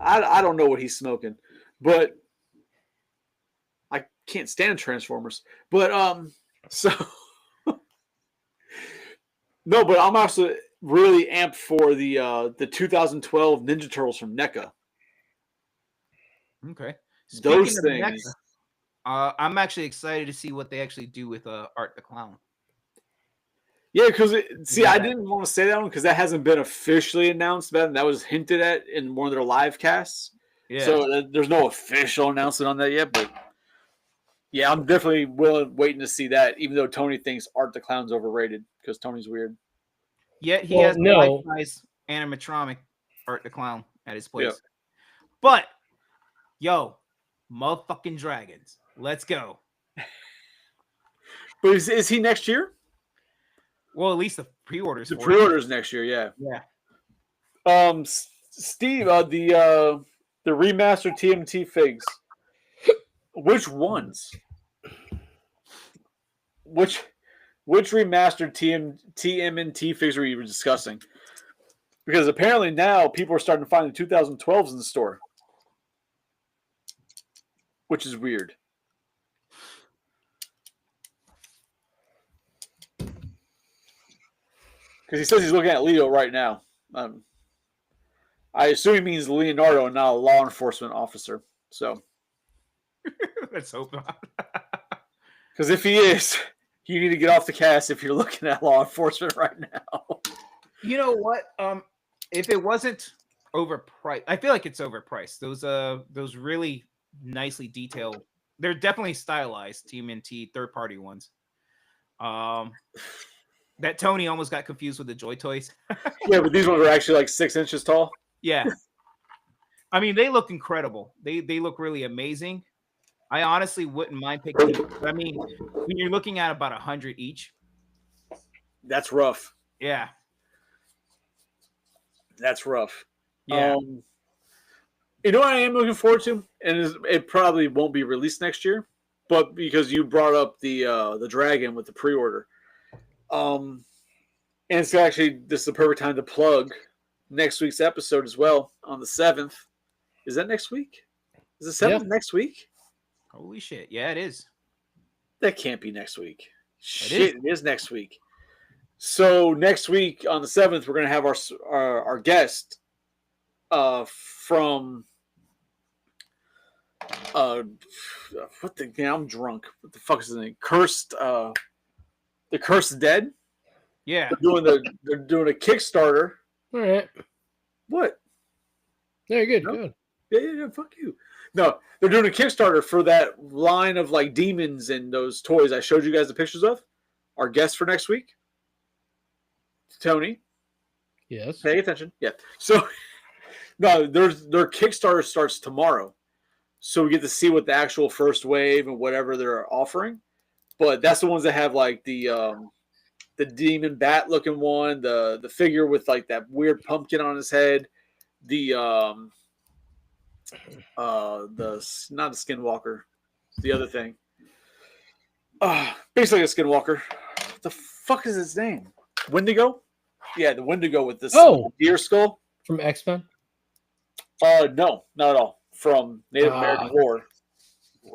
I don't know what he's smoking, but I can't stand Transformers. But so no, but I'm also really amped for the 2012 Ninja Turtles from NECA. Okay. Those things. I'm actually excited to see what they actually do with Art the Clown. Yeah, because I didn't want to say that one because that hasn't been officially announced. That was hinted at in one of their live casts. Yeah. So there's no official announcement on that yet. But yeah, I'm definitely waiting to see that. Even though Tony thinks Art the Clown's overrated because Tony's weird. Yet he has life-size animatronic Art the Clown at his place. Yep. But yo, motherfucking dragons, let's go. But is he next year? Well, at least the pre-orders. The pre-orders next year, yeah. Yeah. Steve, the remastered TMNT figs. Which ones? Which remastered TMNT figs were you discussing? Because apparently now people are starting to find the 2012s in the store, which is weird. Because he says he's looking at Leo right now. I assume he means Leonardo and not a law enforcement officer. So let's hope not. Because if he is, you need to get off the cast if you're looking at law enforcement right now. You know what? If it wasn't overpriced, I feel like it's overpriced. Those really nicely detailed. They're definitely stylized TMNT third-party ones. That Tony almost got confused with the Joy Toys. Yeah, but these ones are actually like 6 inches tall. Yeah. I mean, they look incredible. They look really amazing. I honestly wouldn't mind picking them. I mean, when you're looking at about 100 each. That's rough. Yeah. That's rough. Yeah. You know what I am looking forward to? And it probably won't be released next year, but because you brought up the dragon with the pre-order. And it's actually, this is the perfect time to plug next week's episode as well on the 7th. Is that next week? Is the 7th next week? Holy shit. Yeah, it is. That can't be next week. It is next week. So next week on the 7th, we're going to have our guest from I'm drunk. What the fuck is his name? The Cursed Dead. Yeah. They're doing a Kickstarter. All right. What? Yeah, good. No? Good. Yeah, fuck you. No, they're doing a Kickstarter for that line of like demons and those toys I showed you guys the pictures of. Our guest for next week, Tony. Yes. Pay attention. Yeah. So, no, their Kickstarter starts tomorrow. So we get to see what the actual first wave and whatever they're offering. But that's the ones that have like the demon bat looking one, the figure with like that weird pumpkin on his head, the not the Skinwalker, the other thing. Basically a Skinwalker. What the fuck is his name? Wendigo? Yeah, the Wendigo with this deer skull. From X-Men? No, not at all. From Native American lore.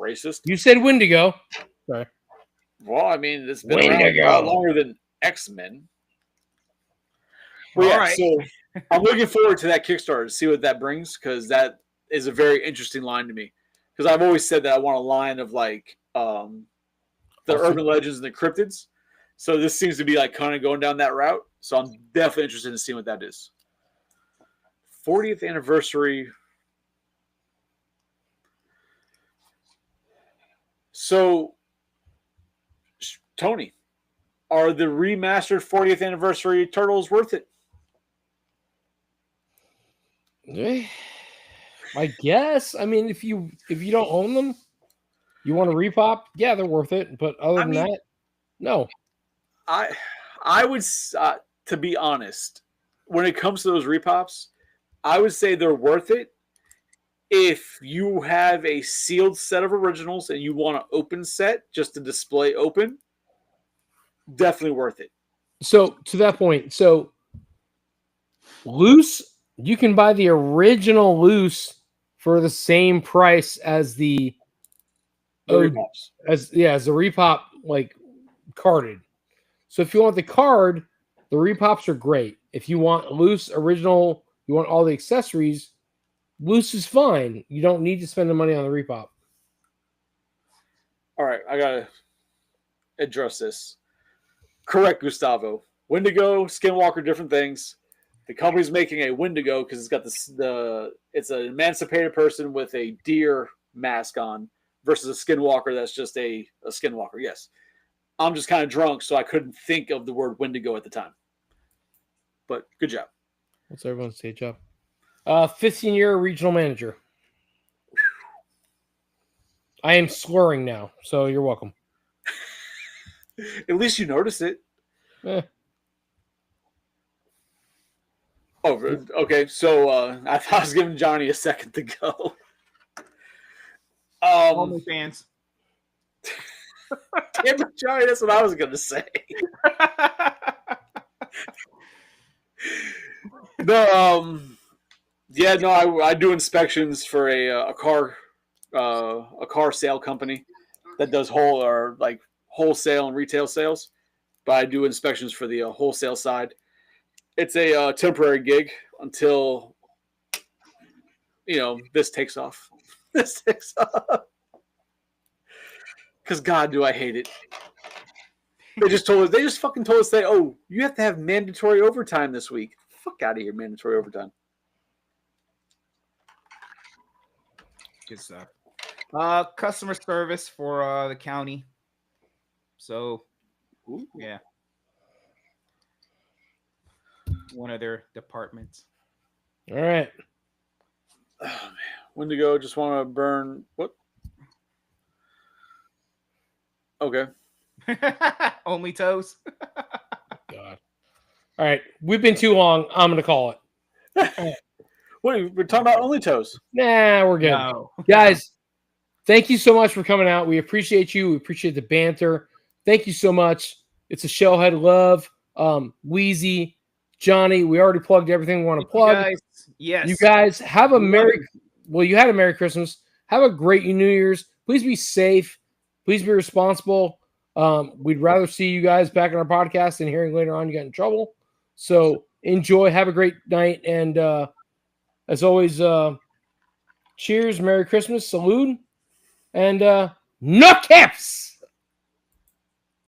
Racist. You said Wendigo. Sorry. Well, I mean, it's been around a lot longer than X-Men. Well, yeah, right. so I'm looking forward to that Kickstarter to see what that brings, because that is a very interesting line to me. Because I've always said that I want a line of like the urban legends and the cryptids. So this seems to be like kind of going down that route. So I'm definitely interested in seeing what that is. 40th anniversary. So, Tony, are the remastered 40th anniversary Turtles worth it? I guess. I mean, if you don't own them, you want to repop, yeah, they're worth it. But other than that, no. I would, to be honest, when it comes to those repops, I would say they're worth it if you have a sealed set of originals and you want an open set just to display open. Definitely worth it. So to that point, so loose, you can buy the original loose for the same price as the repops. As the repop, like carded. So if you want the card, the repops are great. If you want loose original, you want all the accessories, loose is fine. You don't need to spend the money on the repop. All right, I gotta address this. Correct, Gustavo. Wendigo, Skinwalker, different things. The company's making a Wendigo because it's got it's an emancipated person with a deer mask on versus a Skinwalker that's just a Skinwalker. Yes. I'm just kind of drunk, so I couldn't think of the word Wendigo at the time. But good job. What's everyone's day job? 15-year regional manager. I am slurring now, so you're welcome. At least you notice it. Oh, okay. So I thought I was giving Johnny a second to go. OnlyFans. Damn it, Johnny, that's what I was going to say. I do inspections for a car sale company that does wholesale and retail sales, but I do inspections for the wholesale side. It's a temporary gig until this takes off. This takes off. Because God, do I hate it. They just fucking told us that, oh, you have to have mandatory overtime this week. Fuck out of here, mandatory overtime. Good stuff. Customer service for the county. So, yeah. One of their departments. All right. Oh, man. Wendigo, just want to burn. What? Okay. Only toes. God. All right. We've been too long. I'm going to call it. Right. What? We're talking about only toes. Nah, we're good. No. Guys, thank you so much for coming out. We appreciate you. We appreciate the banter. Thank you so much. It's a Shellhead Love. Wheezy, Johnny, we already plugged everything we want to plug. Yes. You guys have a you had a Merry Christmas. Have a great New Year's. Please be safe. Please be responsible. We'd rather see you guys back on our podcast than hearing later on you got in trouble. So enjoy. Have a great night. And as always, cheers. Merry Christmas. Salute. And no caps.